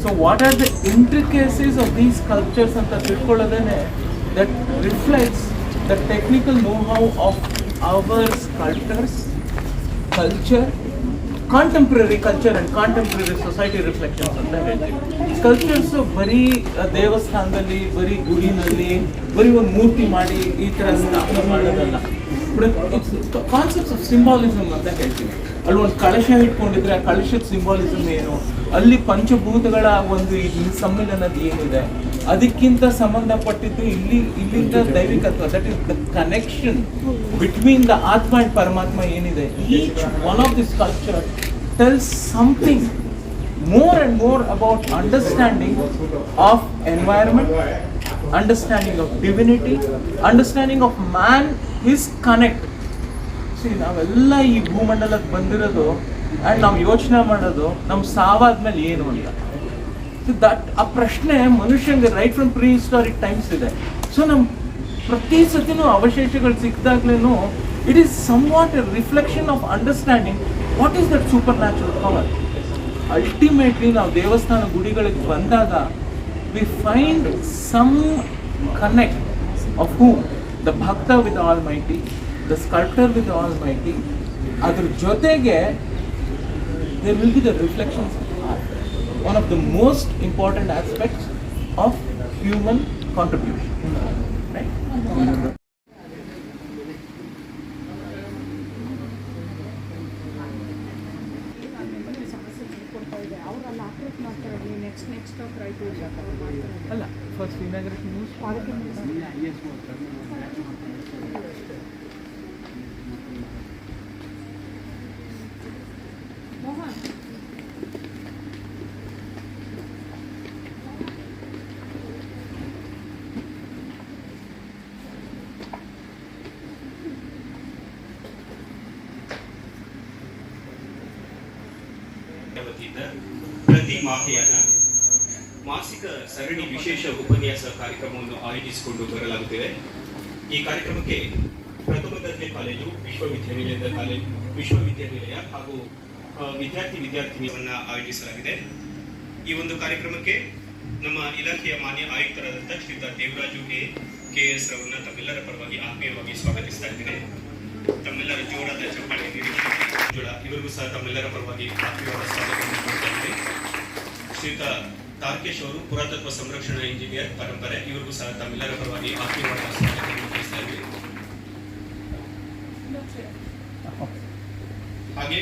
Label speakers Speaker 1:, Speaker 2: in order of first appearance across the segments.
Speaker 1: So what are the intricacies of these sculptures ಅಂತ ತಿಳ್ಕೊಳ್ಳೋದೇನೆ that reflects the technical know-how of our sculptors, culture, contemporary culture and contemporary society reflections ಅಂತ ಹೇಳ್ತೀವಿ. Sculptures ಬರೀ ದೇವಸ್ಥಾನದಲ್ಲಿ, ಬರೀ ಗುಡಿನಲ್ಲಿ, ಬರೀ ಒಂದು ಮೂರ್ತಿ ಮಾಡಿ ಈ ಥರ ಸ್ಥಾಪನೆ ಮಾಡೋದಲ್ಲ. ಕಾನ್ಸೆಪ್ಟ್ಸ್ ಆಫ್ ಸಿಂಬಾಲಿಸಮ್ ಅಂತ ಹೇಳ್ತೀವಿ. ಅಲ್ಲಿ ಒಂದು ಕಳಶ ಇಟ್ಕೊಂಡಿದ್ರೆ ಆ ಕಳಶದ ಸಿಂಬಾಲಿಸಮ್ ಏನು, ಅಲ್ಲಿ ಪಂಚಭೂತಗಳ ಒಂದು ಸಮ್ಮಿಲನದ ಏನಿದೆ, ಅದಕ್ಕಿಂತ ಸಂಬಂಧಪಟ್ಟಿದ್ದು ಇಲ್ಲಿಂದ ದೈವಿಕತ್ವ, that is the connection between the atma and paramatma ಏನಿದೆ. Each one of this culture tells something more and more about understanding of environment, understanding of divinity, understanding of man, his connect. See, ನಾವೆಲ್ಲ ಈ ಭೂಮಂಡಲಕ್ಕೆ ಬಂದಿರೋದು ಆ್ಯಂಡ್ ನಾವು ಯೋಚನೆ ಮಾಡೋದು ನಮ್ಮ ಸಾವಾದ್ಮೇಲೆ ಏನು ಅಂತ. ದಟ್ ಆ ಪ್ರಶ್ನೆ ಮನುಷ್ಯಂಗೆ right from prehistoric times ಇದೆ. ಸೊ ನಮ್ಮ ಪ್ರತಿ ಸತಿನೂ ಅವಶೇಷಗಳು ಸಿಕ್ಕಿದಾಗ್ಲೂ it is somewhat a reflection of understanding what is that supernatural power. Ultimately ನಾವು ದೇವಸ್ಥಾನ ಗುಡಿಗಳಿಗೆ ಬಂದಾಗ we find some connect of whom, the bhakta with almighty, the sculptor with almighty. ಅದ್ರ ಜೊತೆಗೆ there will be the reflections of art, one of the most important aspects of human contribution, right? ಅಲ್ಲ first inauguration news
Speaker 2: ಪ್ರತಿ ಮಾಹೆಯಾನ ಮಾಸಿಕ ಸರಣಿ ವಿಶೇಷ ಉಪನ್ಯಾಸ ಕಾರ್ಯಕ್ರಮವನ್ನು ಆಯೋಜಿಸಿಕೊಂಡು ಬರಲಾಗುತ್ತಿದೆ. ಈ ಕಾರ್ಯಕ್ರಮಕ್ಕೆ ಪ್ರಥಮ ದರ್ಜೆ ಕಾಲೇಜು, ವಿಶ್ವವಿದ್ಯಾನಿಲಯ ಹಾಗೂ ವಿದ್ಯಾರ್ಥಿನಿಯರನ್ನ ಆಯೋಜಿಸಲಾಗಿದೆ. ಈ ಒಂದು ಕಾರ್ಯಕ್ರಮಕ್ಕೆ ನಮ್ಮ ಇಲಾಖೆಯ ಮಾನ್ಯ ಆಯುಕ್ತರಾದಂಥ ಶ್ರೀಯುತ ದೇವರಾಜು KS ರವರನ್ನ ತಮ್ಮೆಲ್ಲರ ಪರವಾಗಿ ಆತ್ಮೀಯವಾಗಿ ಸ್ವಾಗತಿಸ್ತಾ ಇದ್ದೇನೆ. ತಮ್ಮೆಲ್ಲರ ಜೋರಾದ ಚಪ್ಪಾಳೆ ಇವರಿಗೂ ಸಹ ತಮ್ಮೆಲ್ಲರ ಪರವಾಗಿ ಆತ್ಮೀಯವಾದ ಸ್ವಾಗತವನ್ನು ಮಾಡ್ತಾ ಇದ್ದೇನೆ. ಶ್ರೀಯುತ ತಾರ್ಕೇಶ್ ಅವರು ಪುರಾತತ್ವ ಸಂರಕ್ಷಣಾ ಇಂಜಿನಿಯರ್ ಪರಂಪರೆ, ಇವರಿಗೂ ಸಹ ತಮ್ಮೆಲ್ಲರ ಪರವಾಗಿ ಆತ್ಮೀಯವಾದ ಸ್ವಾಗತವನ್ನು ತಿಳಿಸ್ತಾ ಇದ್ದೇವೆ. ಹಾಗೆ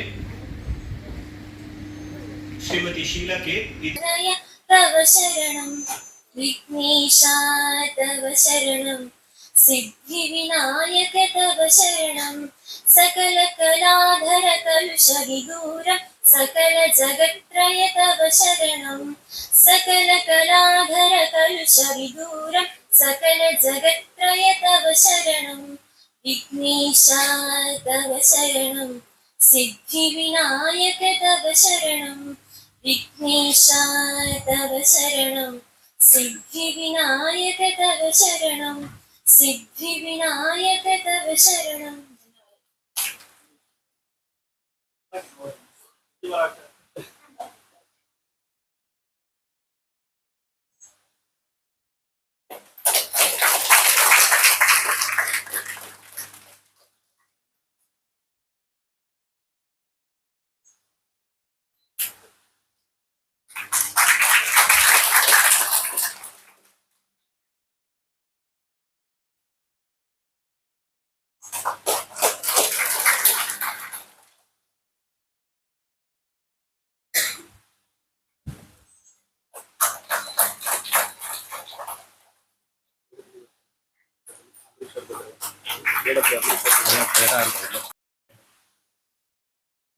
Speaker 2: ಶ್ರೀಮತಿ ಶೀಲಾ ಕೆ
Speaker 3: ತವ ಶರಣಂ ವಿಘ್ನೇಶ ತವ ಶರಣಂ ಸಿದ್ಧಿ ವಿನಾಯಕ ತವ ಶರಣಂ ಸಕಲ ಕಲಾಧರ ಕಲುಷ ವಿದೂರ ಸಕಲ ಜಗತ್ರಯ ತವ ಶರಣಂ ಸಕಲ ಕಲಾಧರ ಕಲುಷ ವಿದೂರ ಸಕಲ ಜಗತ್ರಯ ತವ ಶರಣಂ ವಿಘ್ನೇಶ ತವ ಶರಣಂ ಸಿದ್ಧಿ ವಿನಾಯಕ ತವ ಶರಣಂ ವಿಘ್ನೇಶ ತವ ಶರಣಂ ಸಿದ್ಧಿ ವಿನಾಯಕ ತವ ಶರಣಂ ಸಿದ್ಧಿ ವಿನಾಯಕ ತವ ಶರಣಂ.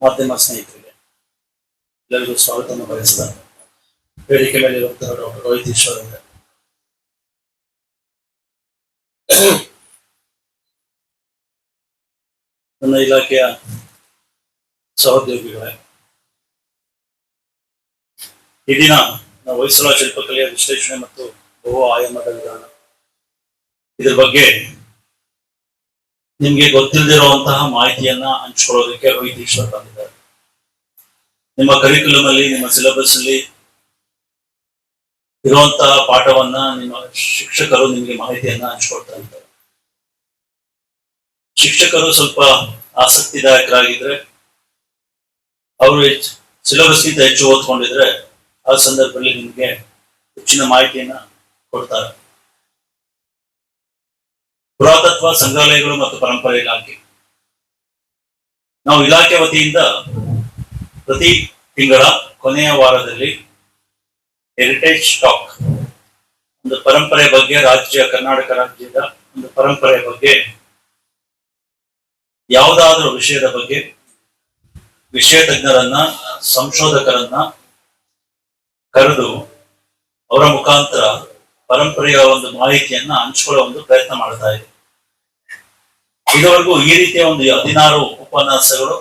Speaker 4: ಮಾಧ್ಯಮ ಸ್ನೇಹಿತರಿಗೆ ಎಲ್ಲರಿಗೂ ಸ್ವಾಗತವನ್ನು ಬಯಸಿದ ವೇದಿಕೆ ಮೇಲಿರುವಂತಹ ಡಾಕ್ಟರ್ ರೋಹಿತ್ ಈಶ್ವರ್ ಅವರೇ, ನನ್ನ ಇಲಾಖೆಯ ಸಹೋದ್ಯೋಗಿಗಳೇ, ಈ ದಿನ ನಾವು ಹೊಯ್ಸಳ ಶಿಲ್ಪಕಲೆಯ ವಿಶ್ಲೇಷಣೆ ಮತ್ತು ಬಹು ಆಯಾಮದ ವಿಧಾನ ಇದ್ರ ಬಗ್ಗೆ ನಿಮ್ಗೆ ಗೊತ್ತಿಲ್ಲದಿರುವಂತಹ ಮಾಹಿತಿಯನ್ನ ಹಂಚ್ಕೊಳ್ಳೋದಕ್ಕೆ ರೋಹಿತ್ ಈಶ್ವರ್ ಬಂದಿದ್ದಾರೆ. ನಿಮ್ಮ ಕರಿಕ್ಯುಲಮ್ ಅಲ್ಲಿ, ನಿಮ್ಮ ಸಿಲೆಬಸ್ ಅಲ್ಲಿ ಇರುವಂತಹ ಪಾಠವನ್ನ ನಿಮ್ಮ ಶಿಕ್ಷಕರು ನಿಮಗೆ ಮಾಹಿತಿಯನ್ನ ಹಂಚ್ಕೊಡ್ತಾ ಇರ್ತಾರೆ. ಶಿಕ್ಷಕರು ಸ್ವಲ್ಪ ಆಸಕ್ತಿದಾಯಕರಾಗಿದ್ರೆ, ಅವರು ಸಿಲೆಬಸ್ಗಿಂತ ಹೆಚ್ಚು ಓದ್ಕೊಂಡಿದ್ರೆ ಆ ಸಂದರ್ಭದಲ್ಲಿ ನಿಮಗೆ ಹೆಚ್ಚಿನ ಮಾಹಿತಿಯನ್ನ ಕೊಡ್ತಾರೆ. ಪುರಾತತ್ವ ಸಂಗ್ರಹಾಲಯಗಳು ಮತ್ತು ಪರಂಪರೆ ಇಲಾಖೆ, ನಾವು ಇಲಾಖೆ ವತಿಯಿಂದ ಪ್ರತಿ ತಿಂಗಳ ಕೊನೆಯ ವಾರದಲ್ಲಿ ಹೆರಿಟೇಜ್ ಟಾಕ್, ಒಂದು ಪರಂಪರೆ ಬಗ್ಗೆ, ಕರ್ನಾಟಕ ರಾಜ್ಯದ ಒಂದು ಪರಂಪರೆ ಬಗ್ಗೆ, ಯಾವುದಾದ್ರೂ ವಿಷಯದ ಬಗ್ಗೆ ವಿಷಯ ತಜ್ಞರನ್ನ, ಸಂಶೋಧಕರನ್ನ ಕರೆದು ಅವರ ಮುಖಾಂತರ ಪರಂಪರೆಯ ಒಂದು ಮಾಹಿತಿಯನ್ನ ಹಂಚಿಕೊಳ್ಳುವ ಒಂದು ಪ್ರಯತ್ನ ಮಾಡ್ತಾ ಇದೆ. ಇದುವರೆಗೂ ಈ ರೀತಿಯ ಒಂದು 16 ಉಪನ್ಯಾಸಗಳು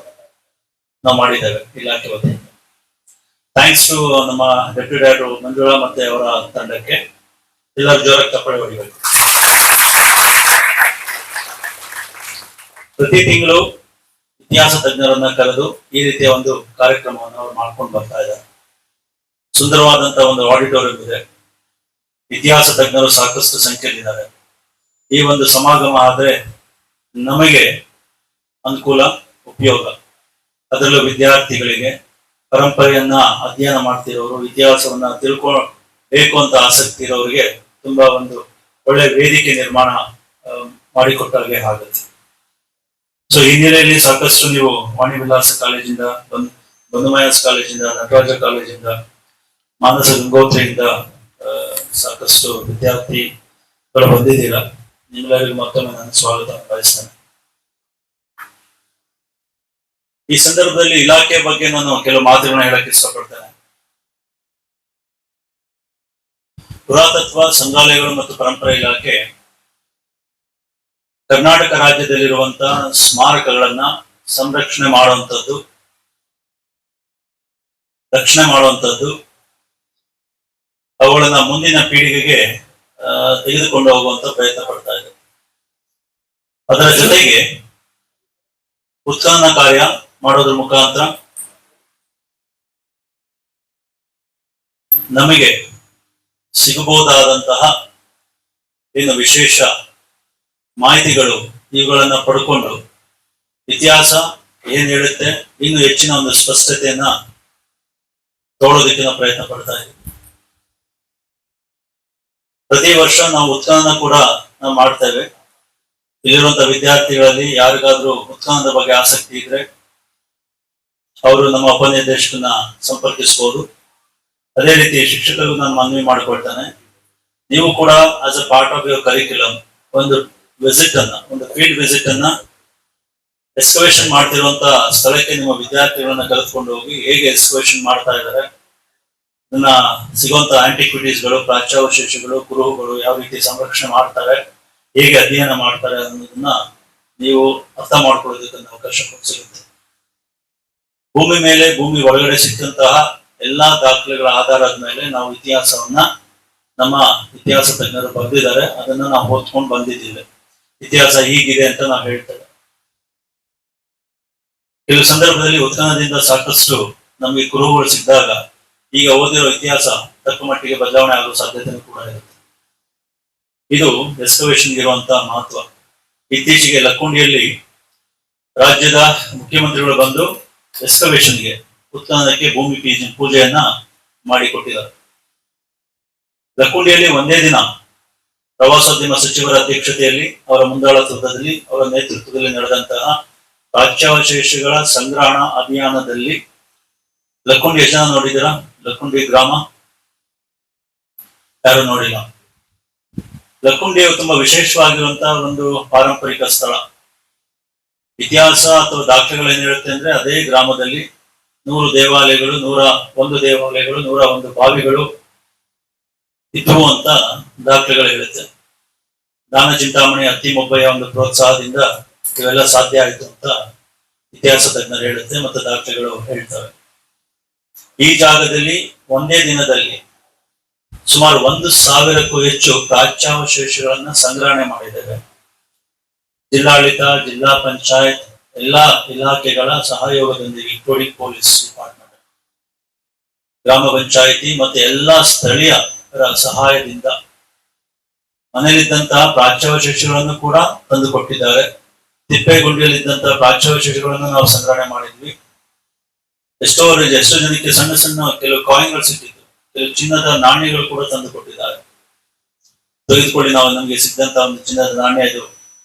Speaker 4: ನಾವು ಮಾಡಿದ್ದೇವೆ ಇಲಾಖೆ ವತಿಯಿಂದ. ಥ್ಯಾಂಕ್ಸ್ ಟು ನಮ್ಮ ಡೆಪ್ಯೂಟಿ ಡೈರೆಕ್ಟರ್ ಮಂಜುಳಾ ಮತ್ತೆ ಅವರ ತಂಡಕ್ಕೆ. ಎಲ್ಲರೂ ಜೋರಾಗಿ ಚಪ್ಪಾಳೆ ಹೊಡಿಬೇಕು. ಪ್ರತಿ ತಿಂಗಳು ಇತಿಹಾಸ ತಜ್ಞರನ್ನ ಕರೆದು ಈ ರೀತಿಯ ಒಂದು ಕಾರ್ಯಕ್ರಮವನ್ನು ಅವರು ಮಾಡ್ಕೊಂಡು ಬರ್ತಾ ಇದ್ದಾರೆ. ಸುಂದರವಾದಂತಹ ಒಂದು ಆಡಿಟೋರಿಯಂ ಇದೆ. ಇತಿಹಾಸ ತಜ್ಞರು ಸಾಕಷ್ಟು ಸಂಖ್ಯೆಯಲ್ಲಿದ್ದಾರೆ. ಈ ಒಂದು ಸಮಾಗಮ ಆದ್ರೆ ನಮಗೆ ಅನುಕೂಲ, ಉಪಯೋಗ. ಅದರಲ್ಲೂ ವಿದ್ಯಾರ್ಥಿಗಳಿಗೆ, ಪರಂಪರೆಯನ್ನ ಅಧ್ಯಯನ ಮಾಡ್ತಿರೋರು, ಇತಿಹಾಸವನ್ನ ತಿಳ್ಕೊಳ್ಬೇಕು ಅಂತ ಆಸಕ್ತಿ ಇರೋರಿಗೆ ತುಂಬಾ ಒಂದು ಒಳ್ಳೆ ವೇದಿಕೆ ನಿರ್ಮಾಣ ಮಾಡಿಕೊಟ್ಟಾಗೆ ಆಗುತ್ತೆ. ಸೊ ಈ ಹಿನ್ನೆಲೆಯಲ್ಲಿ ಸಾಕಷ್ಟು ನೀವು ವಾಣಿ ವಿಲಾಸ ಕಾಲೇಜಿಂದ, ಬಂಧುಮಯಾಸ್ ಕಾಲೇಜಿಂದ, ನಟರಾಜ ಕಾಲೇಜಿಂದ, ಮಾನಸ ಗಂಗೋತ್ರಿಯಿಂದ ಸಾಕಷ್ಟು ವಿದ್ಯಾರ್ಥಿಗಳು ಬಂದಿದ್ದೀರಾ. ನಿಮ್ಮೆಲ್ಲರಿಗೂ ಮತ್ತೊಮ್ಮೆ ನಾನು ಸ್ವಾಗತ ಬಯಸ್ತೇನೆ. ಈ ಸಂದರ್ಭದಲ್ಲಿ ಇಲಾಖೆ ಬಗ್ಗೆ ನಾನು ಕೆಲವು ಮಾತುಗಳನ್ನ ಹೇಳಕ್ಕೆ ಇಷ್ಟಪಡ್ತೇನೆ. ಪುರಾತತ್ವ ಸಂಗ್ರಹಾಲಯಗಳು ಮತ್ತು ಪರಂಪರೆ ಇಲಾಖೆ ಕರ್ನಾಟಕ ರಾಜ್ಯದಲ್ಲಿರುವಂತಹ ಸ್ಮಾರಕಗಳನ್ನ ಸಂರಕ್ಷಣೆ ಮಾಡುವಂಥದ್ದು, ರಕ್ಷಣೆ ಮಾಡುವಂಥದ್ದು, ಅವುಗಳನ್ನ ಮುಂದಿನ ಪೀಳಿಗೆಗೆ ತೆಗೆದುಕೊಂಡು ಹೋಗುವಂತ ಪ್ರಯತ್ನ ಪಡ್ತಾ ಇದೆ. ಅದರ ಜೊತೆಗೆ ಉತ್ಖನನ ಕಾರ್ಯ ಮಾಡೋದ್ರ ಮುಖಾಂತರ ನಮಗೆ ಸಿಗಬಹುದಾದಂತಹ ಏನು ವಿಶೇಷ ಮಾಹಿತಿಗಳು ಇವುಗಳನ್ನ ಪಡ್ಕೊಂಡು ಇತಿಹಾಸ ಏನ್ ಹೇಳುತ್ತೆ ಇನ್ನು ಹೆಚ್ಚಿನ ಒಂದು ಸ್ಪಷ್ಟತೆಯನ್ನ ತೋಳೋದಕ್ಕೆ ನಾವು ಪ್ರಯತ್ನ ಪಡ್ತಾ ಇದ್ದೀವಿ. ಪ್ರತಿ ವರ್ಷ ನಾವು ಉತ್ಖನನ ಕೂಡ ನಾವು ಮಾಡ್ತೇವೆ. ಇಲ್ಲಿರುವಂತಹ ವಿದ್ಯಾರ್ಥಿಗಳಲ್ಲಿ ಯಾರಿಗಾದ್ರೂ ಉತ್ಖನನದ ಬಗ್ಗೆ ಆಸಕ್ತಿ ಇದ್ರೆ ಅವರು ನಮ್ಮ ಉಪನಿರ್ದೇಶಕನ ಸಂಪರ್ಕಿಸಬಹುದು. ಅದೇ ರೀತಿ ಶಿಕ್ಷಕರಿಗೂ ನಾನು ಮನವಿ ಮಾಡಿಕೊಳ್ತೇನೆ, ನೀವು ಕೂಡ as a part of your curriculum ಒಂದು ವಿಸಿಟ್ ಅನ್ನ, ಒಂದು ಫೀಲ್ಡ್ ವಿಸಿಟ್ ಅನ್ನ ಎಕ್ಸ್ಕವೇಷನ್ ಮಾಡ್ತಿರುವಂತಹ ಸ್ಥಳಕ್ಕೆ ನಿಮ್ಮ ವಿದ್ಯಾರ್ಥಿಗಳನ್ನ ಕರೆದುಕೊಂಡು ಹೋಗಿ ಹೇಗೆ ಎಕ್ಸ್ಕವೇಷನ್ ಮಾಡ್ತಾ ಇದ್ದಾರೆ, ಇದನ್ನ ಸಿಗುವಂತ ಆಂಟಿಕ್ವಿಟೀಸ್ಗಳು, ಪ್ರಾಚ್ಯಾವಶೇಷಗಳು, ಕುರುಹುಗಳು ಯಾವ ರೀತಿ ಸಂರಕ್ಷಣೆ ಮಾಡ್ತಾರೆ, ಹೇಗೆ ಅಧ್ಯಯನ ಮಾಡ್ತಾರೆ ಅನ್ನೋದನ್ನ ನೀವು ಅರ್ಥ ಮಾಡ್ಕೊಳ್ಳೋದಕ್ಕೆ ಅವಕಾಶ ಸಿಗುತ್ತೆ. ಭೂಮಿ ಮೇಲೆ, ಭೂಮಿ ಒಳಗಡೆ ಸಿಕ್ಕಂತಹ ಎಲ್ಲಾ ದಾಖಲೆಗಳ ಆಧಾರದ ಮೇಲೆ ನಾವು ಇತಿಹಾಸವನ್ನ ನಮ್ಮ ಇತಿಹಾಸ ತಜ್ಞರು ಬರೆದಿದ್ದಾರೆ, ಅದನ್ನ ನಾವು ಓದ್ಕೊಂಡು ಬಂದಿದ್ದೀವಿ. ಇತಿಹಾಸ ಹೀಗಿದೆ ಅಂತ ನಾವು ಹೇಳ್ತೇವೆ. ಕೆಲವು ಸಂದರ್ಭದಲ್ಲಿ ಉತ್ಖನನದಿಂದ ಸಾಕಷ್ಟು ನಮಗೆ ಕುರುಹುಗಳು ಸಿಕ್ಕಿದಾಗ ಈಗ ಓದಿರೋ ಇತಿಹಾಸ ತಕ್ಕ ಮಟ್ಟಿಗೆ ಬದಲಾವಣೆ ಆಗುವ ಸಾಧ್ಯತೆ ಕೂಡ ಇರುತ್ತೆ. ಇದು ಎಕ್ಸ್ಕವೇಷನ್ ಇರುವಂತಹ ಮಹತ್ವ. ಇತ್ತೀಚೆಗೆ ಲಕ್ಕುಂಡಿಯಲ್ಲಿ ರಾಜ್ಯದ ಮುಖ್ಯಮಂತ್ರಿಗಳು ಬಂದು ಎಕ್ಸ್ಕವೇಷನ್ಗೆ, ಉತ್ಖನನಕ್ಕೆ ಭೂಮಿ ಪೂಜೆಯನ್ನ ಮಾಡಿಕೊಟ್ಟಿದ್ದಾರೆ. ಲಕ್ಕುಂಡಿಯಲ್ಲಿ ಒಂದೇ ದಿನ ಪ್ರವಾಸೋದ್ಯಮ ಸಚಿವರ ಅಧ್ಯಕ್ಷತೆಯಲ್ಲಿ, ಅವರ ಮುಂದಾಳತ್ವದಲ್ಲಿ, ಅವರ ನೇತೃತ್ವದಲ್ಲಿ ನಡೆದಂತಹ ಪ್ರಾಚ್ಯಾವಶೇಷಗಳ ಸಂಗ್ರಹಣಾ ಅಭಿಯಾನದಲ್ಲಿ ಲಕ್ಕುಂಡಿ ಎಷ್ಟು ಜನ ನೋಡಿದ್ದೀರಾ? ಲಕ್ಕುಂಡಿ ಗ್ರಾಮ ಯಾರು ನೋಡಿಲ್ಲ. ಲಕ್ಕುಂಡಿಯು ತುಂಬಾ ವಿಶೇಷವಾಗಿರುವಂತಹ ಒಂದು ಪಾರಂಪರಿಕ ಸ್ಥಳ. ಇತಿಹಾಸ ಅಥವಾ ದಾಖಲೆಗಳು ಏನ್ ಹೇಳುತ್ತೆ ಅಂದ್ರೆ, ಅದೇ ಗ್ರಾಮದಲ್ಲಿ 100 ದೇವಾಲಯಗಳು, 101 ದೇವಾಲಯಗಳು, 101 ಬಾವಿಗಳು ಇದ್ವು ಅಂತ ದಾಖಲೆಗಳು ಹೇಳುತ್ತೆ. ದಾನ ಚಿಂತಾಮಣಿ ಅತ್ತಿಮೊಬ್ಬಯ್ಯ ಒಂದು ಪ್ರೋತ್ಸಾಹದಿಂದ ಇವೆಲ್ಲ ಸಾಧ್ಯ ಆಯಿತು ಅಂತ ಇತಿಹಾಸ ತಜ್ಞರು ಹೇಳುತ್ತೆ ಮತ್ತು ದಾಖಲೆಗಳು ಹೇಳ್ತವೆ. ಈ ಜಾಗದಲ್ಲಿ ಒಂದೇ ದಿನದಲ್ಲಿ ಸುಮಾರು 1,000ಕ್ಕೂ ಹೆಚ್ಚು ಪ್ರಾಚ್ಯಾವಶೇಷಗಳನ್ನ ಸಂಗ್ರಹಣೆ ಮಾಡಿದ್ದೇವೆ. ಜಿಲ್ಲಾಡಳಿತ, ಜಿಲ್ಲಾ ಪಂಚಾಯತ್, ಎಲ್ಲಾ ಇಲಾಖೆಗಳ ಸಹಯೋಗದೊಂದಿಗೆ, ಇನ್ಕ್ಲೂಡಿಂಗ್ ಪೊಲೀಸ್ ಡಿಪಾರ್ಟ್ಮೆಂಟ್, ಗ್ರಾಮ ಪಂಚಾಯಿತಿ ಮತ್ತೆ ಎಲ್ಲಾ ಸ್ಥಳೀಯ ಸಹಾಯದಿಂದ ಮನೆಯಲ್ಲಿದ್ದಂತಹ ಪ್ರಾಚ್ಯಾವಶೇಷಗಳನ್ನು ಕೂಡ ತಂದು ಕೊಟ್ಟಿದ್ದಾರೆ. ತಿಪ್ಪೇಗುಂಡಿಯಲ್ಲಿದ್ದಂತಹ ಪ್ರಾಚ್ಯಾವಶೇಷಗಳನ್ನು ನಾವು ಸಂಗ್ರಹಣೆ ಮಾಡಿದ್ವಿ. ಎಷ್ಟೋ ಜನಕ್ಕೆ ಸಣ್ಣ ಸಣ್ಣ ಕೆಲವು ಕಾಯಿನ್ಗಳು ಸಿಕ್ಕಿತ್ತು, ಕೆಲವು ಚಿನ್ನದ ನಾಣ್ಯಗಳು ಕೂಡ ತಂದು ಕೊಟ್ಟಿದ್ದಾರೆ. ತೆಗೆದುಕೊಳ್ಳಿ, ನಾವು ನಮ್ಗೆ ಸಿಕ್ಕಂತ ಒಂದು ಚಿನ್ನದ ನಾಣ್ಯ ಇದು,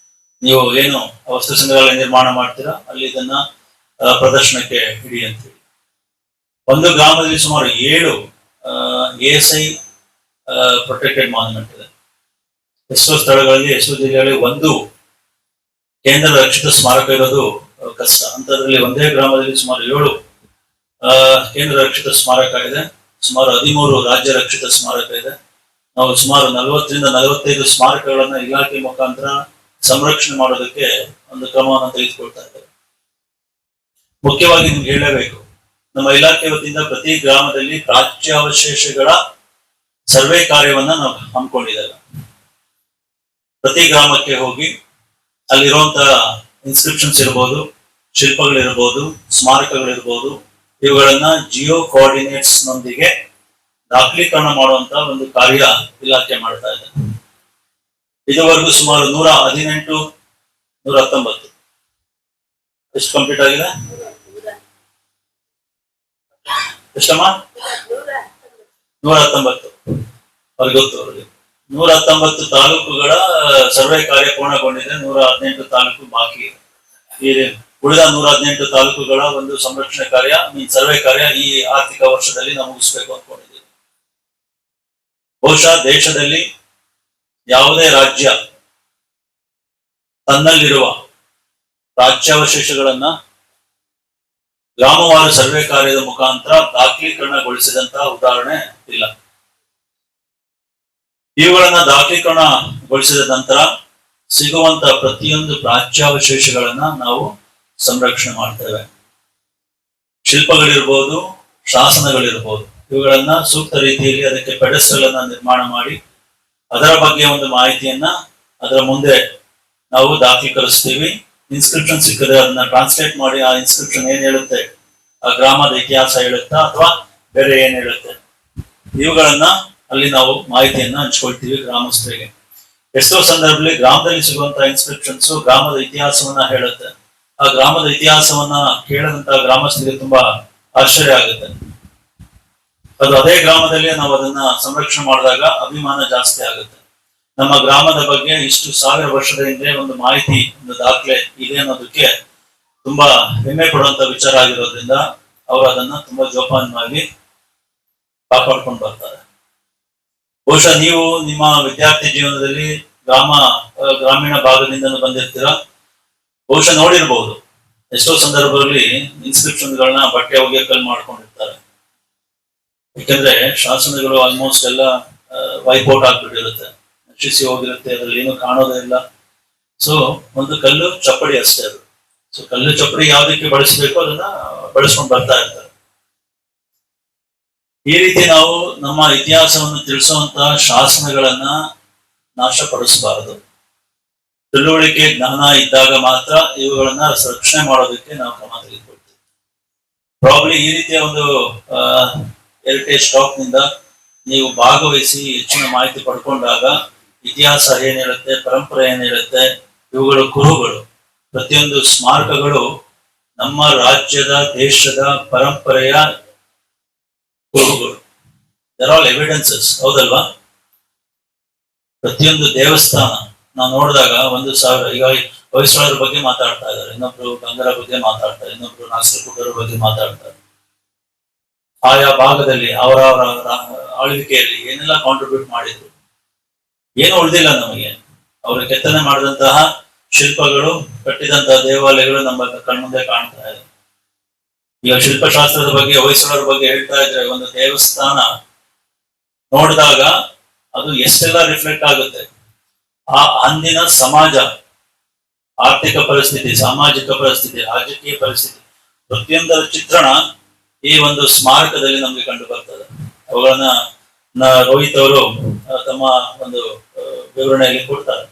Speaker 4: ನೀವು ಏನು ವಸ್ತು ಸಂಗ್ರಹಾಲಯ ನಿರ್ಮಾಣ ಮಾಡ್ತೀರಾ ಅಲ್ಲಿ ಇದನ್ನ ಪ್ರದರ್ಶನಕ್ಕೆ ಇಡಿ ಅಂತ ಹೇಳಿ. ಒಂದು ಗ್ರಾಮದಲ್ಲಿ ಸುಮಾರು 7 ASI ಪ್ರೊಟೆಕ್ಟೆಡ್ ಮಾನ್ಯುಮೆಂಟ್ ಇದೆ. ಎಷ್ಟೋ ಸ್ಥಳಗಳಲ್ಲಿ, ಎಷ್ಟೋ ಜಿಲ್ಲೆಗಳಲ್ಲಿ ಒಂದು ಕೇಂದ್ರ ರಕ್ಷಿತ ಸ್ಮಾರಕ ಇರೋದು ಕಷ್ಟ. ಅಂತದ್ರಲ್ಲಿ ಒಂದೇ ಗ್ರಾಮದಲ್ಲಿ ಸುಮಾರು 7 ಕೇಂದ್ರ ರಕ್ಷಿತ ಸ್ಮಾರಕ ಇದೆ, ಸುಮಾರು 13 ರಾಜ್ಯ ರಕ್ಷಿತ ಸ್ಮಾರಕ ಇದೆ. ನಾವು ಸುಮಾರು 40ರಿಂದ 45 ಸ್ಮಾರಕಗಳನ್ನ ಇಲಾಖೆ ಮುಖಾಂತರ ಸಂರಕ್ಷಣೆ ಮಾಡೋದಕ್ಕೆ ಒಂದು ಕ್ರಮವನ್ನು ತೆಗೆದುಕೊಳ್ತಾ ಇದ್ದೇವೆ. ಮುಖ್ಯವಾಗಿ ನಿಮ್ಗೆ ಹೇಳಬೇಕು, ನಮ್ಮ ಇಲಾಖೆ ವತಿಯಿಂದ ಪ್ರತಿ ಗ್ರಾಮದಲ್ಲಿ ಪ್ರಾಚ್ಯಾವಶೇಷಗಳ ಸರ್ವೆ ಕಾರ್ಯವನ್ನ ನಾವು ಹಮ್ಮಿಕೊಂಡಿದ್ದೇವೆ. ಪ್ರತಿ ಗ್ರಾಮಕ್ಕೆ ಹೋಗಿ ಅಲ್ಲಿರುವಂತಹ ಇನ್ಸ್ಕ್ರಿಪ್ಷನ್ಸ್ ಇರ್ಬೋದು, ಶಿಲ್ಪಗಳಿರ್ಬೋದು, ಸ್ಮಾರಕಗಳಿರ್ಬೋದು, ಇವುಗಳನ್ನ ಜಿಯೋ ಕೋಆರ್ಡಿನೇಟ್ಸ್ ನೊಂದಿಗೆ ದಾಖಲೀಕರಣ ಮಾಡುವಂತ ಒಂದು ಕಾರ್ಯ ಇಲಾಖೆ ಮಾಡ್ತಾ ಇದೆ. ಇದುವರೆಗೂ ಸುಮಾರು 118, 119 ಎಷ್ಟು ಕಂಪ್ಲೀಟ್ ಆಗಿದೆ? ಎಷ್ಟಮ್ಮ? 119 ಅವ್ರಿಗೆ ಗೊತ್ತು. ಅವ್ರಿಗೆ 119 ತಾಲೂಕುಗಳ ಸರ್ವೆ ಕಾರ್ಯ ಪೂರ್ಣಗೊಂಡಿದೆ. 118 ತಾಲೂಕು ಬಾಕಿ ಇದೆ. ಈ ಉಳಿದ 118 ತಾಲೂಕುಗಳ ಒಂದು ಸಂರಕ್ಷಣೆ ಕಾರ್ಯ, ಸರ್ವೆ ಕಾರ್ಯ ಈ ಆರ್ಥಿಕ ವರ್ಷದಲ್ಲಿ ನಾವು ಮುಗಿಸ್ಬೇಕು ಅಂದ್ಕೊಂಡಿದ್ದೀವಿ. ಬಹುಶಃ ದೇಶದಲ್ಲಿ ಯಾವುದೇ ರಾಜ್ಯ ತನ್ನಲ್ಲಿರುವ ಪ್ರಾಚ್ಯಾವಶೇಷಗಳನ್ನ ಗ್ರಾಮವಾರು ಸರ್ವೆ ಕಾರ್ಯದ ಮುಖಾಂತರ ದಾಖಲೀಕರಣಗೊಳಿಸಿದಂತಹ ಉದಾಹರಣೆ ಇಲ್ಲ. ಇವುಗಳನ್ನ ದಾಖಲೀಕರಣಗೊಳಿಸಿದ ನಂತರ ಸಿಗುವಂತ ಪ್ರತಿಯೊಂದು ಪ್ರಾಚ್ಯಾವಶೇಷಗಳನ್ನ ನಾವು ಸಂರಕ್ಷಣೆ ಮಾಡ್ತೇವೆ. ಶಿಲ್ಪಗಳಿರ್ಬೋದು, ಶಾಸನಗಳಿರ್ಬೋದು, ಇವುಗಳನ್ನ ಸೂಕ್ತ ರೀತಿಯಲ್ಲಿ ಅದಕ್ಕೆ ಪೆಡೆಸ್ಟಲ್ ಅನ್ನ ನಿರ್ಮಾಣ ಮಾಡಿ ಅದರ ಬಗ್ಗೆ ಒಂದು ಮಾಹಿತಿಯನ್ನ ಅದರ ಮುಂದೆ ನಾವು ದಾಖಲೀಕರಿಸ್ತೀವಿ. ಇನ್ಸ್ಕ್ರಿಪ್ಷನ್ ಸಿಕ್ಕಿದ್ರೆ ಅದನ್ನ ಟ್ರಾನ್ಸ್ಲೇಟ್ ಮಾಡಿ ಆ ಇನ್ಸ್ಕ್ರಿಪ್ಷನ್ ಏನ್ ಹೇಳುತ್ತೆ, ಆ ಗ್ರಾಮದ ಇತಿಹಾಸ ಹೇಳುತ್ತಾ ಅಥವಾ ಬೇರೆ ಏನ್ ಹೇಳುತ್ತೆ, ಇವುಗಳನ್ನ ಅಲ್ಲಿ ನಾವು ಮಾಹಿತಿಯನ್ನ ಹಂಚ್ಕೊಳ್ತೀವಿ ಗ್ರಾಮಸ್ಥರಿಗೆ. ಎಷ್ಟೋ ಸಂದರ್ಭದಲ್ಲಿ ಗ್ರಾಮದಲ್ಲಿ ಸಿಗುವಂತಹ ಇನ್ಸ್ಕ್ರಿಪ್ಷನ್ಸ್ ಗ್ರಾಮದ ಇತಿಹಾಸವನ್ನ ಹೇಳುತ್ತೆ. ಆ ಗ್ರಾಮದ ಇತಿಹಾಸವನ್ನ ಕೇಳದಂತಹ ಗ್ರಾಮಸ್ಥರಿಗೆ ತುಂಬಾ ಆಶ್ಚರ್ಯ ಆಗುತ್ತೆ. ಅದು ಅದೇ ಗ್ರಾಮದಲ್ಲಿ ನಾವು ಅದನ್ನ ಸಂರಕ್ಷಣೆ ಮಾಡಿದಾಗ ಅಭಿಮಾನ ಜಾಸ್ತಿ ಆಗುತ್ತೆ. ನಮ್ಮ ಗ್ರಾಮದ ಬಗ್ಗೆ ಇಷ್ಟು 1000 ವರ್ಷದ ಹಿಂದೆ ಒಂದು ಮಾಹಿತಿ, ಒಂದು ದಾಖಲೆ ಇದೆ ಅನ್ನೋದಕ್ಕೆ ತುಂಬಾ ಹೆಮ್ಮೆ ಪಡುವಂತ ವಿಚಾರ ಆಗಿರೋದ್ರಿಂದ ಅವರು ಅದನ್ನ ತುಂಬಾ ಜೋಪಾನವಾಗಿ ಕಾಪಾಡ್ಕೊಂಡು ಬರ್ತಾರೆ. ಬಹುಶಃ ನೀವು ನಿಮ್ಮ ವಿದ್ಯಾರ್ಥಿ ಜೀವನದಲ್ಲಿ ಗ್ರಾಮೀಣ ಭಾಗದಿಂದ ಬಂದಿರ್ತೀರಾ. ಬಹುಶಃ ನೋಡಿರ್ಬಹುದು, ಎಷ್ಟೋ ಸಂದರ್ಭದಲ್ಲಿ ಇನ್ಸ್ಕ್ರಿಪ್ಷನ್ಗಳನ್ನ ಬಟ್ಟೆ ಒಗೆಯಕಲ್ಲಿ ಮಾಡ್ಕೊಂಡಿರ್ತಾರೆ. ಯಾಕಂದ್ರೆ ಶಾಸನಗಳು ಆಲ್ಮೋಸ್ಟ್ ಎಲ್ಲ ವೈಪೌಟ್ ಆಗ್ಬಿಟ್ಟಿರುತ್ತೆ, ನಶಿಸಿ ಹೋಗಿರುತ್ತೆ, ಅದ್ರಲ್ಲಿ ಏನು ಕಾಣೋದೇ ಇಲ್ಲ. ಸೊ ಒಂದು ಕಲ್ಲು ಚಪ್ಪಡಿ ಅಷ್ಟೇ ಅದು. ಸೊ ಕಲ್ಲು ಚಪ್ಪಡಿ ಯಾವ್ದಕ್ಕೆ ಬಳಸಬೇಕು ಅದನ್ನ ಬಳಸ್ಕೊಂಡು ಬರ್ತಾ ಇರ್ತಾರೆ. ಈ ರೀತಿ ನಾವು ನಮ್ಮ ಇತಿಹಾಸವನ್ನು ತಿಳಿಸುವಂತಹ ಶಾಸನಗಳನ್ನ ನಾಶಪಡಿಸಬಾರದು. ತಿಳುವಳಿಕೆ, ಜ್ಞಾನ ಇದ್ದಾಗ ಮಾತ್ರ ಇವುಗಳನ್ನ ರಕ್ಷಣೆ ಮಾಡೋದಕ್ಕೆ ನಾವು ಕ್ರಮ ತೆಗೆದುಕೊಳ್ತೀವಿ. ಪ್ರಾಬ್ಲಿ ಈ ರೀತಿಯ ಒಂದು ಹೆರಿಟೇಜ್ ಸ್ಟಾಕ್ ನಿಂದ ನೀವು ಭಾಗವಹಿಸಿ ಹೆಚ್ಚಿನ ಮಾಹಿತಿ ಪಡ್ಕೊಂಡಾಗ ಇತಿಹಾಸ ಏನ್ ಹೇಳುತ್ತೆ, ಪರಂಪರೆ ಏನ್ ಹೇಳುತ್ತೆ, ಇವುಗಳು ಕುರುಹುಗಳು, ಪ್ರತಿಯೊಂದು ಸ್ಮಾರಕಗಳು ನಮ್ಮ ರಾಜ್ಯದ, ದೇಶದ ಪರಂಪರೆಯ ಕುರುಹುಗಳು. ದರ್ ಆಲ್ ಎವಿಡೆನ್ಸಸ್, ಹೌದಲ್ವಾ? ಪ್ರತಿಯೊಂದು ದೇವಸ್ಥಾನ ನಾವು ನೋಡಿದಾಗ 1000, ಈಗ ಹೊಯ್ಸಳರ ಬಗ್ಗೆ ಮಾತಾಡ್ತಾ ಇದ್ದಾರೆ, ಇನ್ನೊಬ್ರು ಗಂಗರ ಬಗ್ಗೆ ಮಾತಾಡ್ತಾರೆ, ಇನ್ನೊಬ್ರು ನಾಸ್ತಿಕರ ಬಗ್ಗೆ ಮಾತಾಡ್ತಾರೆ. ಆಯಾ ಭಾಗದಲ್ಲಿ ಅವರವರ ಆಳ್ವಿಕೆಯಲ್ಲಿ ಏನೆಲ್ಲ ಕಾಂಟ್ರಿಬ್ಯೂಟ್ ಮಾಡಿದ್ರು, ಏನು ಉಳಿದಿಲ್ಲ ನಮಗೆ. ಅವರು ಕೆತ್ತನೆ ಮಾಡಿದಂತಹ ಶಿಲ್ಪಗಳು, ಕಟ್ಟಿದಂತಹ ದೇವಾಲಯಗಳು ನಮ್ಮ ಕಣ್ಮುಂದೆ ಕಾಣ್ತಾ ಇದೆ. ಈಗ ಶಿಲ್ಪಶಾಸ್ತ್ರದ ಬಗ್ಗೆ, ಹೊಯ್ಸಳರ ಬಗ್ಗೆ ಹೇಳ್ತಾ ಇದ್ರೆ, ಒಂದು ದೇವಸ್ಥಾನ ನೋಡಿದಾಗ ಅದು ಎಷ್ಟೆಲ್ಲ ರಿಫ್ಲೆಕ್ಟ್ ಆಗುತ್ತೆ. ಆ ಅಂದಿನ ಸಮಾಜ, ಆರ್ಥಿಕ ಪರಿಸ್ಥಿತಿ, ಸಾಮಾಜಿಕ ಪರಿಸ್ಥಿತಿ, ರಾಜಕೀಯ ಪರಿಸ್ಥಿತಿ, ಪ್ರತಿಯೊಂದರ ಚಿತ್ರಣ ಈ ಒಂದು ಸ್ಮಾರಕದಲ್ಲಿ ನಮ್ಗೆ ಕಂಡು ಬರ್ತದೆ. ಅವುಗಳನ್ನ ರೋಹಿತ್ ಅವರು ತಮ್ಮ ಒಂದು ವಿವರಣೆಯಲ್ಲಿ ಕೊಡ್ತಾರೆ.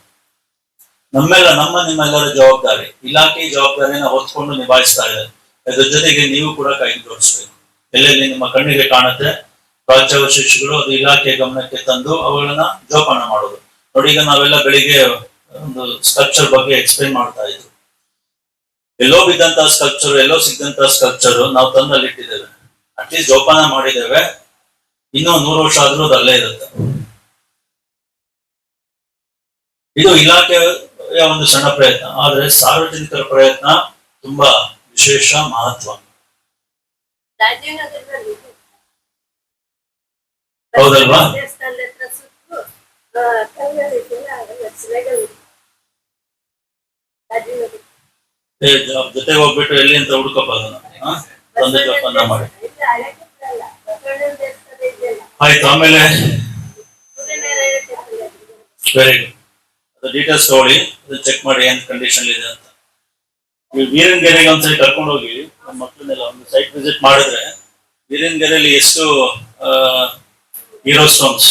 Speaker 4: ನಿಮ್ಮೆಲ್ಲರ ಜವಾಬ್ದಾರಿ, ಇಲಾಖೆ ಜವಾಬ್ದಾರಿಯನ್ನು ಹೊತ್ಕೊಂಡು ನಿಭಾಯಿಸ್ತಾ ಇದೆ. ಅದ್ರ ಜೊತೆಗೆ ನೀವು ಕೂಡ ಕೈ ಜೋಡಿಸ್ಬೇಕು. ಎಲ್ಲೆಲ್ಲಿ ನಿಮ್ಮ ಕಣ್ಣಿಗೆ ಕಾಣುತ್ತೆ ಪ್ರಾಚ್ಯವಶೇಷಗಳು ಅದು ಇಲಾಖೆ ಗಮನಕ್ಕೆ ತಂದು ಅವುಗಳನ್ನ ಜೋಪಾನ ಮಾಡೋದು. ನೋಡಿ, ಈಗ ನಾವೆಲ್ಲ ಬೆಳಿಗ್ಗೆ ಒಂದು ಸ್ಕಲ್ಪ್ಚರ್ ಬಗ್ಗೆ ಎಕ್ಸ್ಪ್ಲೈನ್ ಮಾಡ್ತಾ ಇದ್ವಿ. ಎಲ್ಲೋ ಬಿದ್ದಂತಹ ಸ್ಕಲ್ಪ್ಚರ್, ಎಲ್ಲೋ ಸಿಕ್ಕಂತಹ ಸ್ಕಲ್ಪ್ಚರ್ ನಾವು ತಂದಲ್ಲಿ ಇಟ್ಟಿದ್ದೇವೆ, ಅಟ್ಲೀಸ್ಟ್ ಜೋಪಾನ ಮಾಡಿದ್ದೇವೆ, ಇನ್ನೂ 100 ವರ್ಷ ಆದ್ರೂ ಅದು ಅಲ್ಲೇ ಇರುತ್ತೆ. ಇದು ಇಲಾಖೆಯ ಒಂದು ಸಣ್ಣ ಪ್ರಯತ್ನ, ಆದ್ರೆ ಸಾರ್ವಜನಿಕರ ಪ್ರಯತ್ನ ತುಂಬಾ ವಿಶೇಷ ಮಹತ್ವ. ಹೌದಲ್ವಾ? ಜೊತೆಗೆ ಹೋಗ್ಬಿಟ್ಟು ಎಲ್ಲಿ ಅಂತ ಹುಡುಕಪ್ಪ ಅದನ್ನ ತಂದೆ ಜೋಪಾನ ಮಾಡಿ. ಆಯ್ತು, ಆಮೇಲೆ ವೆರಿ ಗುಡ್. ಅದು ಡೀಟೇಲ್ಸ್ ತಗೊಳ್ಳಿ, ಅದನ್ನ ಚೆಕ್ ಮಾಡಿ ಏನ್ ಕಂಡೀಷನ್ ಇದೆ ಅಂತ. ನೀವು ವೀರನ್ಗೆರೆಗೆ ಒಂದ್ಸರಿ ಕರ್ಕೊಂಡು ಹೋಗಿ ನಮ್ಮ ಮಕ್ಕಳನ್ನೆಲ್ಲ ಒಂದು ಸೈಟ್ ವಿಸಿಟ್ ಮಾಡಿದ್ರೆ, ವೀರನ್ಗೆರೆಯಲ್ಲಿ ಎಷ್ಟು ಹೀರೋ ಸ್ಟೋನ್ಸ್,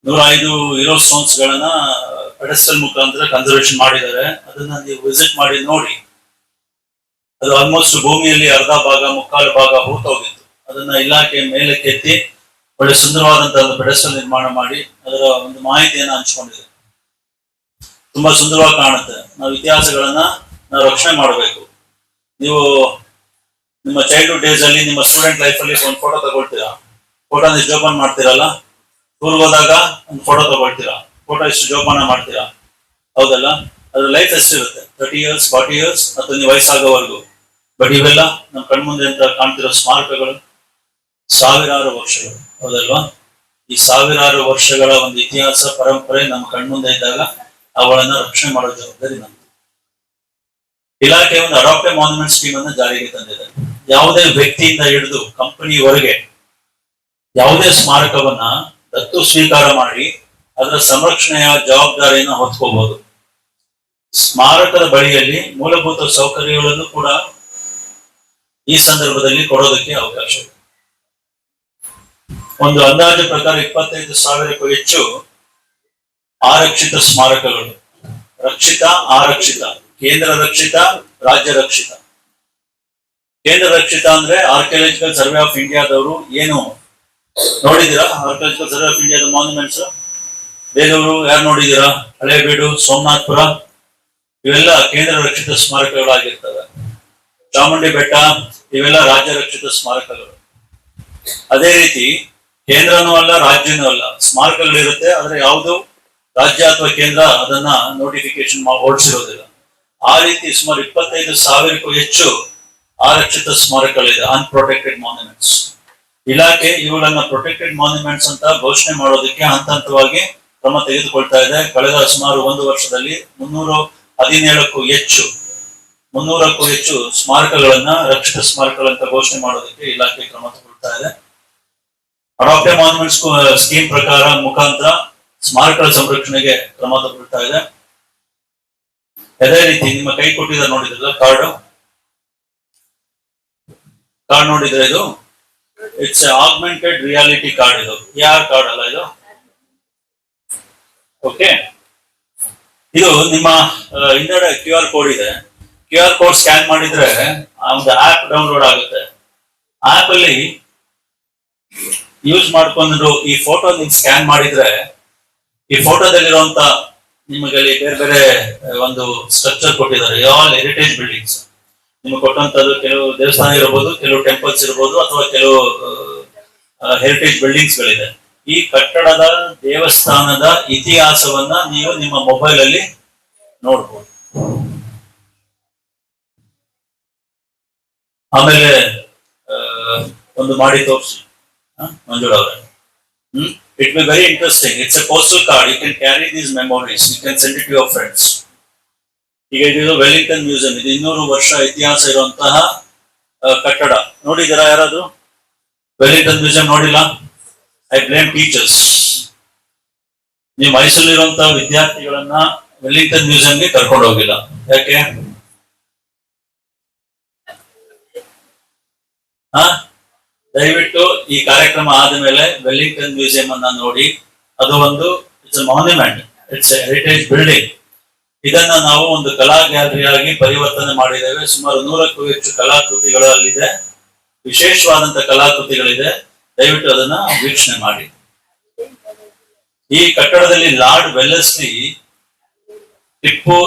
Speaker 4: 105 ಹೀರೋ ಸ್ಟೋನ್ಸ್ ಗಳನ್ನ ಪೆಡೆಸ್ಟಲ್ ಮುಖಾಂತರ ಕನ್ಸರ್ವೇಷನ್ ಮಾಡಿದ್ದಾರೆ. ಅದನ್ನ ನೀವು ವಿಸಿಟ್ ಮಾಡಿ ನೋಡಿ. ಅದು ಆಲ್ಮೋಸ್ಟ್ ಭೂಮಿಯಲ್ಲಿ ಅರ್ಧ ಭಾಗ, ಮುಕ್ಕಾಲು ಭಾಗ ಹೂತೋಗಿತ್ತು. ಅದನ್ನ ಇಲಾಖೆ ಮೇಲೆ ಕೆತ್ತಿ ಒಳ್ಳೆ ಸುಂದರವಾದಂತಹ ಒಂದು ಪೆಡೆಸ್ಟಲ್ ನಿರ್ಮಾಣ ಮಾಡಿ ಅದರ ಒಂದು ಮಾಹಿತಿಯನ್ನ ಹಂಚ್ಕೊಂಡಿದೆ. ತುಂಬಾ ಸುಂದರವಾಗಿ ಕಾಣುತ್ತೆ. ನಾವು ಇತಿಹಾಸಗಳನ್ನ ನಾವು ರಕ್ಷಣೆ ಮಾಡಬೇಕು. ನೀವು ನಿಮ್ಮ ಚೈಲ್ಡ್ಹುಡ್ ಡೇಸ್ ಅಲ್ಲಿ, ನಿಮ್ಮ ಸ್ಟೂಡೆಂಟ್ ಲೈಫ್ ಅಲ್ಲಿ ಒಂದು ಫೋಟೋ ತಗೊಳ್ತೀರಾ, ಫೋಟೋನ ಎಷ್ಟು ಜೋಪಾನ ಮಾಡ್ತೀರಲ್ಲ, ಟೂರ್ಗೆ ಹೋದಾಗ ಒಂದು ಫೋಟೋ ತಗೊಳ್ತೀರಾ, ಫೋಟೋ ಎಷ್ಟು ಜೋಪಾನ ಮಾಡ್ತೀರಾ, ಹೌದಲ್ಲ? ಅದ್ರ ಲೈಫ್ ಎಷ್ಟಿರುತ್ತೆ, 30 years 40 years ಮತ್ತು ನೀವು ವಯಸ್ಸಾಗೋವರೆಗೂ. ಬಟ್ ಇವೆಲ್ಲ ನಮ್ಮ ಕಣ್ಮುಂದೆ ಅಂತ ಕಾಣ್ತಿರೋ ಸ್ಮಾರಕಗಳು ಸಾವಿರಾರು ವರ್ಷಗಳು, ಹೌದಲ್ವಾ? ಈ ಸಾವಿರಾರು ವರ್ಷಗಳ ಒಂದು ಇತಿಹಾಸ ಪರಂಪರೆ ನಮ್ಮ ಕಣ್ಮುಂದೆ ಇದ್ದಾಗ ಅವುಗಳನ್ನ ರಕ್ಷಣೆ ಮಾಡೋ ಜವಾಬ್ದಾರಿ ನಮ್ದು. ಇಲಾಖೆ ಒಂದು ಅಡಾಪ್ಟೆಡ್ ಮಾನ್ಯುಮೆಂಟ್ ಸ್ಕೀಮ್ ಅನ್ನು ಜಾರಿಗೆ ತಂದಿದೆ. ಯಾವುದೇ ವ್ಯಕ್ತಿಯಿಂದ ಹಿಡಿದು ಕಂಪನಿವರೆಗೆ ಯಾವುದೇ ಸ್ಮಾರಕವನ್ನ ದತ್ತು ಸ್ವೀಕಾರ ಮಾಡಿ ಅದರ ಸಂರಕ್ಷಣೆಯ ಜವಾಬ್ದಾರಿಯನ್ನು ಹೊತ್ಕೋಬಹುದು. ಸ್ಮಾರಕದ ಬಳಿಯಲ್ಲಿ ಮೂಲಭೂತ ಸೌಕರ್ಯಗಳನ್ನು ಕೂಡ ಈ ಸಂದರ್ಭದಲ್ಲಿ ಕೊಡೋದಕ್ಕೆ ಅವಕಾಶ ಇದೆ. ಒಂದು ಅಂದಾಜು ಪ್ರಕಾರ 25,000ಕ್ಕೂ ಹೆಚ್ಚು ಆರಕ್ಷಿತ ಸ್ಮಾರಕಗಳು, ರಕ್ಷಿತ, ಆರಕ್ಷಿತ, ಕೇಂದ್ರ ರಕ್ಷಿತ, ರಾಜ್ಯ ರಕ್ಷಿತ. ಕೇಂದ್ರ ರಕ್ಷಿತ ಅಂದ್ರೆ ಆರ್ಕಿಯಾಲಜಿಕಲ್ ಸರ್ವೆ ಆಫ್ ಇಂಡಿಯಾದವರು ಏನು ನೋಡಿದೀರಾ? ಆರ್ಕಿಯಾಲಜಿಕಲ್ ಸರ್ವೆ ಆಫ್ ಇಂಡಿಯಾದ ಮಾನ್ಯುಮೆಂಟ್ಸ್ ಬೇರೆಯವರು ಯಾರು ನೋಡಿದೀರಾ? ಹಳೇಬೀಡು, ಸೋಮನಾಥ್ಪುರ, ಇವೆಲ್ಲ ಕೇಂದ್ರ ರಕ್ಷಿತ ಸ್ಮಾರಕಗಳಾಗಿರ್ತವೆ. ಚಾಮುಂಡಿ ಬೆಟ್ಟ, ಇವೆಲ್ಲ ರಾಜ್ಯ ರಕ್ಷಿತ ಸ್ಮಾರಕಗಳು. ಅದೇ ರೀತಿ ಕೇಂದ್ರನೂ ಅಲ್ಲ, ರಾಜ್ಯನೂ ಅಲ್ಲ, ಸ್ಮಾರಕಗಳಿರುತ್ತೆ. ಆದ್ರೆ ಯಾವುದು ರಾಜ್ಯ ಅಥವಾ ಕೇಂದ್ರ ಅದನ್ನ ನೋಟಿಫಿಕೇಶನ್ ಹೊರಡಿಸಿರೋದಿಲ್ಲ. ಆ ರೀತಿ ಸುಮಾರು 25,000ಕ್ಕೂ ಹೆಚ್ಚು ಆರಕ್ಷಿತ ಸ್ಮಾರಕಗಳಿದೆ, ಅನ್ಪ್ರೊಟೆಕ್ಟೆಡ್ ಮಾನ್ಯುಮೆಂಟ್ಸ್. ಇಲಾಖೆ ಇವುಗಳನ್ನ ಪ್ರೊಟೆಕ್ಟೆಡ್ ಮಾನ್ಯುಮೆಂಟ್ಸ್ ಅಂತ ಘೋಷಣೆ ಮಾಡೋದಕ್ಕೆ ಹಂತ ಹಂತವಾಗಿ ಕ್ರಮ ತೆಗೆದುಕೊಳ್ತಾ ಇದೆ. ಕಳೆದ ಸುಮಾರು 1 ವರ್ಷದಲ್ಲಿ 317ಕ್ಕೂ ಹೆಚ್ಚು ಸ್ಮಾರಕಗಳನ್ನ ರಕ್ಷಿತ ಸ್ಮಾರಕಗಳಂತ ಘೋಷಣೆ ಮಾಡೋದಕ್ಕೆ ಇಲಾಖೆ ಕ್ರಮ ತಗೊಳ್ತಾ ಇದೆ. ಅಡಾಪ್ಟೆಡ್ ಮಾನ್ಯುಮೆಂಟ್ಸ್ ಸ್ಕೀಮ್ ಪ್ರಕಾರ ಮುಖಾಂತರ ಸ್ಮಾರಕಗಳ ಸಂರಕ್ಷಣೆಗೆ ಕ್ರಮ ತಗೊಳ್ತಾ ಇದೆ. ಅದೇ ರೀತಿ ನಿಮ್ಮ ಕೈ ಕೊಟ್ಟಿದ್ದಾರೆ ನೋಡಿದ್ರಲ್ಲ ಕಾರ್ಡ್ ನೋಡಿದ್ರೆ, ಇದು ಇಟ್ಸ್ ಆಗ್ಮೆಂಟೆಡ್ ರಿಯಾಲಿಟಿ ಕಾರ್ಡ್. ಇದು ಯಾರ್ ಕಾರ್ಡ್ ಅಲ್ಲ, ಇದು ಓಕೆ. ಇದು ನಿಮ್ಮ ಹಿಂದೆಡೆ QR ಕೋಡ್ ಇದೆ. QR ಕೋಡ್ ಸ್ಕ್ಯಾನ್ ಮಾಡಿದ್ರೆ ಒಂದು ಆಪ್ ಡೌನ್ಲೋಡ್ ಆಗುತ್ತೆ. ಆಪ್ ಅಲ್ಲಿ ಯೂಸ್ ಮಾಡ್ಕೊಂಡು ಈ ಫೋಟೋ ನೀವು ಸ್ಕ್ಯಾನ್ ಮಾಡಿದ್ರೆ ಈ ಫೋಟೋದಲ್ಲಿರುವಂತ ನಿಮಗೆ ಬೇರೆ ಬೇರೆ ಒಂದು ಸ್ಟ್ರಕ್ಚರ್ ಕೊಟ್ಟಿದ್ದಾರೆ. ಆಲ್ ಹೆರಿಟೇಜ್ ಬಿಲ್ಡಿಂಗ್ಸ್ ನಿಮಗೆ ಕೊಟ್ಟಂತದ್ದು ಕೆಲವು ದೇವಸ್ಥಾನ ಇರಬಹುದು, ಕೆಲವು ಟೆಂಪಲ್ಸ್ ಇರಬಹುದು, ಅಥವಾ ಕೆಲವು ಹೆರಿಟೇಜ್ ಬಿಲ್ಡಿಂಗ್ಸ್ ಗಳಿದೆ. ಈ ಕಟ್ಟಡದ ದೇವಸ್ಥಾನದ ಇತಿಹಾಸವನ್ನ ನೀವು ನಿಮ್ಮ ಮೊಬೈಲ್ ಅಲ್ಲಿ ನೋಡ್ಬೋದು. ಆಮೇಲೆ ಒಂದು ಮಾಡಿ ತೋರಿಸಿ ಮಂಜುಳ ಅವರೇ. It will be very interesting. It's a postal card. You can carry these memories. You can send it to your friends. ಈಗ ಇದು ವೆಲ್ಲಿಂಗ್ಟನ್ ಮ್ಯೂಸಿಯಂ. ಇದು 200 ವರ್ಷ ಇತಿಹಾಸ ಇರುವಂತಹ ಕಟ್ಟಡ. ನೋಡಿದ್ದೀರಾ ಯಾರಾದ್ರೂ ವೆಲ್ಲಿಂಗ್ಟನ್ ಮ್ಯೂಸಿಯಂ? ನೋಡಿಲ್ಲ? I blame teachers. ನೀವು ಮೈಸೂರಿರುವಂತಹ ವಿದ್ಯಾರ್ಥಿಗಳನ್ನ ವೆಲ್ಲಿಂಗ್ಟನ್ ಮ್ಯೂಸಿಯಂಗೆ ಕರ್ಕೊಂಡು ಹೋಗಿಲ್ಲ. ಯಾಕೆ? ದಯವಿಟ್ಟು ಈ ಕಾರ್ಯಕ್ರಮ ಆದ್ಮೇಲೆ ವೆಲ್ಲಿಂಗ್ಟನ್ ಮ್ಯೂಸಿಯಂ ಅನ್ನ ನೋಡಿ. ಅದು ಒಂದು it's A monument, it's A heritage building. ಇದನ್ನ ನಾವು ಒಂದು ಕಲಾ ಗ್ಯಾಲರಿಯಾಗಿ ಪರಿವರ್ತನೆ ಮಾಡಿದ್ದೇವೆ. ಸುಮಾರು 100ಕ್ಕೂ ಹೆಚ್ಚು ಕಲಾಕೃತಿಗಳು ಅಲ್ಲಿದೆ, ವಿಶೇಷವಾದಂತಹ ಕಲಾಕೃತಿಗಳಿದೆ. ದಯವಿಟ್ಟು ಅದನ್ನ ವೀಕ್ಷಣೆ ಮಾಡಿ. ಈ ಕಟ್ಟಡದಲ್ಲಿ ಲಾರ್ಡ್ ವೆಲ್ಲೆಸ್ಲಿ ಟಿಪ್ಪು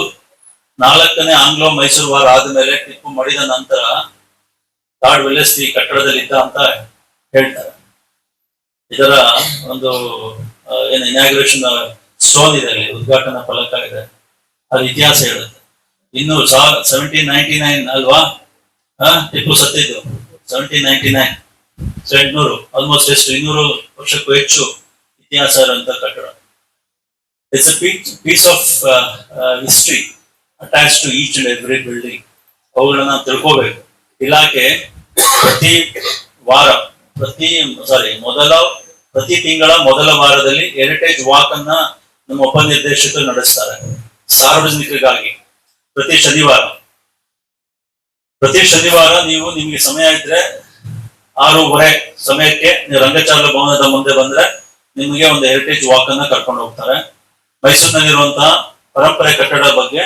Speaker 4: 4ನೇ ಆಂಗ್ಲೋ ಮೈಸೂರು ವಾರ ಆದ್ಮೇಲೆ ಟಿಪ್ಪು ಮಡಿದ ನಂತರ ಲಾರ್ಡ್ ವೆಲ್ಲೆಸ್ಲಿ ಕಟ್ಟಡದಲ್ಲಿ ಇದ್ದ ಅಂತ ಹೇಳ್ತಾರೆ. ಇದರ ಒಂದು ಏನು ಇನಾಗ್ರೇಷನ್ ಸ್ಟೋನ್ ಇದೆ, ಅಲ್ಲಿ ಉದ್ಘಾಟನಾ ಫಲಕ ಇದೆ, ಅದು ಇತಿಹಾಸ ಹೇಳುತ್ತೆ. ಇನ್ನು 1799 ಅಲ್ವಾ ಟಿಪ್ಪು ಸತ್ತಿದ್ದು 1799. 800 ಆಲ್ಮೋಸ್ಟ್ ಎಷ್ಟು 200 ವರ್ಷಕ್ಕೂ ಹೆಚ್ಚು ಇತಿಹಾಸ ಇರುವಂತ ಕಟ್ಟಡ. It's a piece of history attach to each and every building. ಅವುಗಳನ್ನ ತಿಳ್ಕೋಬೇಕು. ಇಲಾಖೆ ಪ್ರತಿ ತಿಂಗಳ ಮೊದಲ ವಾರದಲ್ಲಿ ಹೆರಿಟೇಜ್ ವಾಕ್ ಅನ್ನ ನಮ್ಮ ಉಪನಿರ್ದೇಶಕರು ನಡೆಸ್ತಾರೆ ಸಾರ್ವಜನಿಕರಿಗಾಗಿ. ಪ್ರತಿ ಶನಿವಾರ ನೀವು ನಿಮ್ಗೆ ಸಮಯ ಇದ್ರೆ 6:30 ಸಮಯಕ್ಕೆ ನೀವು ರಂಗಚಾಲ ಭವನದ ಮುಂದೆ ಬಂದ್ರೆ ನಿಮಗೆ ಒಂದು ಹೆರಿಟೇಜ್ ವಾಕ್ ಅನ್ನ ಕರ್ಕೊಂಡು ಹೋಗ್ತಾರೆ. ಮೈಸೂರಿನಲ್ಲಿರುವಂತಹ ಪರಂಪರೆ ಕಟ್ಟಡದ ಬಗ್ಗೆ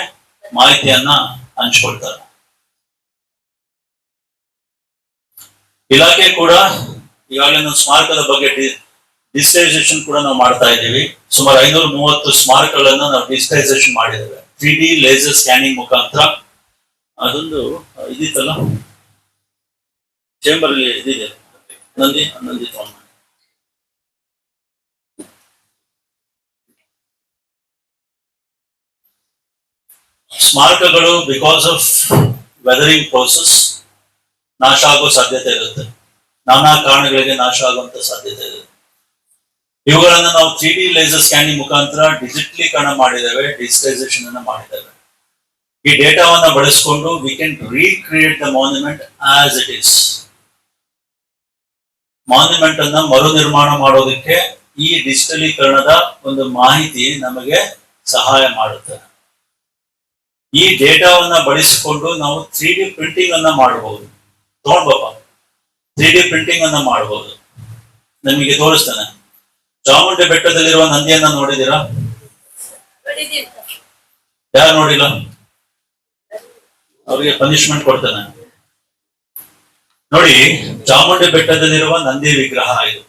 Speaker 4: ಮಾಹಿತಿಯನ್ನ ಹಂಚ್ಕೊಳ್ತಾರೆ. ಇಲಾಖೆ ಕೂಡ ಈಗಾಗಲೇ ನಮ್ಮ ಸ್ಮಾರಕದ ಬಗ್ಗೆ ಡಿಜಿಟೈಸೇಷನ್ ಕೂಡ ನಾವು ಮಾಡ್ತಾ ಇದ್ದೀವಿ. ಸುಮಾರು 530 ಸ್ಮಾರಕಗಳನ್ನ ನಾವು ಡಿಜಿಟೈಸೇಷನ್ ಮಾಡಿದ್ದೇವೆ 3D ಲೇಸರ್ ಸ್ಕ್ಯಾನಿಂಗ್ ಮುಖಾಂತರ. ಅದೊಂದು ಇದಿತ್ತಲ್ಲ ಚೇಂಬರ್ ಅಲ್ಲಿ ಇದಿದೆ, ನಂದಿ ತಗೊಂಡು ಸ್ಮಾರಕಗಳು ಬಿಕಾಸ್ ಆಫ್ ವೆದರಿಂಗ್ ಪ್ರೋಸೆಸ್ ನಾಶ ಆಗೋ ಸಾಧ್ಯತೆ ಇರುತ್ತೆ. ನಾನಾ ಕಾರಣಗಳಿಗೆ ನಾಶ ಆಗುವಂತ ಸಾಧ್ಯತೆ ಇದೆ. ಇವುಗಳನ್ನ ನಾವು 3D ಲೇಸರ್ ಸ್ಕ್ಯಾನಿಂಗ್ ಮುಖಾಂತರ ಡಿಜಿಟಲೀಕರಣ ಮಾಡಿದ್ದೇವೆ, ಡಿಜಿಟೈಸೇಷನ್ ಅನ್ನ ಮಾಡಿದ್ದೇವೆ. ಈ ಡೇಟಾವನ್ನ ಬಳಸಿಕೊಂಡು we can recreate the monument as it is. Monument ಅನ್ನ ಮರು ನಿರ್ಮಾಣ ಮಾಡೋದಕ್ಕೆ ಈ ಡಿಜಿಟಲೀಕರಣದ ಒಂದು ಮಾಹಿತಿ ನಮಗೆ ಸಹಾಯ ಮಾಡುತ್ತೆ. ಈ ಡೇಟಾವನ್ನ ಬಳಸಿಕೊಂಡು ನಾವು 3D ಪ್ರಿಂಟಿಂಗ್ ಅನ್ನ ಮಾಡಬಹುದು. ತಗೊಂಡ್ಬಪ್ಪ 3D ಪ್ರಿಂಟಿಂಗ್ ಅನ್ನ ಮಾಡಬಹುದು. ನಿಮಗೆ ತೋರಿಸ್ತೇನೆ. ಚಾಮುಂಡಿ ಬೆಟ್ಟದಲ್ಲಿರುವ ನಂದಿಯನ್ನ ನೋಡಿದೀರಾ? ಯಾರು ನೋಡಿಲ್ಲ? ಅವರಿಗೆ ಪನಿಷ್ಮೆಂಟ್ ಕೊಡ್ತೇನೆ. ನೋಡಿ, ಚಾಮುಂಡಿ ಬೆಟ್ಟದಲ್ಲಿರುವ ನಂದಿ ವಿಗ್ರಹ ಇದು.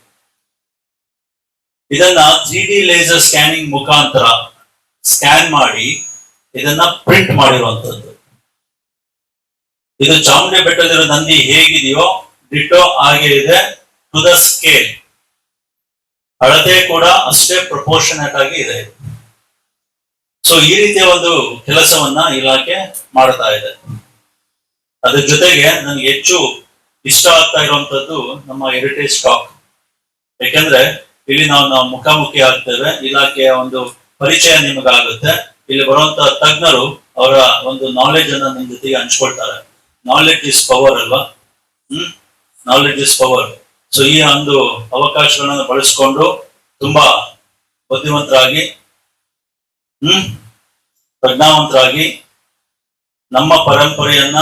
Speaker 4: ಇದನ್ನ 3D ಲೇಸರ್ ಸ್ಕ್ಯಾನಿಂಗ್ ಮುಖಾಂತರ ಸ್ಕ್ಯಾನ್ ಮಾಡಿ ಇದನ್ನ ಪ್ರಿಂಟ್ ಮಾಡಿರುವಂತದ್ದು. ಇದು ಚಾಮುಂಡಿ ಬೆಟ್ಟದಲ್ಲಿರೋ ನಂದಿ ಹೇಗಿದೆಯೋ ಡಿಟೋ ಹಾಗೆ ಇದೆ, ಟು ದ ಸ್ಕೇಲ್. ಅಳತೆ ಕೂಡ ಅಷ್ಟೇ ಪ್ರಪೋರ್ಷನೇಟ್ ಆಗಿ ಇದೆ. ಸೊ ಈ ರೀತಿಯ ಒಂದು ಕೆಲಸವನ್ನ ಇಲಾಖೆ ಮಾಡ್ತಾ ಇದೆ. ಅದ್ರ ಜೊತೆಗೆ ನನಗೆ ಹೆಚ್ಚು ಇಷ್ಟ ಆಗ್ತಾ ಇರುವಂತದ್ದು ನಮ್ಮ ಹೆರಿಟೇಜ್ ಸ್ಟಾಕ್. ಯಾಕೆಂದ್ರೆ ಇಲ್ಲಿ ನಾವು ಮುಖಾಮುಖಿ ಆಗ್ತೇವೆ, ಇಲಾಖೆಯ ಒಂದು ಪರಿಚಯ ನಿಮಗಾಗುತ್ತೆ. ಇಲ್ಲಿ ಬರುವಂತ ತಜ್ಞರು ಅವರ ಒಂದು ನಾಲೆಡ್ಜ್ ಅನ್ನ ನಿಮ್ ಜೊತೆಗೆ ಹಂಚ್ಕೊಳ್ತಾರೆ. ನಾಲೆಡ್ಜ್ ಇಸ್ ಪವರ್ ಅಲ್ವಾ? Knowledge is power. ಸೊ ಈ ಒಂದು ಅವಕಾಶಗಳನ್ನ ಬಳಸಿಕೊಂಡು ತುಂಬಾ ಬುದ್ಧಿವಂತರಾಗಿ ಪ್ರಜ್ಞಾವಂತರಾಗಿ ನಮ್ಮ ಪರಂಪರೆಯನ್ನ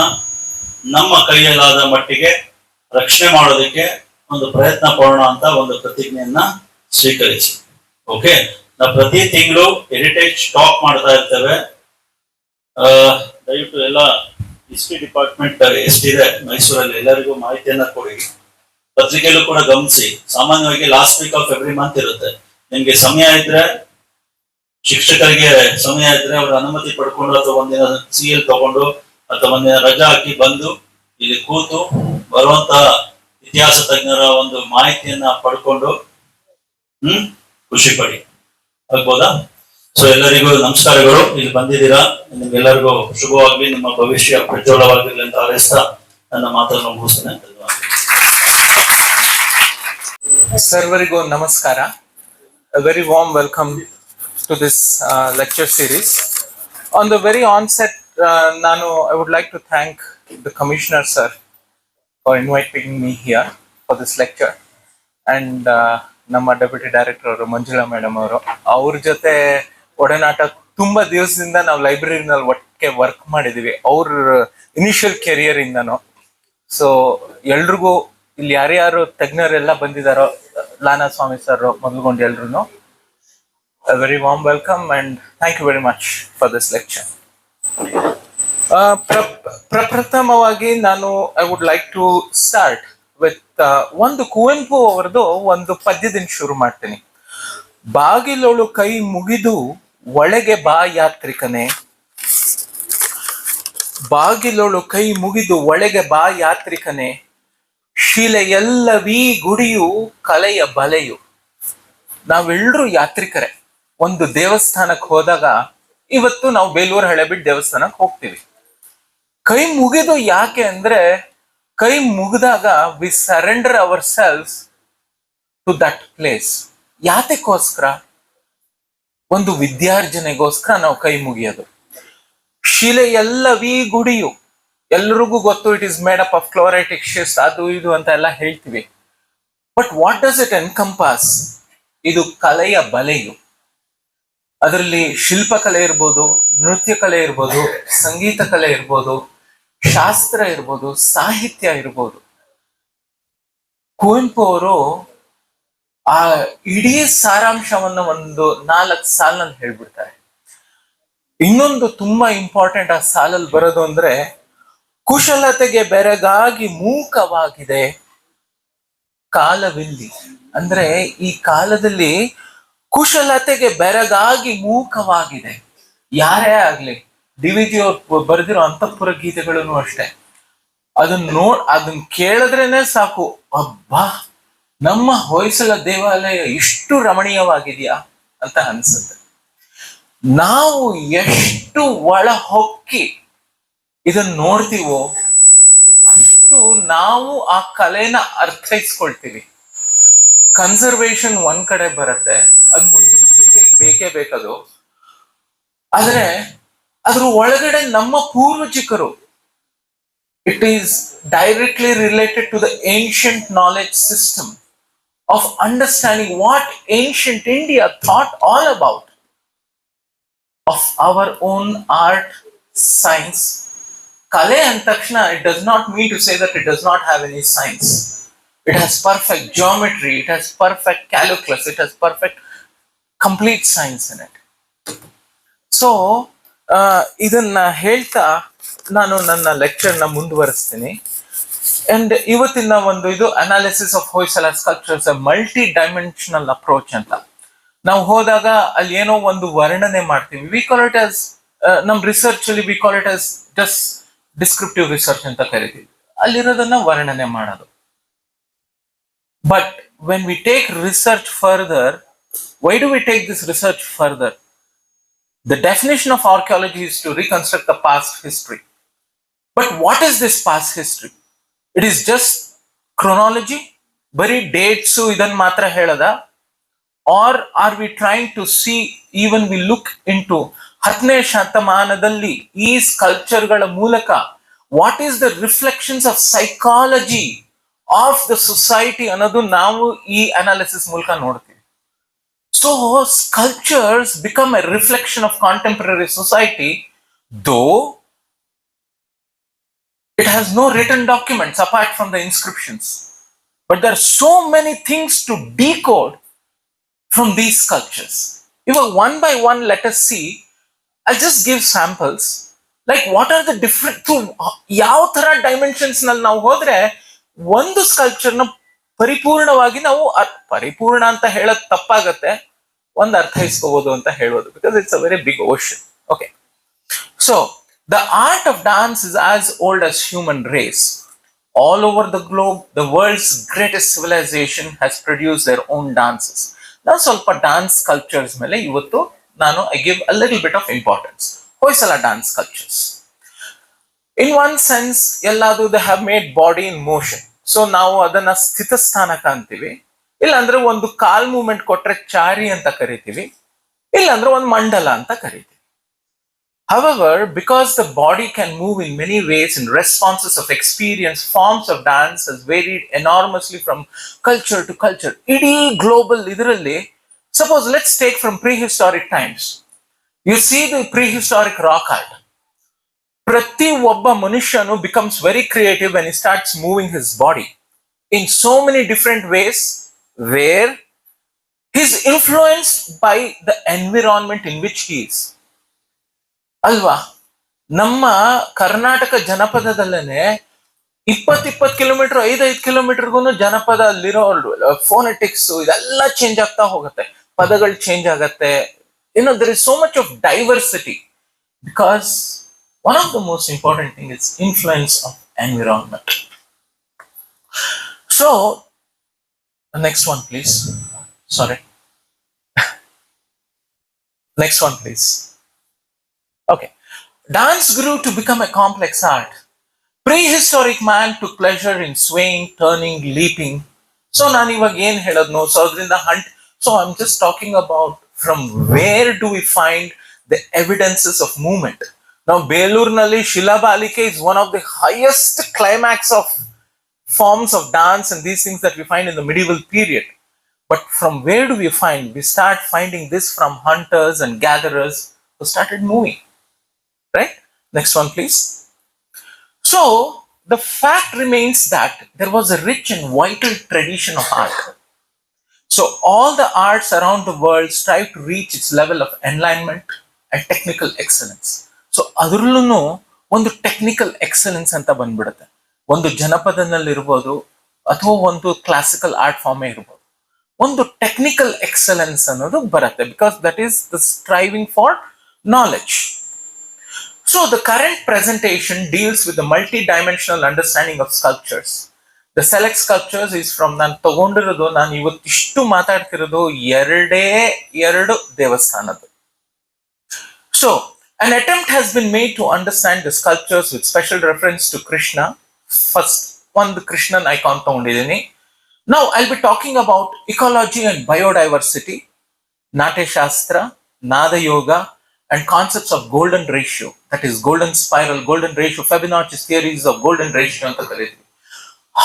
Speaker 4: ನಮ್ಮ ಕೈಯಲ್ಲಾದ ಮಟ್ಟಿಗೆ ರಕ್ಷಣೆ ಮಾಡೋದಕ್ಕೆ ಒಂದು ಪ್ರಯತ್ನ ಪಡೋಣ ಅಂತ ಒಂದು ಪ್ರತಿಜ್ಞೆಯನ್ನ ಸ್ವೀಕರಿಸಿ. ಓಕೆ, ನಾವು ಪ್ರತಿ ತಿಂಗಳು ಹೆರಿಟೇಜ್ ಸ್ಟಾಕ್ ಮಾಡ್ತಾ ಇರ್ತೇವೆ. ದಯವಿಟ್ಟು ಎಲ್ಲ ಹಿಸ್ಟ್ರಿ ಡಿಪಾರ್ಟ್ಮೆಂಟ್ ಎಷ್ಟಿದೆ ಮೈಸೂರಲ್ಲಿ ಎಲ್ಲರಿಗೂ ಮಾಹಿತಿಯನ್ನ ಕೊಡಿ. ಪತ್ರಿಕೆಯಲ್ಲೂ ಕೂಡ ಗಮನಿಸಿ. ಸಾಮಾನ್ಯವಾಗಿ last week of every month ಇರುತ್ತೆ. ನಿಮ್ಗೆ ಸಮಯ ಇದ್ರೆ, ಶಿಕ್ಷಕರಿಗೆ ಸಮಯ ಇದ್ರೆ ಅವರ ಅನುಮತಿ ಪಡ್ಕೊಂಡು ಅಥವಾ ಒಂದಿನ CL ತಗೊಂಡು ಅಥವಾ ಒಂದಿನ ರಜಾ ಹಾಕಿ ಬಂದು ಇಲ್ಲಿ ಕೂತು ಬರುವಂತಹ ಇತಿಹಾಸ ತಜ್ಞರ ಒಂದು ಮಾಹಿತಿಯನ್ನ ಪಡ್ಕೊಂಡು ಖುಷಿ ಪಡಿ. ಆಗ್ಬೋದಾ? ಸೊ ಎಲ್ಲರಿಗೂ ನಮಸ್ಕಾರಗಳು. ಇಲ್ಲಿ ಬಂದಿದ್ದೀರಾ, ನಿಮ್ಗೆಲ್ಲರಿಗೂ ಶುಭವಾಗ್ಲಿ, ನಿಮ್ಮ ಭವಿಷ್ಯ ಪ್ರಜ್ವಲವಾಗಿರ್ಲಿ ಅಂತ ಹಾರೈಸ್ತಾ ನನ್ನ ಮಾತನ್ನು ಮುಗಿಸ್ತೇನೆ.
Speaker 1: ಸರ್ವರಿಗೂ ನಮಸ್ಕಾರ. A very warm welcome to this lecture series. On the very onset, I would like to thank the Commissioner sir for inviting me here for this lecture, and ನಮ್ಮ ಡೆಪ್ಯೂಟಿ ಡೈರೆಕ್ಟರ್ ಮಂಜುಳಾ ಮೇಡಮ್ ಅವ್ರ ಜೊತೆ ಒಡನಾಟ ತುಂಬಾ ದಿವಸದಿಂದ ನಾವು ಲೈಬ್ರರಿನಲ್ಲಿ ಒಟ್ಟಿಗೆ work ಮಾಡಿದೀವಿ, ಅವ್ರ ಇನಿಷಿಯಲ್ ಕೆರಿಯರ್ ಇಂದನು. ಸೊ ಎಲ್ರಿಗೂ ಇಲ್ಲಿ ಯಾರ್ಯಾರು ತಜ್ಞರೆಲ್ಲ ಬಂದಿದಾರೋ, ಲಾನಾ ಸ್ವಾಮಿ ಸರ್ ಮೊದಲುಗೊಂಡು ಎಲ್ರು very warm welcome and thank you very much for this lecture. ಪ್ರಪ್ರಥಮವಾಗಿ I would like to start with ಒಂದು ಕುವೆಂಪು ಅವರದು ಒಂದು ಪದ್ಯದಿಂದ ಶುರು ಮಾಡ್ತೀನಿ. ಬಾಗಿಲೊಳು ಕೈ ಮುಗಿದು ಒಳಗೆ ಬಾ ಯಾತ್ರಿಕನೇ, ಬಾಗಿಲೊಳು ಕೈ ಮುಗಿದು ಒಳಗೆ ಬಾ ಯಾತ್ರಿಕನೇ, ಶಿಲೆಯೆಲ್ಲವೀ ಗುಡಿಯು ಕಲೆಯ ಬಲೆಯು. ನಾವೆಲ್ಲರೂ ಯಾತ್ರಿಕರೇ. ಒಂದು ದೇವಸ್ಥಾನಕ್ಕೆ ಹೋದಾಗ, ಇವತ್ತು ನಾವು ಬೇಲೂರು ಹಳೆಬೀಡು ದೇವಸ್ಥಾನಕ್ಕೆ ಹೋಗ್ತೀವಿ. ಕೈ ಮುಗಿದು ಯಾಕೆ ಅಂದ್ರೆ, ಕೈ ಮುಗಿದಾಗ we surrender ourselves to that place. ಯಾತಕ್ಕೋಸ್ಕರ? ಒಂದು ವಿದ್ಯಾರ್ಜನೆಗೋಸ್ಕರ ನಾವು ಕೈ ಮುಗಿಯೋದು. ಶಿಲೆ ಎಲ್ಲವೀ ಗುಡಿಯು, ಎಲ್ರಿಗೂ ಗೊತ್ತು, it is made up of chloritic schist, ಅದು ಇದು ಅಂತ ಎಲ್ಲ ಹೇಳ್ತೀವಿ. But what does it encompass? ಇದು ಕಲೆಯ ಬಲೆಯು. ಅದರಲ್ಲಿ ಶಿಲ್ಪಕಲೆ ಇರ್ಬೋದು, ನೃತ್ಯ ಕಲೆ ಇರ್ಬೋದು, ಸಂಗೀತ ಕಲೆ ಇರ್ಬೋದು, ಶಾಸ್ತ್ರ ಇರ್ಬೋದು, ಸಾಹಿತ್ಯ ಇರ್ಬೋದು. ಕುವೆಂಪು ಅವರು ಆ ಇಡೀ ಸಾರಾಂಶವನ್ನ ಒಂದು 4 ಸಾಲಲ್ಲಿ ಹೇಳ್ಬಿಡ್ತಾರೆ. ಇನ್ನೊಂದು ತುಂಬಾ ಇಂಪಾರ್ಟೆಂಟ್ ಆ ಸಾಲಲ್ಲಿ ಬರೋದು ಅಂದ್ರೆ, ಕುಶಲತೆಗೆ ಬೆರಗಾಗಿ ಮೂಕವಾಗಿದೆ ಕಾಲವಿಲ್ಲಿ. ಅಂದ್ರೆ ಈ ಕಾಲದಲ್ಲಿ ಕುಶಲತೆಗೆ ಬೆರಗಾಗಿ ಮೂಕವಾಗಿದೆ. ಯಾರೇ ಆಗ್ಲಿ, ಡಿ.ವಿ.ಜಿ ಅವ್ರು ಬರೆದಿರೋ ಅಂತಃಪುರ ಗೀತೆಗಳನ್ನು ಅಷ್ಟೇ, ಅದನ್ನ ಕೇಳಿದ್ರೇನೆ ಸಾಕು, ಅಬ್ಬಾ ನಮ್ಮ ಹೊಯ್ಸಳ ದೇವಾಲಯ ಇಷ್ಟು ರಮಣೀಯವಾಗಿದೆಯಾ ಅಂತ ಅನ್ಸುತ್ತೆ. ನಾವು ಎಷ್ಟು ಒಳ ಹೊಕ್ಕಿ ಇದನ್ನ ನೋಡ್ತೀವೋ ಅಷ್ಟು ನಾವು ಆ ಕಲೆನ ಅರ್ಥೈಸ್ಕೊಳ್ತೀವಿ. ಕನ್ಸರ್ವೇಷನ್ ಒಂದ್ ಕಡೆ ಬರುತ್ತೆ, ಅದ್ ಮುಂದಿನ ಪೀಳಿಗೆಗೆ ಬೇಕೇ ಬೇಕದು. ಆದ್ರೆ ಅದ್ರ ಒಳಗಡೆ ನಮ್ಮ ಪೂರ್ವಜಿಕರು, it is directly related to the ancient knowledge system of understanding what ancient India thought all about, of our own art, science. Kale and takshana, it does not mean to say that it does not have any science. It has perfect geometry, it has perfect calculus, it has perfect complete science in it. So ಇದನ್ನ ಹೇಳ್ತಾ ನಾನು ನನ್ನ ಲೆಕ್ಚರ್ನ ಮುಂದುವರಿಸ್ತೀನಿ. And ಇವತ್ತಿನ ಒಂದು ಇದು analysis of Hoysala sculptures, multi dimensional approach ಅಂತ. ನಾವು ಹೋದಾಗ ಅಲ್ಲಿ ಏನೋ ಒಂದು ವರ್ಣನೆ ಮಾಡ್ತೀವಿ. ವಿ ಕಾಲ್ ಇಟ್ ಆಸ್, ನಮ್ ರಿಸರ್ಚ್ ಅಲ್ಲಿ we call it as just descriptive research ಅಂತ ಕರಿತೀವಿ. ಅಲ್ಲಿರೋದನ್ನ ವರ್ಣನೆ ಮಾಡೋದು. But when we take research further, why do we take this research further? The definition of archaeology is to reconstruct the past history. But what is this past history? It is just chronology, bari dates idan matra helada, or are we trying to see, even we look into 10ನೇ ಶತಮಾನದಲ್ಲಿ ಈ sculpture ಗಳ ಮೂಲಕ what is the reflections of psychology of the society ಅನ್ನೋದು ನಾವು ಈ analysis ಮೂಲಕ ನೋಡ್ತೀವಿ. So sculptures become a reflection of contemporary society, though it has no written documents apart from the inscriptions. But there are so many things to decode from these sculptures. Even one by one, let us see. I'll just give samples. Like what are the different, through ಯಾವ ತರ dimensions ನಲ್ಲಿ ನಾವು ಹೋದ್ರೆ ಒಂದು sculpture ನ ಪರಿಪೂರ್ಣವಾಗಿ ನಾವು, ಪರಿಪೂರ್ಣ ಅಂತ ಹೇಳೋದು ತಪ್ಪಾಗತ್ತೆ, ಒಂದು ಅರ್ಥೈಸ್ಕೋಬಹುದು ಅಂತ ಹೇಳೋದು, because it's a very big ocean. Okay, so the art of dance is as old as human race. All over the globe, the world's greatest civilization has produced their own dances. Now ಸ್ವಲ್ಪ dance sculptures ಮೇಲೆ ಇವತ್ತು ನಾನು I give a little bit of importance. Hoysala dance sculptures, in one sense ಎಲ್ಲಾದು they have made body in motion. So ನಾವು ಅದನ್ನ ಸ್ಥಿತಸ್ಥಾನಕ ಅಂತೀವಿ, ಇಲ್ಲಾಂದ್ರೆ ಒಂದು ಕಾಲ್ ಮೂವ್ಮೆಂಟ್ ಕೊಟ್ರೆ ಚಾರಿ ಅಂತ ಕರಿತೀವಿ, ಇಲ್ಲಾಂದ್ರೆ ಒಂದು ಮಂಡಲ ಅಂತ ಕರಿತೀವಿ. However, because the body can move in many ways in responses of experience, forms of dance has varied enormously from culture to culture. Idi global idralli, suppose let's take from prehistoric times. You see the prehistoric rock art. Prati obba manushanu becomes very creative when he starts moving his body in so many different ways, where he is influenced by the environment in which he is. ಅಲ್ವಾ? ನಮ್ಮ Karnataka ಜನಪದದಲ್ಲೇನೆ 20 kilometre 5 ಕಿಲೋಮೀಟರ್ಗೂ ಜನಪದ ಅಲ್ಲಿರೋ phonetics ಇದೆಲ್ಲ change ಆಗ್ತಾ ಹೋಗುತ್ತೆ, ಪದಗಳು change ಆಗತ್ತೆ. There is so much of diversity because one of the most important thing is influence of environment. So next one please. Sorry, next one please. Okay. Dance grew to become a complex art. Prehistoric man took pleasure in swaying, turning, leaping. So ನಾನು ಇವಾಗ ಏನ್ ಹೇಳೋದ್ನು, so ಅದರಿಂದ hunt. So I'm just talking about from where do we find the evidences of movement. Now Belurನಲ್ಲಿ Shilabalike is one of the highest climax of forms of dance and these things that we find in the medieval period. But from where do we find? We start finding this from hunters and gatherers who started moving. Right? Next one, please. So, the fact remains that there was a rich and vital tradition of art. So, all the arts around the world strive to reach its level of enlightenment and technical excellence. So, ಅದರಲ್ಲೂ ಒಂದು technical excellence ಅಂತ ಬಂದ್ಬಿಡುತ್ತೆ. ಒಂದು ಜನಪದನಲ್ಲಿ ಇರ್ಬೋದು ಅಥವಾ ಒಂದು classical art ಫಾರ್ಮೇ ಇರ್ಬೋದು, ಒಂದು ಟೆಕ್ನಿಕಲ್ ಎಕ್ಸಲೆನ್ಸ್ ಅನ್ನೋದು ಬರುತ್ತೆ because that is the striving for knowledge. So the current presentation deals with the multidimensional understanding of sculptures. The select sculptures is from, ನಾನು ತಗೊಂಡಿರೋದು, ನಾನು ಇವತ್ತಿಷ್ಟು ಮಾತಾಡ್ತಿರೋದು ಎರಡು ದೇವಸ್ಥಾನದ್ದು. So an attempt has been made to understand the sculptures with special reference to Krishna. First, ಒಂದು Krishnan icon ತಗೊಂಡಿದ್ದೀನಿ. Now I'll be talking about ecology and biodiversity, Natyashastra, Nada Yoga, and concepts of golden ratio, that is golden spiral, golden ratio, Fibonacci's theories of golden ratio anta karithವಿ.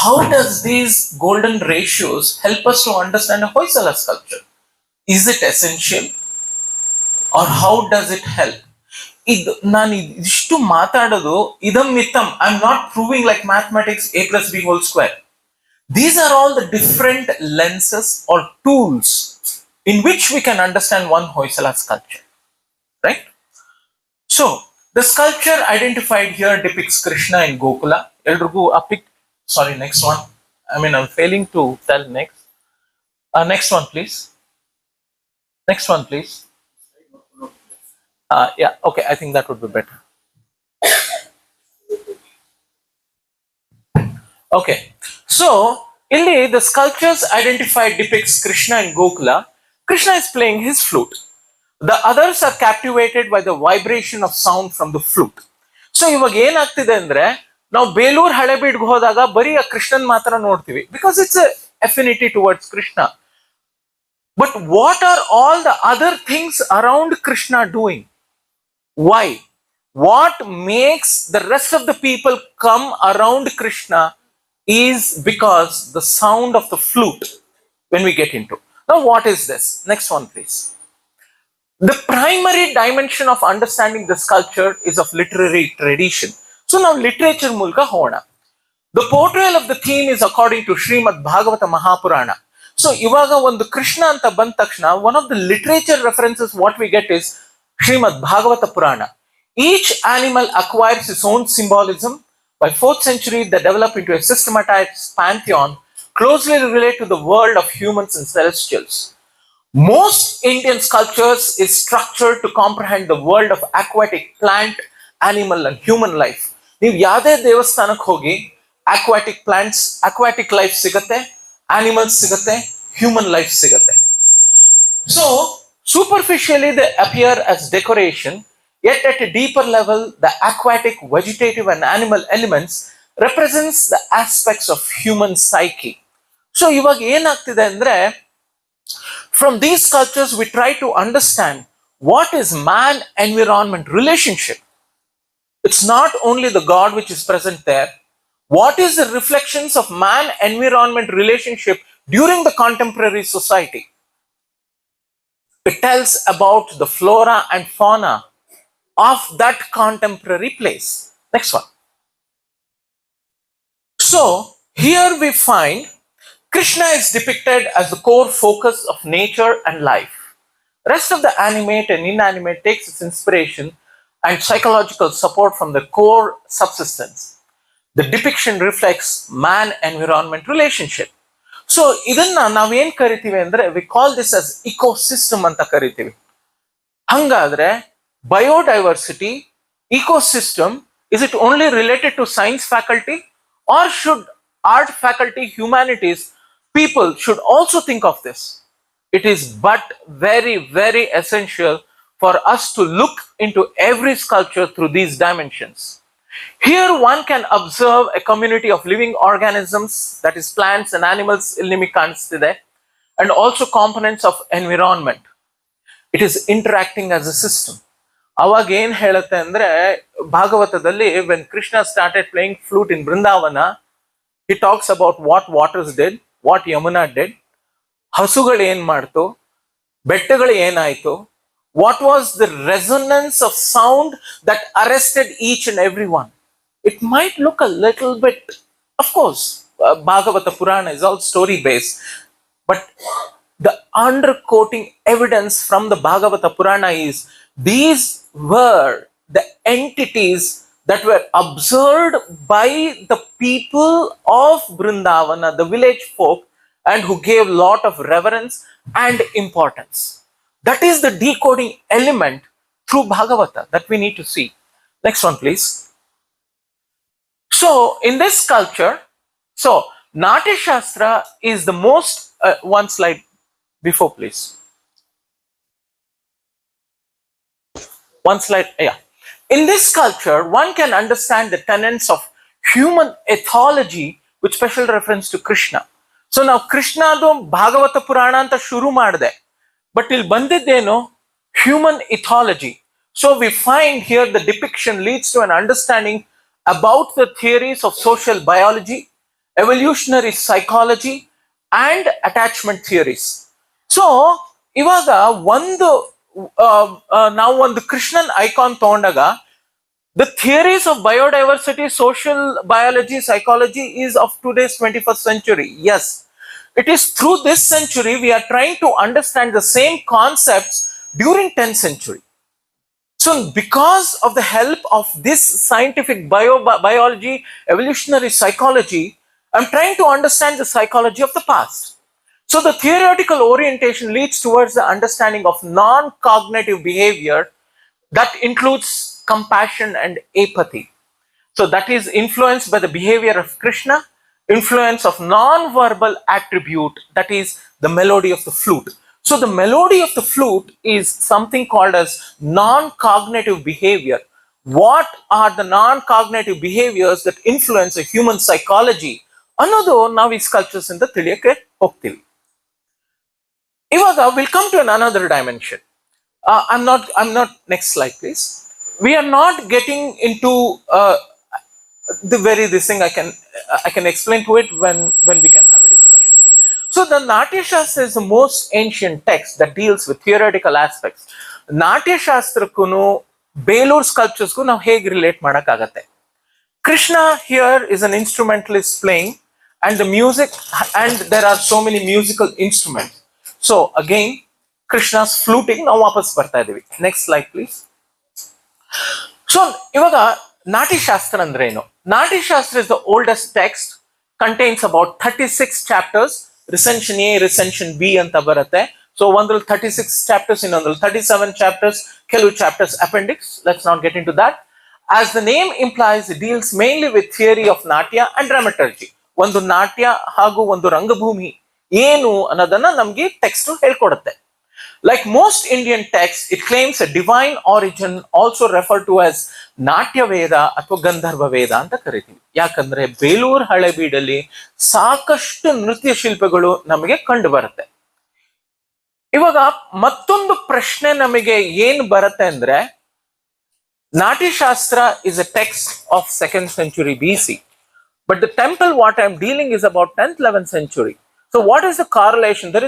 Speaker 1: How does these golden ratios help us to understand a Hoysala sculpture? Is it essential or how does it help? ನಾನು ಇಷ್ಟು ಮಾತಾಡೋದು ಇದಂ ಮಿತ್ತಂ, I am not proving like mathematics a+b². These are all the different lenses or tools in which we can understand one Hoysala sculpture, right? So, the sculpture identified here depicts Krishna in Gokula. Eldrigu a pic. Sorry, next one. I mean, I'm failing to tell next. Next one, please. Next one, please. Yeah, okay, I think that would be better. Okay, so illi the sculptures identified depicts Krishna in Gokula. Krishna is playing his flute. The others are captivated by the vibration of sound from the flute. So ಇವಾಗ ಏನಾಗ್ತಿದೆ ಅಂದ್ರೆ, ನಾವು ಬೇಲೂರು ಹಳೆಬೀಡ್ಗೆ ಹೋದಾಗ ಬರೀ ಆ ಕೃಷ್ಣನ್ ಮಾತ್ರ ನೋಡ್ತೀವಿ because it's affinity towards Krishna. But what are all the other things around Krishna doing? Why? What makes the rest of the people come around Krishna is because the sound of the flute when we get into. Now what is this? Next one please. The primary dimension of understanding the sculpture is of literary tradition. So now literature mulka hona. The portrayal of the theme is according to Srimad Bhagavata Mahapurana. So ivaga ಒಂದು ಕೃಷ್ಣ ಅಂತ ಬಂದ ತಕ್ಷಣ one of the literature references what we get is Srimad Bhagavata Purana. Each animal acquires its own symbolism. By 4th century, they develop into a systematized pantheon closely related to the world of humans and celestials. Most Indian sculptures is structured to comprehend the world of aquatic, plant, animal and human life. ನೀವು ಯಾವುದೇ ದೇವಸ್ಥಾನಕ್ಕೆ ಹೋಗಿ aquatic plants, aquatic life ಸಿಗತ್ತೆ, animals ಸಿಗತ್ತೆ, human life ಸಿಗತ್ತೆ. So, superficially they appear as decoration, yet at a deeper level, the aquatic, vegetative and animal elements represents the aspects of human psyche. So, ಇವಾಗ ಏನಾಗ್ತಿದೆ ಅಂದ್ರೆ, from these sculptures we try to understand what is man-environment relationship. It's not only the God which is present there. What is the reflections of man-environment relationship during the contemporary society? It tells about the flora and fauna of that contemporary place. Next one. So here we find Krishna is depicted as the core focus of nature and life. Rest of the animate and inanimate takes its inspiration and psychological support from the core subsistence. The depiction reflects man-environment relationship. So ಇದನ್ನ ನಾವೇನ್ ಕರಿತೀವಿ ಅಂದ್ರೆ we call this as ecosystem ಅಂತ ಕರಿತೀವಿ. ಹಂಗಾದ್ರೆ biodiversity, ecosystem, is it only related to science faculty, or should art faculty, humanities people should also think of this? It is but very, very essential for us to look into every sculpture through these dimensions. Here one can observe a community of living organisms, that is plants and animals, ಇಲ್ಲಿ ನಿಮಗೆ ಕಾಣಿಸ್ತಿದೆ, and also components of environment. It is interacting as a system. ಅವಾಗ ಏನ್ ಹೇಳುತ್ತೆ ಅಂದ್ರೆ ಭಾಗವತದಲ್ಲಿ when Krishna started playing flute in Vrindavana, he talks about what waters did, what Yamuna did, ಹಸುಗಳು ಏನ್ ಮಾಡ್ತು, ಬೆಟ್ಟಗಳು ಏನಾಯ್ತು, what was the resonance of sound that arrested each and every one. It might look a little bit, of course, Bhagavata Purana is all story based, but the undercoating evidence from the Bhagavata Purana is these were the entities that were observed by the people of Vrindavana, the village folk, and who gave lot of reverence and importance. That is the decoding element through Bhagavata that we need to see. Next one, please. So in this sculpture, so Natya Shastra is the most, one slide before, please. One slide, yeah. In this sculpture, one can understand the tenets of human ethology with special reference to Krishna. So now Krishnadu Bhagavata Purana anta shuru ಮಾಡಿದೆ, but ಇಲ್ಲಿ ಬಂದಿದ್ದೇನು human ethology. So we find here the depiction leads to an understanding about the theories of social biology, evolutionary psychology, and attachment theories. So ಇವಾಗ ಒಂದು ನಾವು ಒಂದು Krishnan icon ತಗೊಂಡಾಗ the theories of biodiversity, social biology, psychology is of today's 21st century. Yes, it is through this century we are trying to understand the same concepts during 10th century. So because of the help of this scientific biology, evolutionary psychology, I'm trying to understand the psychology of the past. So the theoretical orientation leads towards the understanding of non-cognitive behavior that includes compassion and apathy. So that is influenced by the behavior of Krishna, influence of non-verbal attribute, that is the melody of the flute. So the melody of the flute is something called as non-cognitive behavior. What are the non-cognitive behaviors that influence a human psychology? ಅನ್ನೋದು ನಾವು ಈ sculptures ಇಂದ ತಿಳಿಯಕ್ಕೆ ಹೋಗ್ತೀವಿ. ಇವಾಗ we'll come to another dimension. I'm not, next slide please. We are not getting into this thing. I can explain to it when we can have a discussion. So the Natya Shastra is the most ancient text that deals with theoretical aspects. Natya Shastrakkunu Belur sculptures ku ನಾವು ಹೇಗೆ relate ಮಾಡಕ್ಕಾಗತ್ತೆ? Krishna here is an instrumentalist playing, and the music, and there are so many musical instruments. So again Krishna's fluting. ನಾವು ವಾಪಸ್ ಬರ್ತಾ ಇದೀವಿ. Next slide please. So ಇವಾಗ ನಾಟ್ಯ ಶಾಸ್ತ್ರ ಅಂದ್ರೆ ಏನು? ನಾಟ್ಯ ಶಾಸ್ತ್ರ is the oldest text, contains about 36 chapters. Recension A, recension B ಅಂತ ಬರುತ್ತೆ. So ಒಂದ್ರಲ್ಲಿ 36 chapters, ಇನ್ನೊಂದ್ರಲ್ಲಿ 37 chapters, ಕೆಲವು chapters appendix. Let's not get into that. As the name implies, it deals mainly with theory of natya and dramaturgy. ಒಂದು ನಾಟ್ಯ ಹಾಗೂ ಒಂದು ರಂಗಭೂಮಿ ಏನು ಅನ್ನೋದನ್ನ ನಮ್ಗೆ text ಹೇಳ್ಕೊಡುತ್ತೆ. Like most Indian texts, it claims a divine origin, also referred to as Natya Veda ಅಥವಾ ಗಂಧರ್ವ ವೇದ ಅಂತ ಕರಿತೀವಿ. ಯಾಕಂದ್ರೆ ಬೇಲೂರು ಹಳೆಬೀಡಲ್ಲಿ ಸಾಕಷ್ಟು ನೃತ್ಯ ಶಿಲ್ಪಗಳು ನಮಗೆ ಕಂಡು ಬರುತ್ತೆ. ಇವಾಗ ಮತ್ತೊಂದು ಪ್ರಶ್ನೆ ನಮಗೆ ಏನ್ ಬರುತ್ತೆ ಅಂದ್ರೆ, Natya Shastra is a text of 2nd century BC, but the temple what I'm dealing is about 10th 11th century. So what is the correlation? There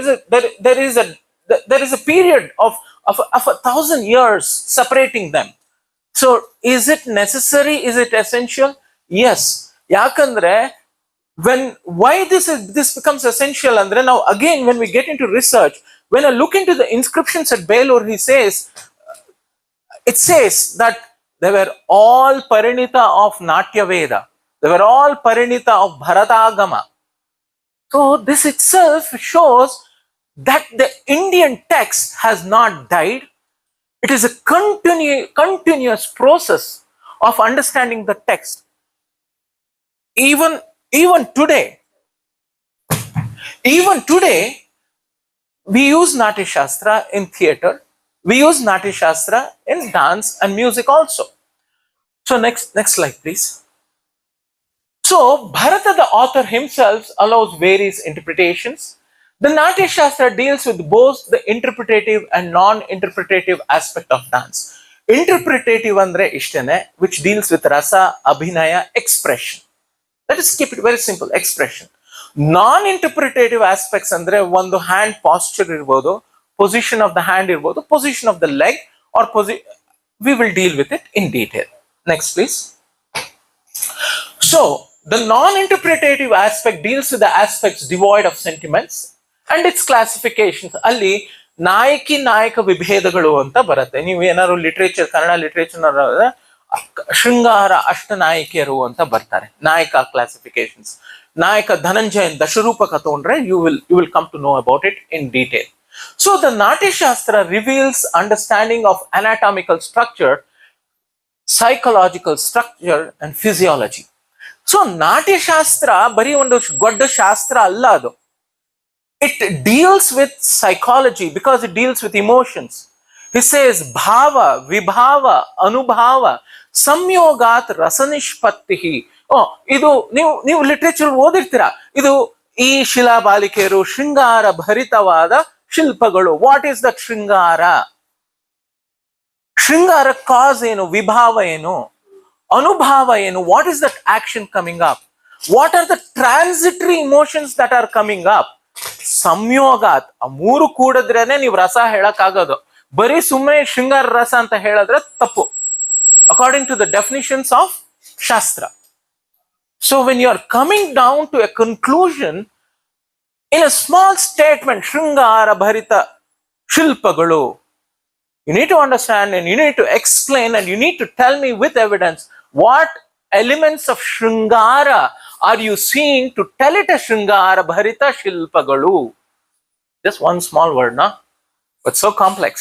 Speaker 1: is a period of 1,000 years separating them. So is it necessary? Is it essential? Yes. Yakandre, why this becomes essential andre, now again when we get into research, when I look into the inscriptions at Belur, it says that they were all parinita of Natya Veda. They were all parinita of Bharatagama. So this itself shows that the Indian text has not died. It is a continuous process of understanding the text. Even today, we use Natya Shastra in theater. We use Natya Shastra in dance and music also. So next slide, please. So Bharata, the author himself, allows various interpretations. The Natya Shastra deals with both the interpretative and non-interpretative aspect of dance. Interpretative andre ishtene, which deals with rasa, abhinaya, expression. Let us keep it very simple, expression. Non-interpretative aspects andre ಒಂದು hand posture irbodu, position of the hand irbodu, position of the leg, or we will deal with it in detail. Next please. So the non-interpretative aspect deals with the aspects devoid of sentiments and its classifications. ಅಲ್ಲಿ ನಾಯಕಿ ನಾಯಕ ವಿಭೇದಗಳು ಅಂತ ಬರುತ್ತೆ. ನೀವು ಏನಾದ್ರು literature, Kannada literature ಶೃಂಗಾರ ಅಷ್ಟನಾಯಕಿಯರು ಅಂತ ಬರ್ತಾರೆ, ನಾಯಕ ಕ್ಲಾಸಿಫಿಕೇಶನ್ಸ್. ನಾಯಕ ಧನಂಜಯನ್ ದಶರೂಪಕ ತಗೊಂಡ್ರೆ you will come to know about it in detail. So the Natya Shastra reveals understanding of anatomical structure, psychological structure and physiology. So Natya Shastra bari ಒಂದು ಗೊಡ್ಡ ಶಾಸ್ತ್ರ ಅಲ್ಲ ಅದು. It deals with psychology because it deals with emotions. He says bhava, vibhava, anubhava, samyogat rasanishpattihi. ಇದು ನೀವು literature ಓದಿರ್ತೀರಾ. ಇದು ಈ ಶಿಲಾಬಾಲಿಕೆಯರು ಶೃಂಗಾರ ಭರಿತವಾದ ಶಿಲ್ಪಗಳು. ವಾಟ್ ಈಸ್ ದಟ್ ಶೃಂಗಾರ? ಶೃಂಗಾರ ಕಾಸ್ ಏನು, ವಿಭಾವ ಏನು, ಅನುಭಾವ ಏನು? What is that action coming up? What are the transitory emotions that are coming up? ಸಂಯೋಗಾತ್, ಆ ಮೂರು ಕೂಡಿದ್ರೇನೆ ನೀವು ರಸ ಹೇಳಕ್ ಆಗೋದು. ಬರೀ ಸುಮ್ಮನೆ ಶೃಂಗಾರ ರಸ ಅಂತ ಹೇಳಿದ್ರೆ ತಪ್ಪು, according to the definitions of shastra. So when you are coming down to a conclusion in a small statement, Shringara Bharita Shilpagalu, you need to understand and you need to explain and you need to tell me with evidence what elements of Shringara are you seeing to tell it a Shringara Bharita Shilpagalu. Just one small word, no? But so complex.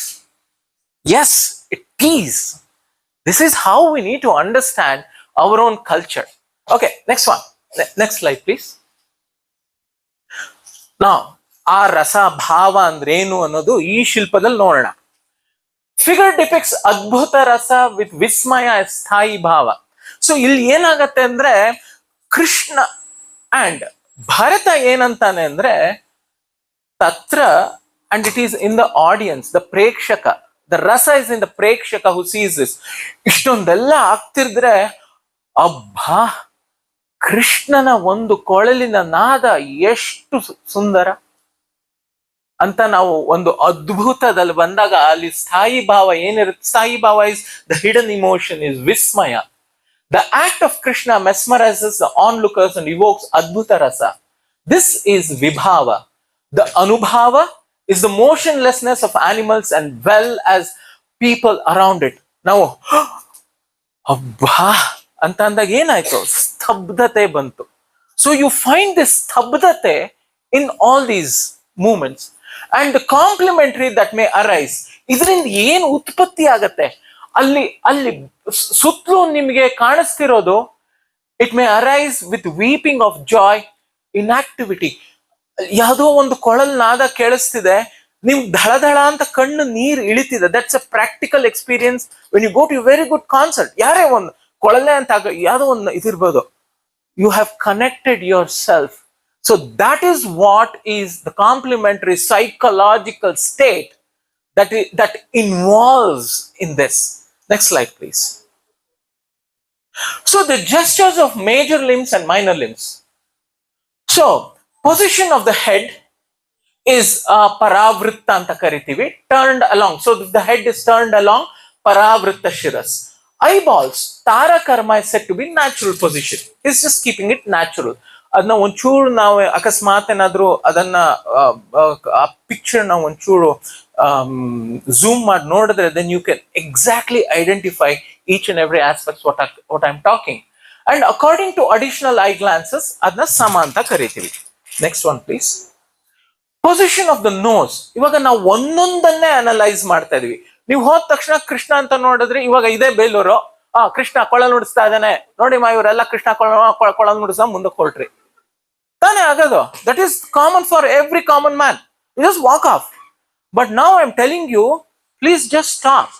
Speaker 1: Yes, it is. This is how we need to understand our own culture. Okay, next one. Next slide, please. Now, ಆ ರಸ ಭಾವ ಅಂದ್ರೆ ಏನು ಅನ್ನೋದು ಈ ಶಿಲ್ಪದಲ್ಲಿ ನೋಡೋಣ. Figure ಡಿಪಿಕ್ಸ್ ಅದ್ಭುತ ರಸ ವಿತ್ ವಿಸ್ಮಯ ಸ್ಥಾಯಿ ಭಾವ. ಸೊ ಇಲ್ಲಿ ಏನಾಗತ್ತೆ ಅಂದ್ರೆ ಕೃಷ್ಣ ಅಂಡ್ ಭರತ ಏನಂತಾನೆ ಅಂದ್ರೆ ತತ್ರ, and it is in the audience, the prekshaka, the rasa is in the prekshaka who seize this. ಇಷ್ಟೊಂದೆಲ್ಲ ಆಗ್ತಿದ್ರೆ ಅಬ್ಬಾ, ಕೃಷ್ಣನ ಒಂದು ಕೊಳಲಿನ ನಾದ ಎಷ್ಟು ಸುಂದರ ಅಂತ ನಾವು ಒಂದು ಅದ್ಭುತದಲ್ಲಿ ಬಂದಾಗ ಅಲ್ಲಿ ಸ್ಥಾಯಿ ಭಾವ ಏನಿರುತ್ತೆ. Sthayi bhava is the hidden emotion, is vismaya. The act of Krishna mesmerizes the onlookers and evokes adbhuta rasa. This is vibhava. The anubhava is the motionlessness of animals and well as people around it. ನಾವು ಅಬ್ಬಾ ಅಂತ ಅಂದಾಗ ಏನಾಯ್ತು, ಸ್ತಬ್ಧತೆ ಬಂತು. So you find this stabdhate in all these moments and complementary that may arise. ಇದರಿಂದ ಏನು ಉತ್ಪತ್ತಿ ಆಗತ್ತೆ ಅಲ್ಲಿ ಸುತ್ತಲೂ ನಿಮಗೆ ಕಾಣಿಸ್ತಿರೋದು, it may arise with weeping of Joy, in activity. ಯಾವುದೋ ಒಂದು ಕೊಳಲ್ ನಾದ ಕೇಳಿಸ್ತಿದೆ, ನಿಮ್ ಧಳ ಅಂತ ಕಣ್ಣು ನೀರು ಇಳಿತಿದೆ. That's a practical experience when you go to very good concert. ಯಾರೇ ಒಂದು ಕೊಳಲೆ ಅಂತ ಯಾವುದೋ ಒಂದು ಇದಿರ್ಬೋದು, you have connected yourself. So that is what is the complementary psychological state that involves in this. Next slide, please. So the gestures of major limbs and minor limbs. So position of the head is paravritta anta karitivi, turned along. So the head is turned along, paravritta shiras. Eyeballs, tarakarma is said to be natural position. It's just keeping it natural. ಅದನ್ನ ಒಂಚೂರು ನಾವು ಅಕಸ್ಮಾತ್ ಏನಾದ್ರು ಅದನ್ನ ಆ picture ನಾವು ಒಂಚೂರು zoom ಮಾಡಿ ನೋಡಿದ್ರೆ then you can exactly identify each and every aspect what I'm talking. And according to additional eye glances ಅದನ್ನ ಸಮ ಅಂತ ಕರಿತೀವಿ. Next one please. Position of the nose. ಇವಾಗ ನಾವು ಒಂದೊಂದನ್ನೇ ಅನಲೈಸ್ ಮಾಡ್ತಾ ಇದೀವಿ. ನೀವು ಹೋದ ತಕ್ಷಣ ಕೃಷ್ಣ ಅಂತ ನೋಡಿದ್ರೆ ಇವಾಗ ಇದೇ ಬೇಲೂರು, ಕೃಷ್ಣ ಕೊಳ ನುಡಿಸ್ತಾ ಇದ್ದಾನೆ ನೋಡಿ ಇವರೆಲ್ಲ ಕೃಷ್ಣ ಕೊಳ ನುಡಿಸ ಮುಂದಕ್ಕೆ ಹೊರಟ್ರಿ ತಾನೇ ಆಗೋದು. That is common for every common man. You just walk off. But now I am telling you, please just stop.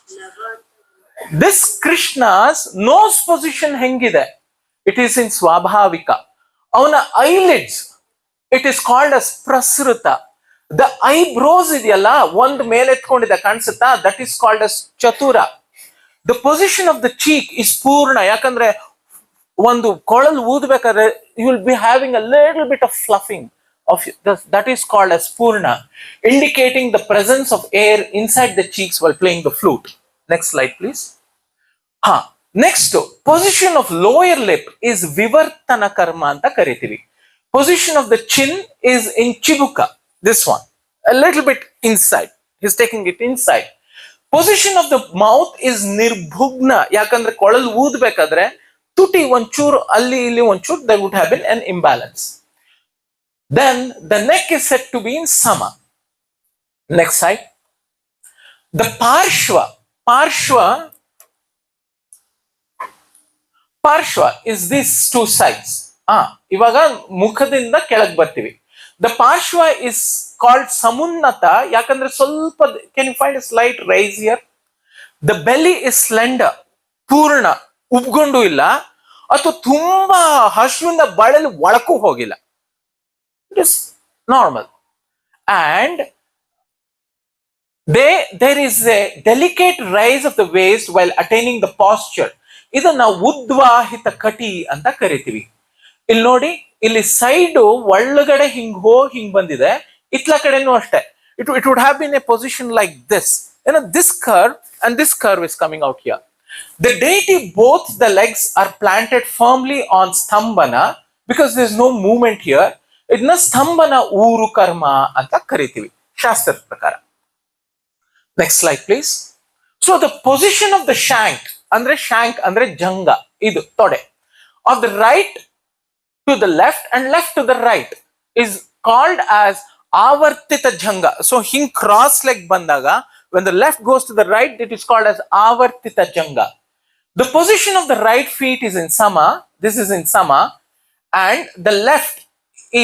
Speaker 1: This Krishna's nose position ಹೆಂಗಿದೆ? It is in swabhavika. ಅವನ eyelids, it is called as prasrita. The eyebrows ಇದೆಯಲ್ಲ, ಒಂದು ಮೇಲೆತ್ಕೊಂಡಿದೆ ಕಾಣಿಸುತ್ತಾ, that is called as chatura. The position of the cheek is purna. ಯಾಕಂದ್ರೆ ಒಂದು ಕೊಳಲು ಊದಬೇಕಾದ್ರೆ you will be having a little bit of ಫ್ಲಫಿಂಗ್ off that is called as purna, indicating the presence of air inside the cheeks while playing the flute. Next slide please. Next position of lower lip is ವಿವರ್ತನ ಕರ್ಮ ಅಂತ ಕರಿತೀವಿ. Position of the chin is in chibuka. This one, a little bit inside. He's taking it inside. Position of the mouth is nirbhugna. ಯಾಕಂದ್ರೆ ಕೊಳಲು ಊದಬೇಕಾದ್ರೆ ತುಟಿ ಒಂಚೂರು ಅಲ್ಲಿ ಇಲ್ಲಿ ಒಂಚೂರು, there would have been an imbalance. Then the neck is said to be in sama. Next side. The parshva. Parshva is these two sides. ಇವಾಗ ಮುಖದಿಂದ ಕೆಳಗೆ ಬರ್ತೀವಿ. ದ ಪಾರ್ಶ್ವ ಇಸ್ ಕಾಲ್ಡ್ ಸಮುನ್ನತ. ಯಾಕಂದ್ರೆ ಸ್ವಲ್ಪ, can you find a slight rise here? The belly is slender, ಪೂರ್ಣ, ಉಬ್ಗೊಂಡು ಇಲ್ಲ, ಅಥವಾ ತುಂಬಾ ಹಸುವಿಂದ ಬಳಲು ಒಳಕ್ಕೂ ಹೋಗಿಲ್ಲ. It is normal. And there is a delicate rise of the waist while attaining the posture. ಇದನ್ನ ಉದ್ವಾಹಿತ ಕಟಿ ಅಂತ ಕರಿತೀವಿ. ಇಲ್ಲಿ ನೋಡಿ, ಇಲ್ಲಿ ಸೈಡ್ ಒಳಗಡೆ ಹಿಂಗ್ ಬಂದಿದೆ, ಇತ್ಲ ಕಡೆನೂ ಅಷ್ಟೇ. It would have been a position like this. This curve and this curve is coming out here. The deity, both the legs are planted firmly on stambana because there is no movement here. ಇದನ್ನ ಸ್ತಂಭನ ಊರು ಕರ್ಮ ಅಂತ ಕರಿತೀವಿ ಶಾಸ್ತ್ರದ ಪ್ರಕಾರ. Next slide please. So the position of the shank ಅಂದ್ರೆ ಜಂಗ, ಇದು ತೊಡೆ, of the right to the left and left to the right is called as avartita janga. So hing cross leg bandaga, when the left goes to the right, it is called as avartita janga. The position of the right feet is in sama. This is in sama, and the left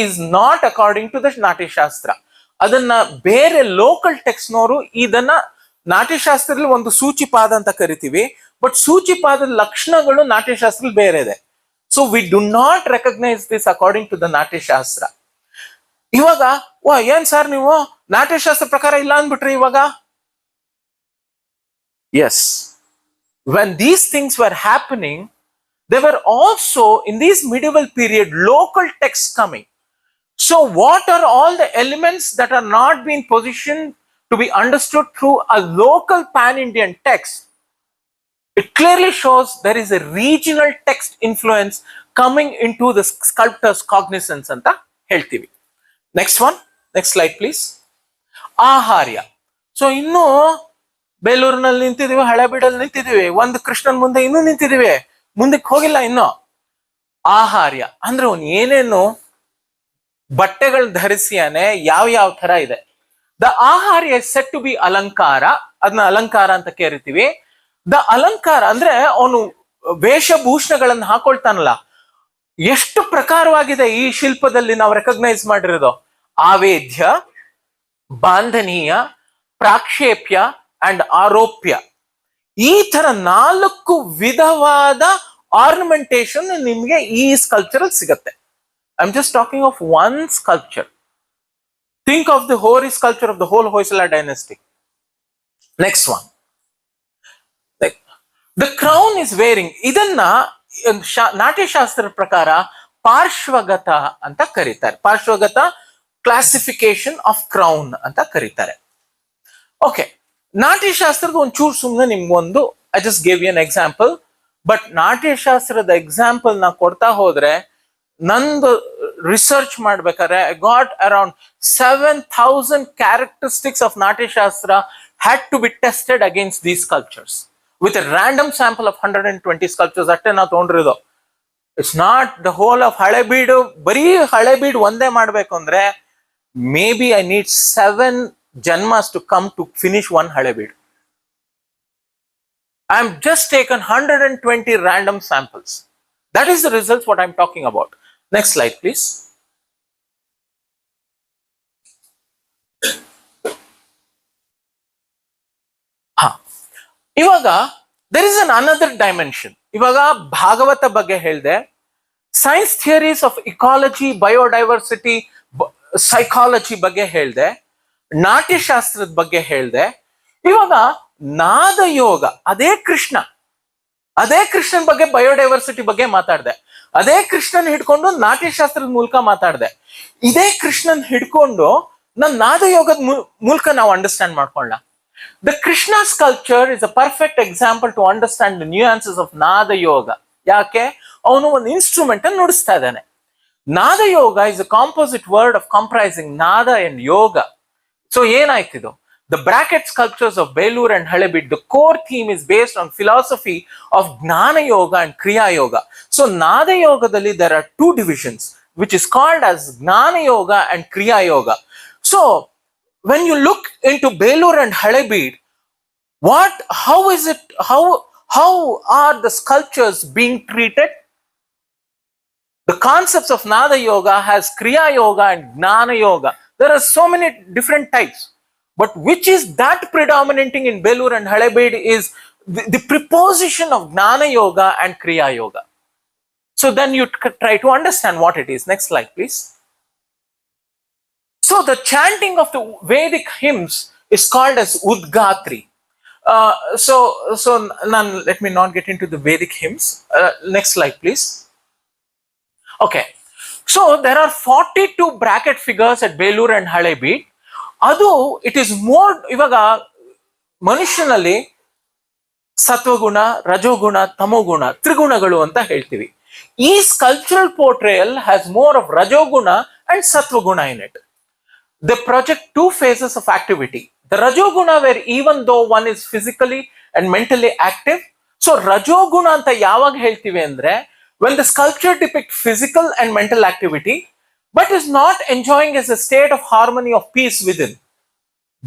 Speaker 1: is not according to the Natya Shastra. Adanna bere local text noru idanna Natya Shastralli ಒಂದು ಸೂಚಿಪಾದ ಅಂತ ಕರಿತೀವಿ. But ಸೂಚಿಪಾದದ ಲಕ್ಷಣಗಳು ನಾಟ್ಯ ಶಾಸ್ತ್ರದಲ್ಲಿ ಬೇರೆ ಇದೆ. So we do not recognize this according to the Natya Shastra. ಇವಾಗ ಏನ್ ಸರ್ ನೀವು ನಾಟ್ಯ ಶಾಸ್ತ್ರ ಪ್ರಕಾರ ಇಲ್ಲ ಅಂದ್ಬಿಟ್ರಿ ಇವಾಗ? Yes. When these things were happening, there were also in this medieval period local texts coming. So what are all the elements that are not being positioned to be understood through a local pan-Indian text? It clearly shows there is a regional text influence coming into the sculptor's cognizance anta ಹೇಳ್ತೀವಿ. Next one, next slide please. ಆಹಾರ್ಯ. So ಇನ್ನು ಬೇಲೂರಿನಲ್ಲಿ ನಿಂತಿದೀವಿ, ಹಳೆಬೀಡಲ್ಲಿ ನಿಂತಿದೀವಿ, ಒಂದು ಕೃಷ್ಣನ್ ಮುಂದೆ ಇನ್ನೂ ನಿಂತಿದೀವಿ, ಮುಂದಕ್ಕೆ ಹೋಗಿಲ್ಲ ಇನ್ನು. ಆಹಾರ್ಯ ಅಂದ್ರೆ ಅವನು ಏನೇನು ಬಟ್ಟೆಗಳು ಧರಿಸಿಯಾನೆ, ಯಾವ ತರ ಇದೆ. The aharya is set to be alankara. ಅದನ್ನ ಅಲಂಕಾರ ಅಂತ ಕರಿತೀವಿ. ದ ಅಲಂಕಾರ ಅಂದ್ರೆ ಅವನು ವೇಷಭೂಷಣಗಳನ್ನು ಹಾಕೊಳ್ತಾನಲ್ಲ, ಎಷ್ಟು ಪ್ರಕಾರವಾಗಿದೆ ಈ ಶಿಲ್ಪದಲ್ಲಿ ನಾವು ರೆಕಗ್ನೈಸ್ ಮಾಡಿರೋದು. ಆವೇದ್ಯ, ಬಾಂಧನೀಯ, ಪ್ರಾಕ್ಷೇಪ್ಯ ಅಂಡ್ ಆರೋಪ್ಯ. ಈ ತರ 4 ವಿಧವಾದ ಆರ್ನಮೆಂಟೇಶನ್ ನಿಮ್ಗೆ ಈ ಸ್ಕಲ್ಪ್ಚರ್ ಸಿಗತ್ತೆ. I am just talking of one sculpture. Think of the whole sculpture of the whole Hoysala dynasty. Next one, the crown is wearing. ಇದನ್ನ ನಾಟ್ಯಶಾಸ್ತ್ರದ ಪ್ರಕಾರ ಪಾರ್ಶ್ವಗತ ಅಂತ ಕರೀತಾರೆ. ಪಾರ್ಶ್ವಗತ ಕ್ಲಾಸಿಫಿಕೇಶನ್ ಆಫ್ ಕ್ರೌನ್ ಅಂತ ಕರೀತಾರೆ. ಓಕೆ, ನಾಟ್ಯಶಾಸ್ತ್ರದ ಒಂಚೂರು ಸುಮ್ಮನೆ ನಿಮ್ಗೊಂದು I just give you an example. But ನಾಟ್ಯಶಾಸ್ತ್ರದ ಎಕ್ಸಾಂಪಲ್ ನಾ ಕೊಡ್ತಾ ಹೋದ್ರೆ ನಂದು ರಿಸರ್ಚ್ ಮಾಡ್ಬೇಕಾದ್ರೆ I got around 7,000 characteristics of Natyashastra had to be tested against these sculptures with a random sample of 120 sculptures. ಅಷ್ಟೇ ನಾವು ತಗೊಂಡಿರೋದು.
Speaker 5: It's not the whole of Halebidu. ಬರೀ ಹಳೆಬೀಡು ಒಂದೇ ಮಾಡ್ಬೇಕು ಅಂದ್ರೆ maybe I need 7 janmas to come to finish one Halebidu. I am just taken 120 random samples. That is the results what I am talking about. Next slide, please. ಇವಾಗ there is another dimension. ಇವಾಗ ಭಾಗವತ ಬಗ್ಗೆ ಹೇಳಿದೆ, science theories of ecology, biodiversity, psychology ಬಗ್ಗೆ ಹೇಳಿದೆ, ನಾಟ್ಯಶಾಸ್ತ್ರದ ಬಗ್ಗೆ ಹೇಳಿದೆ. ಇವಾಗ ನಾದ ಯೋಗ, ಅದೇ ಕೃಷ್ಣನ್ ಬಗ್ಗೆ ಬಯೋಡೈವರ್ಸಿಟಿ ಬಗ್ಗೆ ಮಾತಾಡಿದೆ, ಅದೇ ಕೃಷ್ಣನ್ ಹಿಡ್ಕೊಂಡು ನಾಟ್ಯಶಾಸ್ತ್ರದ ಮೂಲಕ ಮಾತಾಡಿದೆ. ಇದೇ ಕೃಷ್ಣನ್ ಹಿಡ್ಕೊಂಡು ನಾದ ಯೋಗದ ಮೂಲಕ ನಾವು understand ಮಾಡ್ಕೊಳ್ಳ. The Krishna sculpture is a perfect example to understand the nuances of Nada Yoga. ಯಾಕೆ? ಅವನು ಒಂದು ಇನ್ಸ್ಟ್ರೂಮೆಂಟ್ ಅನ್ನು ನುಡಿಸ್ತಾ ಇದ್ದಾನೆ. ನಾದ ಯೋಗ is a composite word of comprising nada and yoga. So ಏನಾಯ್ತಿದು? The bracket sculptures of Belur and Halebid, the core theme is based on philosophy of Gnana Yoga and Kriya Yoga. So Nada Yogadalli there are two divisions, which is called as Gnana Yoga and Kriya Yoga. So when you look into Belur and Halebid, how are the sculptures being treated? The concepts of Nada Yoga has Kriya Yoga and Gnana Yoga. There are so many different types, but which is that predominating in Belur and Halebid is the preposition of Gnana Yoga and Kriya Yoga. So then you try to understand what it is. Next slide, please. So the chanting of the Vedic hymns is called as Udgatri. Let me not get into the Vedic hymns. Next slide, please. Okay. So there are 42 bracket figures at Belur and Halebid. It is more, ಇವಾಗ ಮನುಷ್ಯನಲ್ಲಿ ಸತ್ವಗುಣ, ರಜೋಗುಣ, ತಮೋಗುಣ, ತ್ರಿಗುಣಗಳು ಅಂತ ಹೇಳ್ತೀವಿ. ಈ sculptural portrayal has more of rajoguna and satvaguna in it. They project two phases of activity. The rajoguna, where even though one is physically and mentally active, so rajoguna anta yavag heltive andre when the sculpture depicts physical and mental activity but is not enjoying as a state of harmony of peace within.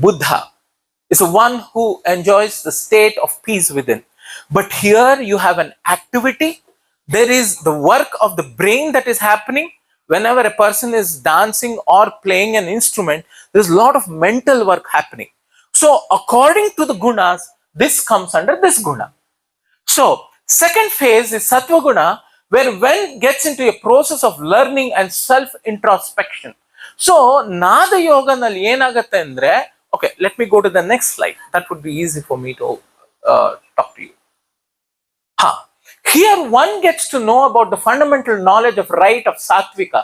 Speaker 5: Buddha is the one who enjoys the state of peace within, but here you have an activity. There is the work of the brain that is happening. Whenever a person is dancing or playing an instrument, there's a lot of mental work happening. So according to the gunas, this comes under this guna. So second phase is sattva guna, where one gets into a process of learning and self introspection. So nada yoga nalli yenagatte andre, okay, let me go to the next slide. That would be easy for me to talk to you. Here one gets to know about the fundamental knowledge of right of sattvika,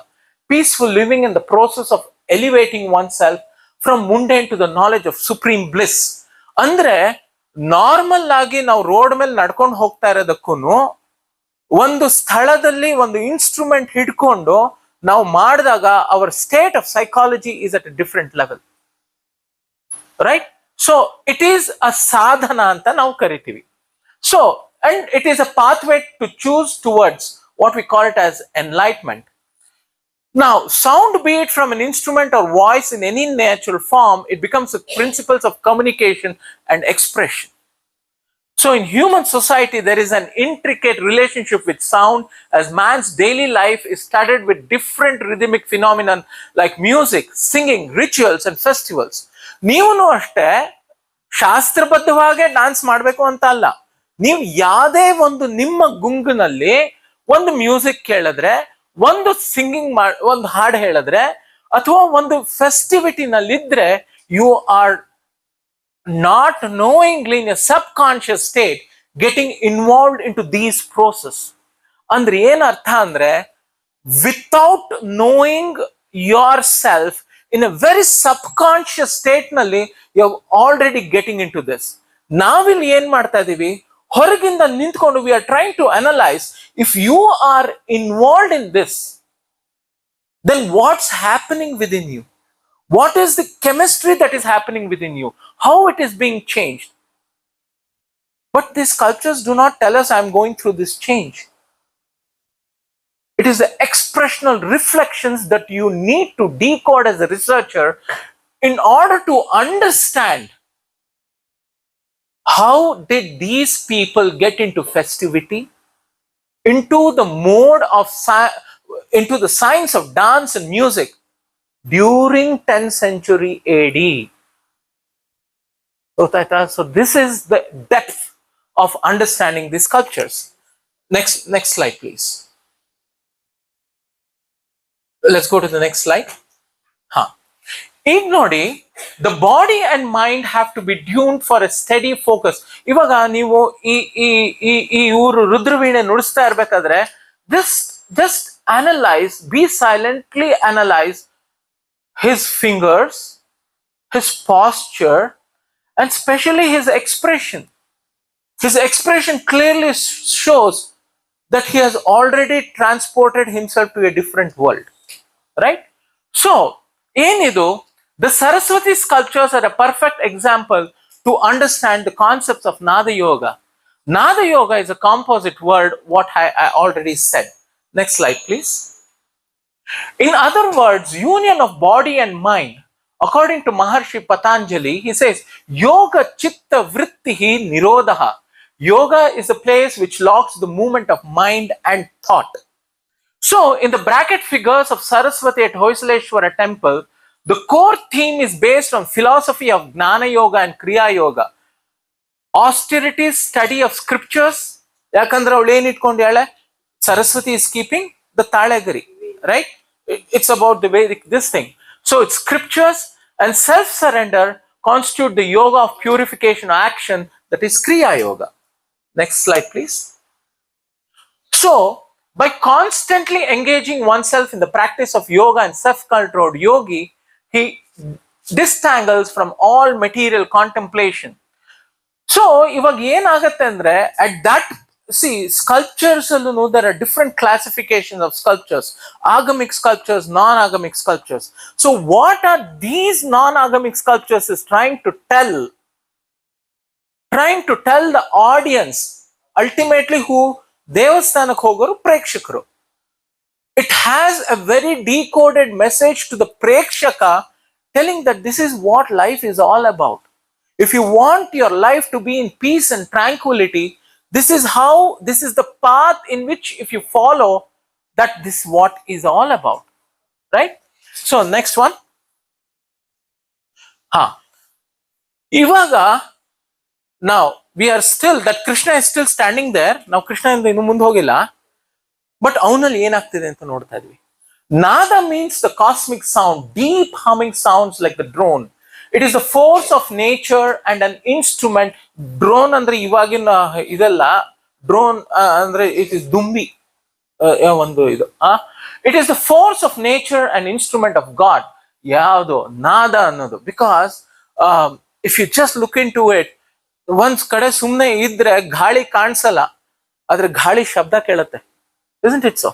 Speaker 5: peaceful living in the process of elevating oneself from mundane to the knowledge of supreme bliss. Andre normal ಆಗಿ ನಾವು road ಮೇಲೆ ನಡ್ಕೊಂಡು ಹೋಗ್ತಾ ಇರೋದಕ್ಕೂನು ಒಂದು ಸ್ಥಳದಲ್ಲಿ ಒಂದು instrument ಹಿಡ್ಕೊಂಡು ನಾವು ಮಾಡಿದಾಗ hour state of psychology is at a different level, right? So it is a ಸಾಧನ ಅಂತ ನಾವು ಕರಿತೀವಿ. So and it is a pathway to choose towards what we call it as enlightenment. Now, sound, be it from an instrument or voice in any natural form, it becomes the principles of communication and expression. So in human society, there is an intricate relationship with sound, as man's daily life is studded with different rhythmic phenomena like music, singing, rituals and festivals. ನೀವೂ ಅಷ್ಟೇ ಶಾಸ್ತ್ರಬದ್ಧವಾಗಿ dance ಮಾಡಬೇಕು ಅಂತ ಅಲ್ಲ. ನೀವು ಯಾವುದೇ ಒಂದು ನಿಮ್ಮ ಗುಂಗಿನಲ್ಲಿ ಒಂದು ಮ್ಯೂಸಿಕ್ ಕೇಳಿದ್ರೆ, ಒಂದು ಸಿಂಗಿಂಗ್ ಒಂದು ಹಾಡು ಹೇಳಿದ್ರೆ, ಅಥವಾ ಒಂದು ಫೆಸ್ಟಿವಿಟಿನಲ್ಲಿದ್ರೆ, you are not knowingly in a subconscious state getting involved into these process. ಅಂದ್ರೆ ಏನ್ ಅರ್ಥ ಅಂದ್ರೆ, without knowing yourself in a very subconscious state ನಲ್ಲಿ you are already getting into this. ನಾವಿಲ್ಲಿ ಏನ್ ಮಾಡ್ತಾ ಇದೀವಿ, ಹೊರಗಿಂದ ನಿಂತ್ಕೊಂಡು we are trying to analyze if you are involved in this, then what's happening within you, what is the chemistry that is happening within you, how it is being changed. But these sculptures do not tell us I'm going through this change. It is the expressional reflections that you need to decode as a researcher in order to understand how did these people get into festivity, into the mode of into the science of dance and music during 10th century AD. So this is the depth of understanding these sculptures. Next slide, please. Let's go to the next slide. ಈಗ ನೋಡಿ, the body and mind have to be tuned for a steady focus. ಇವಾಗ ನೀವು ಈ ಇವರು ರುದ್ರವೀಣೆ ನುಡಿಸ್ತಾ ಇರ್ಬೇಕಾದ್ರೆ just analyze, be silently analyze his fingers, his posture, and especially his expression. His expression clearly shows that he has already transported himself to a different world, right? So ಏನಿದು, the Saraswati sculptures are a perfect example to understand the concepts of Nada Yoga. Nada Yoga is a composite word, what I already said. Next slide, please. In other words, union of body and mind. According to Maharshi Patanjali, he says, Yoga Chitta Vrittihi Nirodha. Yoga is a place which locks the movement of mind and thought. So, in the bracket figures of Saraswati at Hoysaleshwara temple, the core theme is based on philosophy of Gnana Yoga and Kriya Yoga. Austerity, study of scriptures. Yakandra avಳು ಏನು ಇಟ್ಕೊಂಡ್ಯಾಳೆ? Saraswati is keeping the Talagari, right? It's about the Vedic, this thing. So it's scriptures and self-surrender constitute the yoga of purification or action, that is Kriya Yoga. Next slide, please. So, by constantly engaging oneself in the practice of yoga and self-controlled yogi, he distangles from all material contemplation. So, ಇವಾಗ ಏನಾಗತ್ತೆ ಅಂದ್ರೆ, at that, see, sculptures allu there are different classifications of sculptures: agamic sculptures, non-agamic sculptures. So what are these non-agamic sculptures is trying to tell the audience, ultimately who ದೇವಸ್ಥಾನಕ್ಕೆ ಹೋಗೋರು ಪ್ರೇಕ್ಷಕರು. It has a very decoded message to the prekshaka, telling that this is what life is all about. If you want your life to be in peace and tranquility, this is the path in which, if you follow, that this is what is all about, right? So next one. Ivaga, now we are still, that Krishna is still standing there. Now Krishna inda inu munde hogilla, but avnalli enaagtide anta nodta idvi. Nada means the cosmic sound, deep humming sounds like the drone. It is the force of nature and an instrument. Drone andre ivagina idella, drone andre it is dumbi ಒಂದು ಇದು. It is the force of nature and instrument of God. ಯಾವುದು ನಾದ ಅನ್ನೋದು, because if you just look into it, ಒಂದ್ ಕಡೆ ಸುಮ್ಮನೆ ಇದ್ರೆ ಗಾಳಿ ಕಾಣಿಸಲ್ಲ, ಆದ್ರೆ ಗಾಳಿ ಶಬ್ದ ಕೇಳುತ್ತೆ. Isn't it so?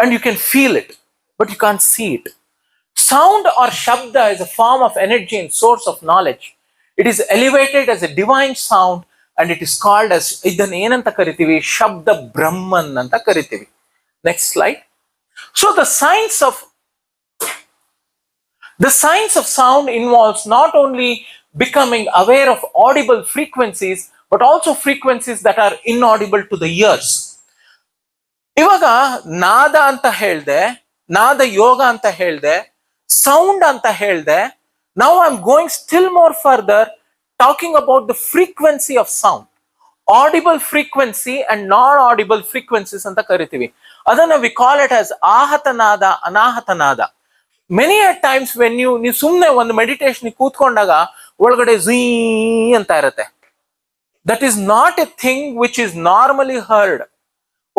Speaker 5: And you can feel it, but you can't see it. Sound or shabda is a form of energy and source of knowledge. It is elevated as a divine sound and it is called as, idanna ಏನಂತ ಕರಿತೀವಿ, ಶಬ್ದ ಬ್ರಹ್ಮನ್ ಅಂತ ಕರಿತೀವಿ. Next slide. So the science of sound involves not only becoming aware of audible frequencies but also frequencies that are inaudible to the ears. ಇವಾಗ ನಾದ ಅಂತ ಹೇಳ್ದೆ, ನಾದ ಯೋಗ ಅಂತ ಹೇಳ್ದೆ, sound ಅಂತ ಹೇಳ್ದೆ. Now I'm going still more further, talking about the frequency of sound. Audible frequency and non-audible frequencies ಅಂತ ಕರಿತೀವಿ. ಅದನ್ನ we call it as ಆಹತನಾದ, ಅನಾಹತನಾದ. Many a times when ನೀವು ಸುಮ್ಮನೆ ಒಂದು ಮೆಡಿಟೇಷನ್ ಕೂತ್ಕೊಂಡಾಗ ಒಳಗಡೆ ಝೀ ಅಂತ ಇರುತ್ತೆ. That is not a thing which is normally heard.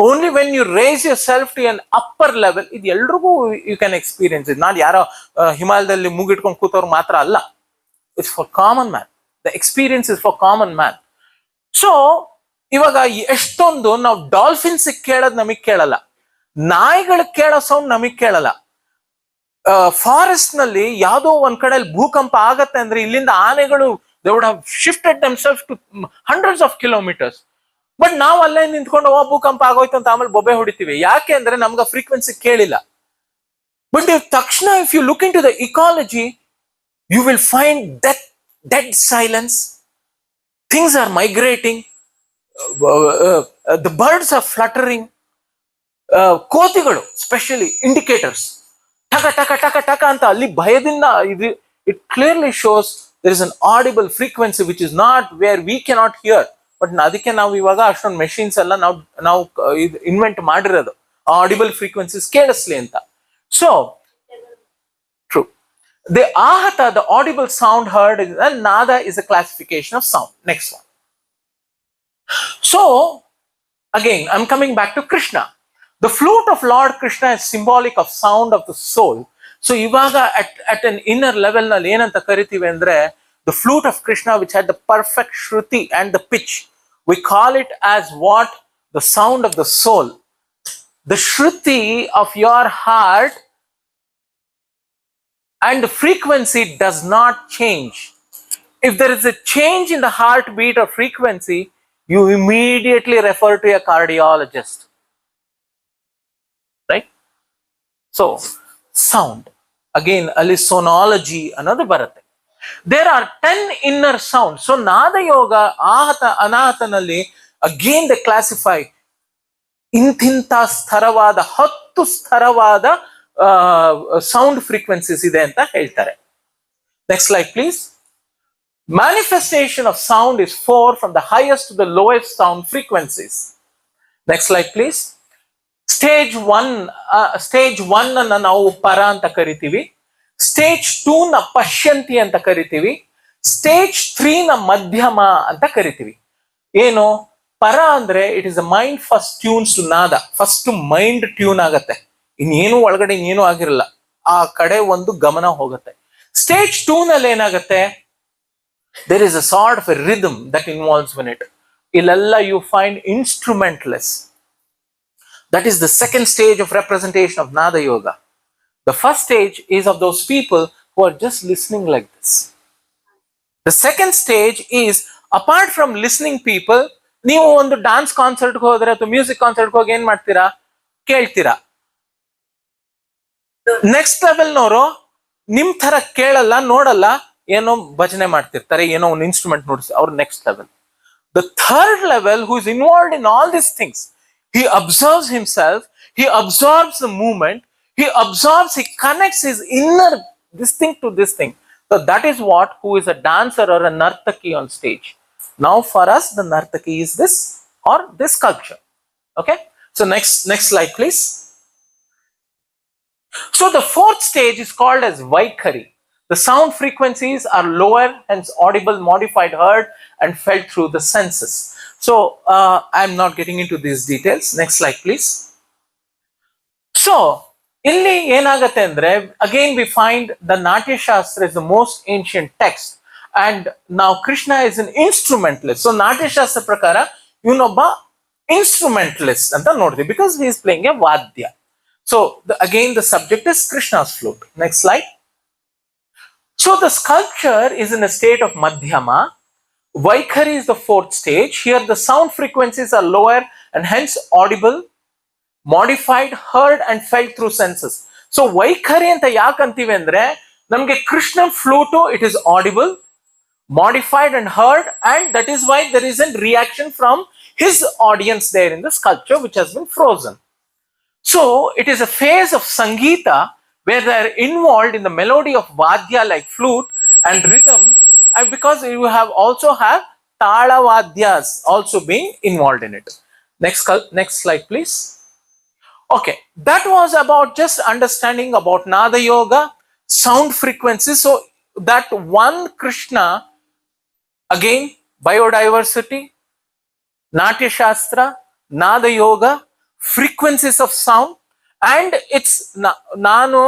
Speaker 5: Only when you raise yourself to an upper level, ಇದು ಎಲ್ರಿಗೂ you can experience it. ನಾನು ಯಾರೋ ಹಿಮಾಲಯದಲ್ಲಿ ಮೂಗಿಟ್ಕೊಂಡು ಕೂತವ್ರು ಮಾತ್ರ ಅಲ್ಲ. It's for common man. The experience is for common man. So ಇವಾಗ ಎಷ್ಟೊಂದು ನಾವು dolphins ಕೇಳೋದು ನಮಗ್ ಕೇಳಲ್ಲ, ನಾಯಿಗಳಿಗೆ ಕೇಳೋ ಸೌಂಡ್ ನಮಗ್ ಕೇಳಲ್ಲ. ಫಾರೆಸ್ಟ್ ನಲ್ಲಿ ಯಾವುದೋ ಒಂದ್ ಕಡೆ ಭೂಕಂಪ ಆಗತ್ತೆ ಅಂದ್ರೆ ಇಲ್ಲಿಂದ ಆನೆಗಳು they would have shifted themselves to hundreds of kilometers. But ನಾವು ಅಲ್ಲೇ ನಿಂತ್ಕೊಂಡು ಭೂಕಂಪ ಆಗೋಯ್ತು ಅಂತ ಆಮೇಲೆ ಬೊಬ್ಬೆ ಹೊಡಿತೀವಿ. ಯಾಕೆ ಅಂದ್ರೆ ನಮ್ಗೆ ಫ್ರೀಕ್ವೆನ್ಸಿ ಕೇಳಿಲ್ಲ. ಬಟ್ ತಕ್ಷಣ if you look into the ecology, you will find dead silence, things are migrating, the birds are fluttering. ಕೋತಿಗಳು ಸ್ಪೆಷಲಿ ಇಂಡಿಕೇಟರ್ಸ್ ಟಕ ಟಕ ಟಕ ಟಕ ಅಂತ ಅಲ್ಲಿ ಭಯದಿಂದ ಇದು it clearly shows there is an audible frequency which is not where we cannot hear. But ಅದಕ್ಕೆ ನಾವು ಇವಾಗ ಅಷ್ಟೊಂದು ಮೆಷಿನ್ಸ್ ಎಲ್ಲ ನಾವು ಇನ್ವೆಂಟ್ ಮಾಡಿರೋದು ಆಡಿಬಲ್ ಫ್ರೀಕ್ವೆನ್ಸೀಸ್ ಕೇಳಿಸ್ಲಿ ಅಂತ. So true. The ahata, the audible sound heard, and nada is a classification of sound. Next one. So again, I'm coming back to Krishna. The flute of Lord Krishna is symbolic of sound of the soul. So ivaga at an inner level nalli enanta karitive andre, the flute of Krishna which had the perfect shruti and the pitch, we call it as what? The sound of the soul. The shruti of your heart and the frequency does not change. If there is a change in the heartbeat or frequency, you immediately refer to a cardiologist. Right? So, sound. Again, ali sonology, another bharathe. There are 10 inner sounds. So, Nada Yoga, Ahata, Anahatanalli, again they classify intinta stharavada, 10 stharavada sound frequencies ide anta heltare. Next slide, please. Manifestation of sound is 4 from the highest to the lowest sound frequencies. Next slide, please. Stage 1 ಅನ್ನ ನಾವು ಪರ ಅಂತ ಕರಿತೀವಿ. Stage 2 ನ ಪಶ್ಯಂತಿ ಅಂತ ಕರಿತೀವಿ. Stage 3 ನ ಮಧ್ಯಮ ಅಂತ ಕರಿತೀವಿ. ಏನು ಪರ ಅಂದ್ರೆ it is a mind first tunes to nada. First mind tune ಆಗತ್ತೆ, ಇನ್ನೇನು ಒಳಗಡೆ ಇನ್ನೇನು ಆಗಿರಲ್ಲ, ಆ ಕಡೆ ಒಂದು ಗಮನ ಹೋಗುತ್ತೆ. ಸ್ಟೇಜ್ 2 ನಲ್ಲಿ ಏನಾಗುತ್ತೆ, there is a sort of a rhythm that involves in it. ಇಲ್ಲೆಲ್ಲ you find instrumentless. That is the second stage of representation of Nada Yoga. The first stage is of those people who are just listening like this. The second stage is, apart from listening people, ನೀವು ಒಂದು dance concert ಹೋದ್ರೆ ಅಥವಾ music concert ಹೋಗಿ ಏನ್ ಮಾಡ್ತೀರಾ, ಕೇಳ್ತೀರಾ. Next level ನವರು ನಿಮ್ ತರ ಕೇಳಲ್ಲ, ನೋಡಲ್ಲ, ಏನೋ ಭಜನೆ ಮಾಡ್ತಿರ್ತಾರೆ, ಏನೋ ಒಂದು ಇನ್ಸ್ಟ್ರೂಮೆಂಟ್ ನೋಡಿಸಿ, ಅವ್ರ next level. The third level, who is involved in all these things, he observes himself, he absorbs the movement, he connects his inner this thing to this thing. So that is what, who is a dancer or a nartaki on stage. Now for us, the nartaki is this or this sculpture. Okay, so next slide, please. So the fourth stage is called as Vaikhari. The sound frequencies are lower, hence audible, modified, heard, and felt through the senses. So I'm not getting into these details. Next slide, please. So illi enagate andre, again we find the Natya Shastra is the most ancient text, and now Krishna is an instrumentalist. So Natya Shastra prakara ಇವನೊಬ್ಬ instrumentalist anta nodidhi, because he is playing a vadya. So again the subject is Krishna's flute. Next slide. So the sculpture is in a state of madhyama. Vaikhari is the fourth stage. Here the sound frequencies are lower and hence audible, modified, heard and felt through senses. So Vaikhari anta yaak antive andre, namge Krishna flute, it is audible, modified and heard, and that is why there is a reaction from his audience there in the sculpture which has been frozen. So it is a phase of Sangeeta where they are involved in the melody of Vadya like flute and rhythm, and because you have also have Tala Vadyas also being involved in it. Next slide, please. Okay, that was about just understanding about Nada Yoga, sound frequency. So that one Krishna, again biodiversity, Natya Shastra, Nada Yoga, frequencies of sound, and it's ನಾನು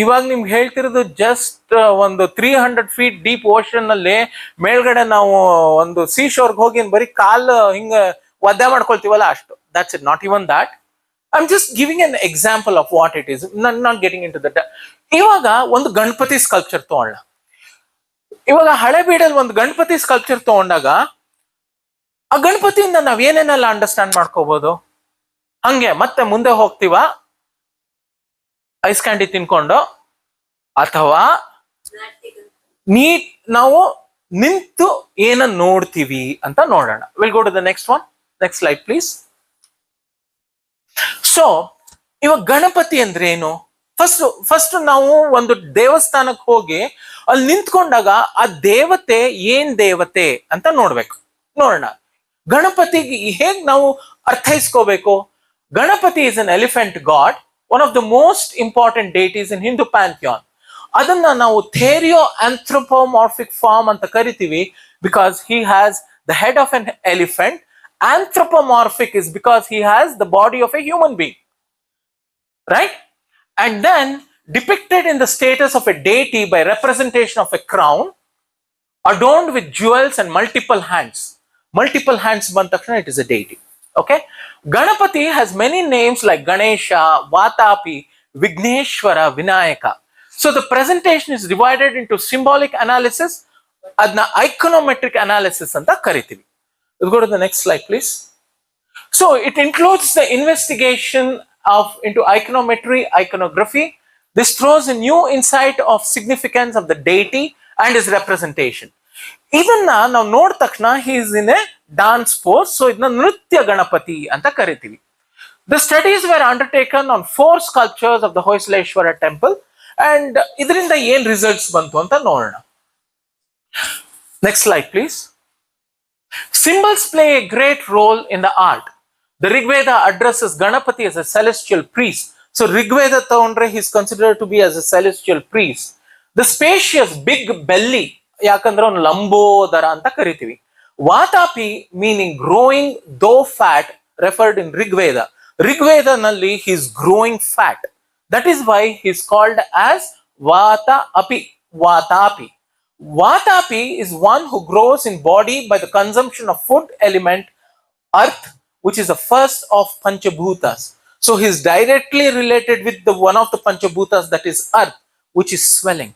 Speaker 5: ಇವಾಗ ನಿಮ್ಗೆ ಹೇಳ್ತಿರೋದು just ಒಂದು 300 feet deep ocean ಅಲ್ಲಿ ಮೇಲ್ಗಡೆ ನಾವು ಒಂದು sea ಶೋರ್ಗೆ ಹೋಗಿ ಬರೀ ಕಾಲು ಹಿಂಗ ಒದ್ದೆ ಮಾಡ್ಕೊಳ್ತೀವಲ್ಲ ಅಷ್ಟು. That's it, not even that. I'm just giving an example of what it is. Not getting into that. ಇವಾಗ ಒಂದು ಗಣಪತಿ ಸ್ಕಲ್ಪ್ಚರ್ ತಗೊಳ್ಳೋಣ. ಇವಾಗ ಹಳೆಬೀಡಲ್ಲಿ ಒಂದು ಗಣಪತಿ ಸ್ಕಲ್ಪ್ಚರ್ ತಗೊಂಡಾಗ ಆ ಗಣಪತಿಯಿಂದ ನಾವ್ ಏನೇನೆಲ್ಲ ಅಂಡರ್ಸ್ಟ್ಯಾಂಡ್ ಮಾಡ್ಕೋಬಹುದು? ಹಂಗೆ ಮತ್ತೆ ಮುಂದೆ ಹೋಗ್ತೀವ ಐಸ್ ಕ್ಯಾಂಡಿ ತಿನ್ಕೊಂಡು, ಅಥವಾ ನಾವು ನಿಂತು ಏನನ್ನ ನೋಡ್ತೀವಿ ಅಂತ ನೋಡೋಣ. Will go to the next one. Next slide please. So ಇವಾಗ ಗಣಪತಿ ಅಂದ್ರೆ ಏನು? ಫಸ್ಟ್ ನಾವು ಒಂದು ದೇವಸ್ಥಾನಕ್ಕೆ ಹೋಗಿ ಅಲ್ಲಿ ನಿಂತ್ಕೊಂಡಾಗ ಆ ದೇವತೆ ಏನ್ ದೇವತೆ ಅಂತ ನೋಡೋಣ. ಗಣಪತಿಗೆ ಹೇಗ್ ನಾವು ಅರ್ಥೈಸ್ಕೋಬೇಕು? Ganapati is an elephant god, one of the most important deities in Hindu pantheon. ಅದನ್ನ ನಾವು ಥೇರಿಯೋ ಆಂಥ್ರೋಪೋಮಾರ್ಫಿಕ್ ಫಾರ್ಮ್ ಅಂತ ಕರಿತೀವಿ, because he has the head of an elephant. Anthropomorphic is because he has the body of a human being, right? And then depicted in the status of a deity by representation of a crown adorned with jewels and multiple hands. Multiple hands bantakshana, it is a deity. Okay, Ganapati has many names like Ganesha, Vatapi, Vigneshwara, Vinayaka. So the presentation is divided into symbolic analysis, adna iconometric analysis anta karitivi. We'll go to the next slide, please. So it includes the investigation into iconometry, iconography. This throws a new insight of significance of the deity and his representation. Idanna now nod takshana he is in a dance pose, so idna Nritya Ganapati anta karitivi. The studies were undertaken on 4 sculptures of the Hoysaleshwara temple, and idrinda ಏನು results bantu anta nodona. Next slide, please. Symbols play a great role in the art. The Rigveda addresses Ganapati as a celestial priest. So Rigveda tagondre he is considered to be as a celestial priest. The spacious big belly, yakandre on lambodara anta karitivi. Vatapi meaning growing though fat, referred in Rigveda. Rigveda nalli he is growing fat. That is why he is called as Vatapi. Vatapi is one who grows in body by the consumption of food element, earth, which is the first of Panchabhutas. So he is directly related with the one of the Panchabhutas, that is earth, which is swelling.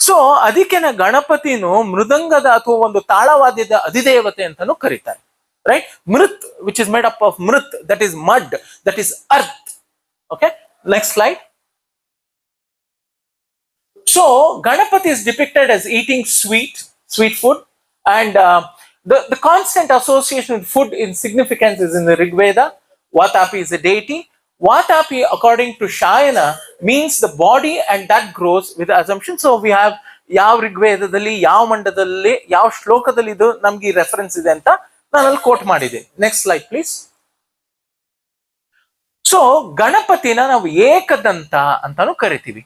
Speaker 5: So adikena Ganapatinu Mridangada ಅಥವಾ ಒಂದು ತಾಳವಾದ್ಯದ ಅಧಿದೇವತೆ ಅಂತಾನೂ ಕರೀತಾರೆ, right? Mrit, which is made up of mrit, that is mud, that is earth. Okay, next slide. So Ganapati is depicted as eating sweet food, and the constant association with food in significance is in the Rigveda. Vatapi is a deity. Vatapi, according to Shayana, means the body, and that grows with the assumption. So we have yav Rigvedadalli, yav mandadalli, yav shlokadalli idu namge reference ide anta ನಾನು ಅಲ್ಲಿ coat ಮಾಡಿದೆ. Next slide please. So ಗಣಪತಿನ ನಾವು ಏಕದಂತ ಅಂತಾನು ಕರಿತೀವಿ.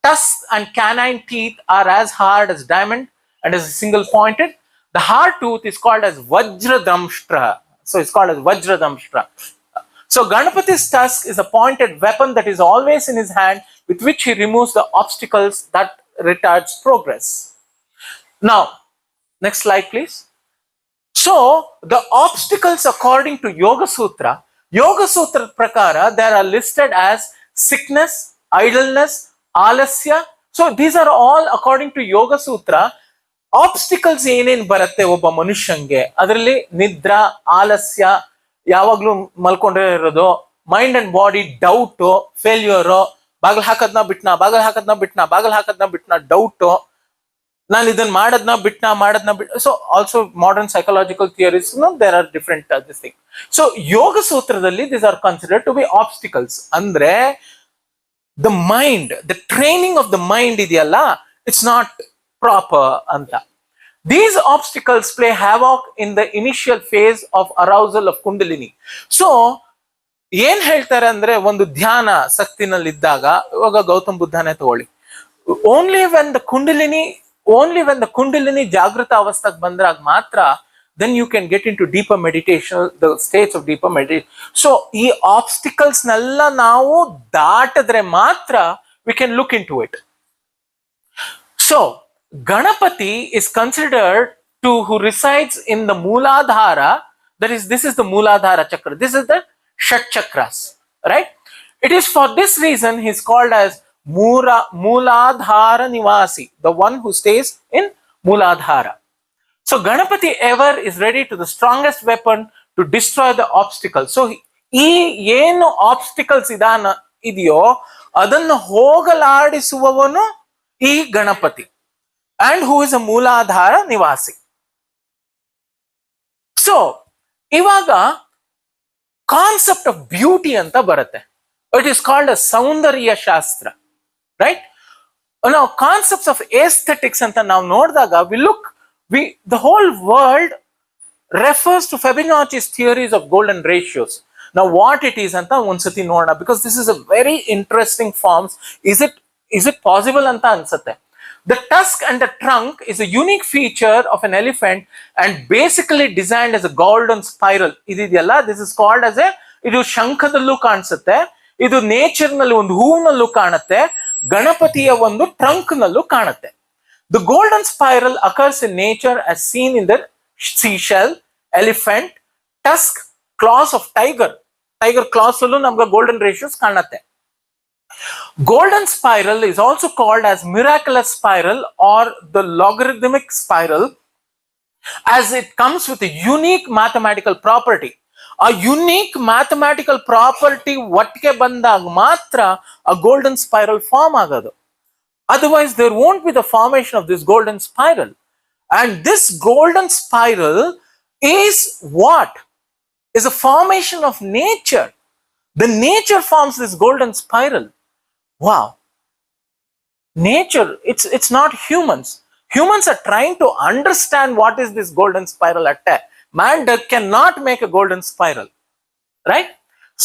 Speaker 5: Tusks and canine teeth are as hard as diamond and as single pointed. The hard tooth is called as Vajradamshtra. So it's called as Vajradamshtra. So Ganapati's tusk is a pointed weapon that is always in his hand, with which he removes the obstacles that retards progress. Now, next slide please. So the obstacles according to Yoga Sutra prakara, they are listed as sickness, idleness, alasya. So these are all according to Yoga Sutra. Obstacles ಏನೇನ್ ಬರುತ್ತೆ ಒಬ್ಬ ಮನುಷ್ಯಂಗೆ, ಅದರಲ್ಲಿ ನಿದ್ರಾ, ಆಲಸ್ಯ, ಯಾವಾಗ್ಲೂ ಮಲ್ಕೊಂಡೇ ಇರೋದು, mind and body doubt, failure, ಬಾಗಿಲು ಹಾಕದ್ನ ಬಿಟ್ನಾ ಡೌಟ್, ನಾನು ಇದನ್ನ ಮಾಡದ್ನ ಬಿಟ್ನಾ. So also modern psychological theories there are different this thing. So ಯೋಗ ಸೂತ್ರದಲ್ಲಿ these are considered to be obstacles. ಅಂದ್ರೆ the mind, the training of the mind idiyalla, it's not proper anta. These obstacles play havoc in the initial phase of arousal of kundalini. So ಏನ್ ಹೇಳ್ತಾರೆ ಅಂದ್ರೆ, ಒಂದು ಧ್ಯಾನ ಶಕ್ತಿನಲ್ಲಿ ಇದ್ದಾಗ, ಇವಾಗ ಗೌತಮ್ ಬುದ್ಧನೇ ತಗೊಳ್ಳಿ, only when the ಕುಂಡಲಿನಿ ಜಾಗೃತ ಅವಸ್ಥೆಗೆ ಬಂದಾಗ ಮಾತ್ರ then you can get into deeper meditation, the states of deeper meditation. So ಈ ಆಬ್ಸ್ಟಿಕಲ್ಸ್ ನೆಲ್ಲ ನಾವು ದಾಟಿದ್ರೆ ಮಾತ್ರ we can look into it. So Ganapati is considered to who resides in the Mooladhara, that is, this is the Mooladhara chakra, this is the Shat chakras, right? It is for this reason he is called as Mooladhara Nivasi, the one who stays in Mooladhara. So Ganapati ever is ready to the strongest weapon to destroy the obstacle. So ಈ ಏನು obstacles ಇದೆಯೋ ಅದನ್ನು ಹೋಗಲಾಡಿಸುವವನು ಈ Ganapati, and who is a muladhara nivasi. So ಇವಾಗ concept of beauty ಅಂತ ಬರುತ್ತೆ. It is called a saundarya shastra, right? ನಾವು ಕಾನ್ಸೆಪ್ಟ್ಸ್ ಆಫ್ ಏಸ್ಥೆಟಿಕ್ಸ್ ಅಂತ ನಾವು ನೋಡಿದಾಗ the whole world refers to Fibonacci's theories of golden ratios. Now what it is anta ondsati nodana, because this is a very interesting forms. Is it possible anta ansutte. The tusk and the trunk is a unique feature of an elephant and basically designed as a golden spiral. Ididiyalla, this is called as a, idu shankadallu ಕಾಣಿಸುತ್ತೆ, ಇದು nature ನಲ್ಲಿ ಒಂದು ಹೂವಿನಲ್ಲೂ ಕಾಣುತ್ತೆ, ಗಣಪತಿಯ ಒಂದು trunk ನಲ್ಲೂ ಕಾಣುತ್ತೆ. The golden spiral occurs in nature as seen in the seashell, elephant, tusk, claws of tiger. Tiger claws allu namga golden ratios kanutte. Golden spiral is also called as miraculous spiral or the logarithmic spiral, as it comes with a unique mathematical property. A unique mathematical property ಒಟ್ಟಿಗೆ ಬಂದಾಗ ಮಾತ್ರ a golden spiral form ಆಗೋದು. Otherwise, there won't be the formation of this golden spiral. And this golden spiral is what? Is a formation of nature. The nature forms this golden spiral. Wow. Nature, it's not humans. Humans are trying to understand what is this golden spiral attack. Man cannot make a golden spiral, right?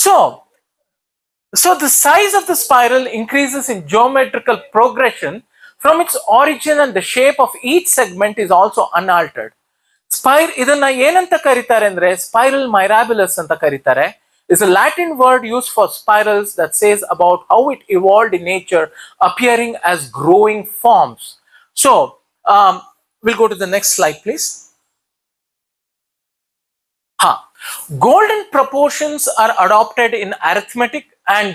Speaker 5: So the size of the spiral increases in geometrical progression from its origin, and the shape of each segment is also unaltered. ಇದನ್ನ ಏನಂತ ಕರೀತಾರೆ ಅಂದ್ರೆ spiral ಮೈರಾಬಿಲಸ್ ಅಂತ ಕರೀತಾರೆ. Is a Latin word used for spirals that says about how it evolved in nature, appearing as growing forms. So we'll go to the next slide, please. Golden proportions are adopted in arithmetic, and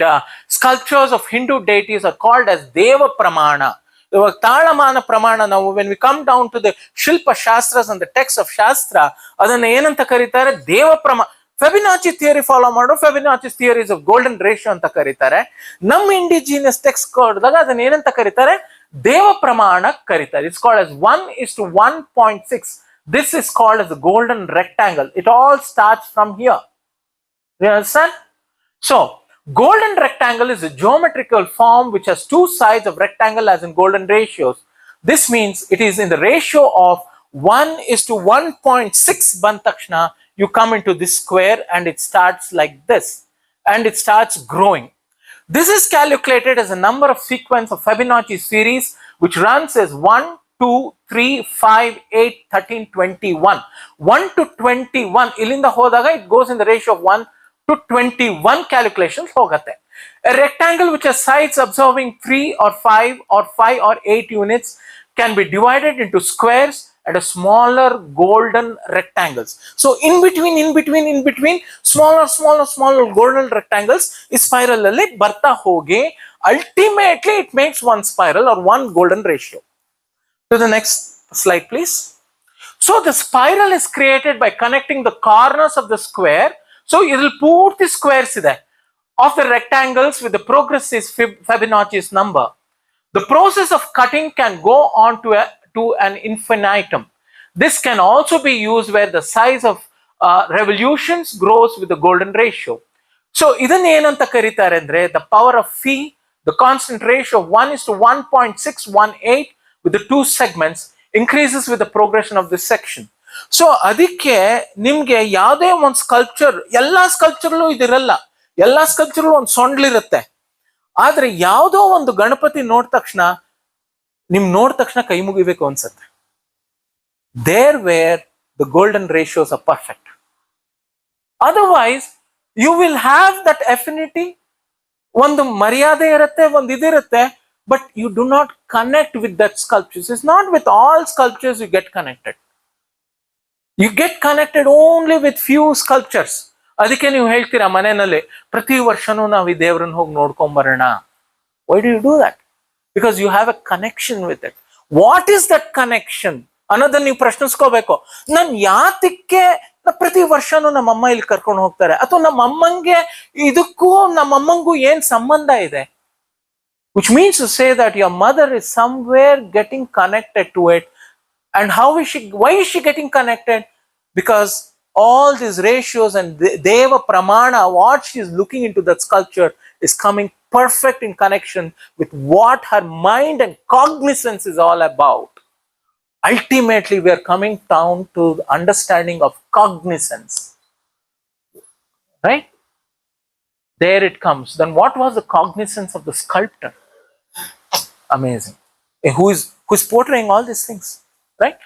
Speaker 5: sculptures of Hindu deities are called as Deva Pramana. ಇವಾಗ ತಾಳಮಾನ ಪ್ರಮಾಣ, ನಾವು when we come down to the Shilpa ಶಾಸ್ತ್ras and the text of Shastra, ಅದನ್ನ ಏನಂತ ಕರೀತಾರೆ? ದೇವ ಪ್ರಮಾಣ. ಫೆಬಿನಾಚಿ theory follow ಮಾಡೋ ಫೆಬಿನಾಚಿ theories of golden ratio ಅಂತ ಕರೀತಾರೆ. ನಮ್ಮ ಇಂಡಿಜಿನಿಯಸ್ ಟೆಕ್ಸ್ಟ್ ಕೊಡಿದಾಗ ಅದನ್ನ ಏನಂತ ಕರೀತಾರೆ? ದೇವ ಪ್ರಮಾಣ ಕರೀತಾರೆ. It's called as 1:1.6. This is called as the golden rectangle. It all starts from here. You understand? So golden rectangle is a geometrical form which has two sides of rectangle as in golden ratios. This means it is in the ratio of 1:1.6 bantakshna. You come into this square and it starts like this and it starts growing. This is calculated as a number of sequence of Fibonacci series which runs as 1, 2, 3, 5, 8, 13, 21. 1 to 21. Ilinda hodaga it goes in the ratio of 1 to 21 calculations hogate. A rectangle which has sides observing 3 or 5 or 5 or 8 units can be divided into squares and a smaller golden rectangles. So in between smaller golden rectangles is spiral alli barta hoge ultimately it makes one spiral or one golden ratio. To the next slide, please. So the spiral is created by connecting the corners of the square. So idil poorthi squares ide of the rectangles with the progress is Fibonacci's number. The process of cutting can go on to an infinitum. This can also be used where the size of revolutions grows with the golden ratio. So idanna enanta karitare andre the power of phi, the constant ratio of 1:1.618 with the two segments increases with the progression of this section. So ಅದಕ್ಕೆ ನಿಮ್ಗೆ ಯಾವುದೇ ಒಂದು sculpture, ಎಲ್ಲಾ ಸ್ಕಲ್ಪ್ಚರ್ಲು ಇದಿರಲ್ಲ, ಎಲ್ಲಾ ಸ್ಕಲ್ಪ್ಚರ್ಲು ಒಂದು ಸೊಂಡ್ಲಿರುತ್ತೆ. ಆದ್ರೆ ಯಾವುದೋ ಒಂದು ಗಣಪತಿ ನೋಡಿದ ತಕ್ಷಣ ಕೈ ಮುಗಿಬೇಕು ಅನ್ಸುತ್ತೆ. There were the golden ratios are perfect. Otherwise you will have that affinity, ಒಂದು ಮರ್ಯಾದೆ ಇರುತ್ತೆ, ಒಂದು ಇದಿರುತ್ತೆ, but you do not connect with that sculptures. It's not with all sculptures you get connected. You get connected only with few sculptures. ಅದಕ್ಕೆ ನೀವು ಹೇಳ್ತೀರಾ ಮನೆಯಲ್ಲಿ ಪ್ರತಿ ವರ್ಷನೂ ನಾವು ಈ ದೇವರನ್ನ ಹೋಗಿ ನೋಡ್ಕೊಂಡ್ ಬರೋಣ. Why do you do that? Because you have a connection with it. What is that connection? ಅನ್ನೋದನ್ನ ನೀವು ಪ್ರಶ್ನಿಸ್ಕೋಬೇಕು. ನನ್ ಯಾತಕ್ಕೆ ಪ್ರತಿ ವರ್ಷನೂ ನಮ್ಮಮ್ಮ ಇಲ್ಲಿ ಕರ್ಕೊಂಡು ಹೋಗ್ತಾರೆ, ಅಥವಾ ನಮ್ಮಮ್ಮಂಗೆ ಇದಕ್ಕೂ ನಮ್ಮಮ್ಮಂಗೂ ಏನ್ ಸಂಬಂಧ ಇದೆ? Which means to say that your mother is somewhere getting connected to it. And why is she getting connected? Because all these ratios and Deva Pramana, what she is looking into that sculpture is coming perfect in connection with what her mind and cognizance is all about. Ultimately, we are coming down to the understanding of cognizance. Right? There it comes. Then what was the cognizance of the sculptor? Amazing. Who is portraying all these things? Right?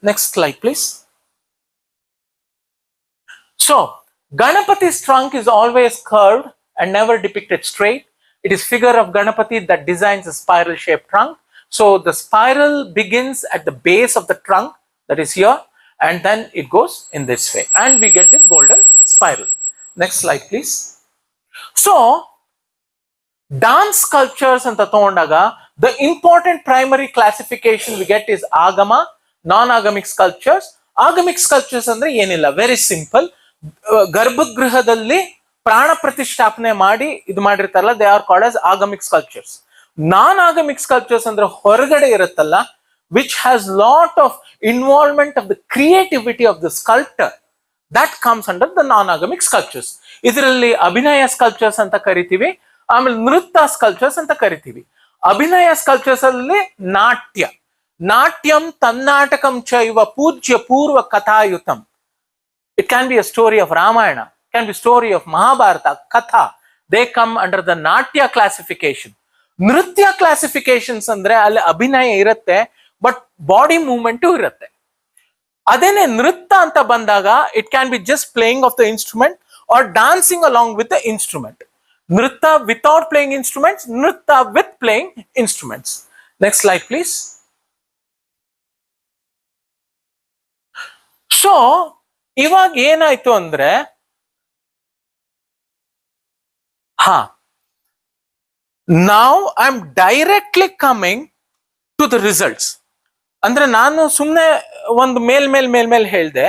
Speaker 5: Next slide, please. So, Ganapati's trunk is always curved and never depicted straight. It is figure of Ganapati that designs a spiral-shaped trunk. So, the spiral begins at the base of the trunk, that is here, and then it goes in this way. And we get this golden spiral. Next slide, please. So, dance sculptures and Tatondaga, the important primary classification we get is Agama, non-agamic sculptures. Agamic sculptures andre yenilla, very simple. Garbhagrahadalli prana pratishtapane ಮಾಡಿ ಇದು ಮಾಡಿರ್ತಾರಲ್ಲ, they are called as agamic sculptures. Non-agamic sculptures ಅಂದ್ರೆ ಹೊರಗಡೆ ಇರುತ್ತಲ್ಲ, which has lot of involvement of the creativity of the sculptor, that comes under the non-agamic sculptures. ಇದರಲ್ಲಿ ಅಭಿನಯ sculptures ಅಂತ ಕರಿತೀವಿ, ಆಮೇಲೆ ನೃತ್ಯ ಸ್ಕಲ್ಪ್ಚರ್ಸ್ ಅಂತ ಕರಿತೀವಿ. ಅಭಿನಯ ಸ್ಕಲ್ಪ್ಚರ್ಸ್ ಅಲ್ಲಿ ನಾಟ್ಯಂ ತನ್ನಾಟಕಂ ಚೈವ ಪೂಜ್ಯ ಪೂರ್ವ ಕಥಾಯುತಂ. It can be a story of Ramayana, can be story of Mahabharata, Katha. They come under the Natya classification. Nritya classifications andre ಅಲ್ಲಿ ಅಭಿನಯ ಇರುತ್ತೆ, ಬಟ್ ಬಾಡಿ ಮೂವ್ಮೆಂಟ್ ಇರುತ್ತೆ. ಅದೇನೆ ನೃತ್ಯ ಅಂತ ಬಂದಾಗ it can be just playing of the instrument or dancing along with the instrument. Nritya without playing instruments, Nritya with playing instruments. Next slide, please. So, ಇವಾಗ ಏನಾಯ್ತು ಅಂದ್ರೆ now I'm directly coming to the results. ಅಂದ್ರೆ ನಾನು ಸುಮ್ಮನೆ ಒಂದು ಮೇಲ್ ಹೇಳ್ದೆ.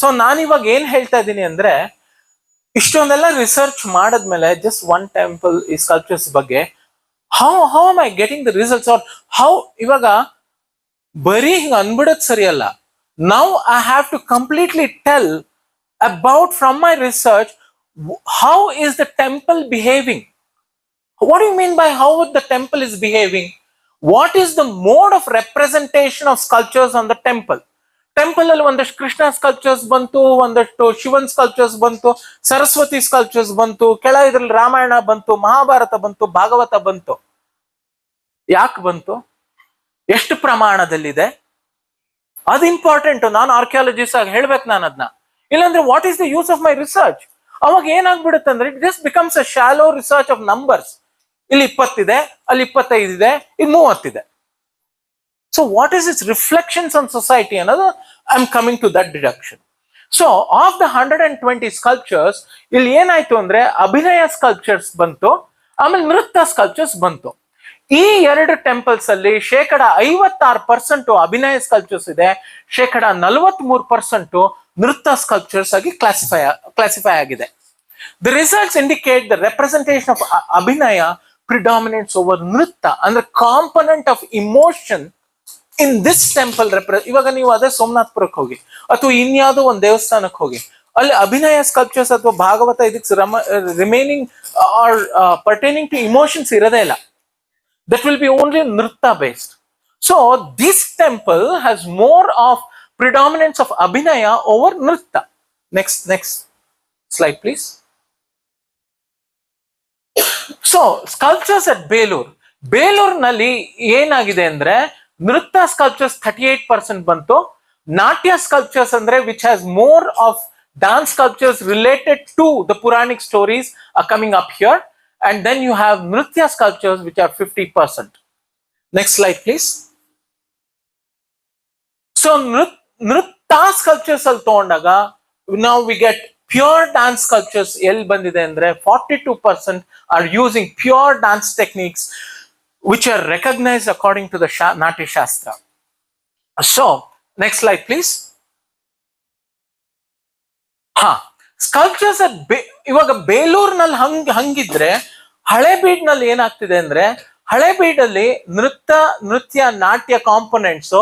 Speaker 5: So ನಾನು ಇವಾಗ ಏನ್ ಹೇಳ್ತಾ ಇದ್ದೀನಿ ಅಂದ್ರೆ, ಇಷ್ಟೊಂದೆಲ್ಲ ರಿಸರ್ಚ್ ಮಾಡದ್ಮೇಲೆ ಜಸ್ಟ್ ಒನ್ ಟೆಂಪಲ್ ಈ ಸ್ಕಲ್ಪ್ಚರ್ಸ್ ಬಗ್ಗೆ how am I getting the results, or how ಇವಾಗ ಬರೀ ಹಿಂಗ ಅನ್ಬಿಡೋದ್ ಸರಿಯಲ್ಲ. Now I have to completely tell about from my research how is the temple behaving. What do you mean by how the temple is behaving? What is the mode of representation of sculptures on the temple? Temple ಅಲ್ಲಿ ಒಂದಷ್ಟು Krishna sculptures ಬಂತು, ಒಂದಷ್ಟು ಶಿವನ್ sculptures ಬಂತು, Saraswati sculptures ಬಂತು, ಇದ್ರಲ್ಲಿ ರಾಮಾಯಣ ಬಂತು, ಮಹಾಭಾರತ ಬಂತು, ಭಾಗವತ ಬಂತು. ಯಾಕೆ ಬಂತು? ಎಷ್ಟು ಪ್ರಮಾಣದಲ್ಲಿದೆ? ಅದು ಇಂಪಾರ್ಟೆಂಟ್. ನಾನು ಆರ್ಕಿಯಾಲಜಿಸ್ಟ್ ಆಗಿ ಹೇಳ್ಬೇಕು ನಾನು ಅದನ್ನ. ಇಲ್ಲಾಂದ್ರೆ what is the use of my research? ಅವಾಗ ಏನಾಗ್ಬಿಡುತ್ತೆ ಅಂದ್ರೆ it just becomes a shallow research of numbers. ಇಲ್ಲಿ 20 ಇದೆ, ಅಲ್ಲಿ 25 ಇದೆ, ಇದು 30 ಇದೆ. So what is its reflections on society ಅನ್ನೋದು I am coming to that deduction. So of the 120 sculptures ಇಲ್ಲಿ ಏನಾಯ್ತು ಅಂದ್ರೆ ಅಭಿನಯ ಸ್ಕಲ್ಪ್ಚರ್ಸ್ ಬಂತು, ಆಮೇಲೆ ನೃತ್ಯ ಸ್ಕಲ್ಪ್ಚರ್ಸ್ ಬಂತು. ಈ ಎರಡು ಟೆಂಪಲ್ಸ್ ಅಲ್ಲಿ 56% ಅಭಿನಯ ಸ್ಕಲ್ಪ್ಚರ್ಸ್ ಇದೆ, 43% ನೃತ್ಯ ಸ್ಕಲ್ಪ್ಚರ್ಸ್ ಆಗಿ ಕ್ಲಾಸಿಫೈ ಆಗಿದೆ. The results indicate the representation of ಅಭಿನಯ ಪ್ರಿಡಾಮಿನೇಟ್ಸ್ ಓವರ್ ನೃತ್ಯ, ಅಂದ್ರೆ component of emotion in this temple ಇವಾಗ ನೀವು ಅದೇ ಸೋಮನಾಥ್ಪುರಕ್ಕೆ ಹೋಗಿ ಅಥವಾ ಇನ್ಯಾವುದೋ ಒಂದು ದೇವಸ್ಥಾನಕ್ಕೆ ಹೋಗಿ, ಅಲ್ಲಿ ಅಭಿನಯ ಸ್ಕಲ್ಪ್ಚರ್ಸ್ ಅಥವಾ ಭಾಗವತ ಇದಕ್ಕೆ remaining or pertaining to emotions ಇರೋದೇ ಇಲ್ಲ. That will be only nritya based. So this temple has more of predominance of abhinaya over nritya. Next slide, please. So sculptures at Belur nalli ಏನಾಗಿದೆ ಅಂದ್ರೆ ನೃತ್ಯ sculptures 38% ಬಂತು. ನಾಟ್ಯ sculptures ಅಂದ್ರೆ which has more of dance sculptures related to the Puranic stories are coming up here. And then you have nritya sculptures which are 50%. Next slide, please. So nritya sculptures al tondaga now we get pure dance sculptures. El bandide andre 42% are using pure dance techniques which are recognized according to the Natya Shastra. So, next slide, please. Sculptures ಇವಾಗ ಬೇಲೂರ್ನಲ್ಲಿ ಹಂಗಿದ್ರೆ ಹಳೇಬೀಡ್ನಲ್ಲಿ ಏನಾಗ್ತಿದೆ ಅಂದ್ರೆ, ಹಳೇಬೀಡಲ್ಲಿ ನೃತ್ಯ ನಾಟ್ಯ components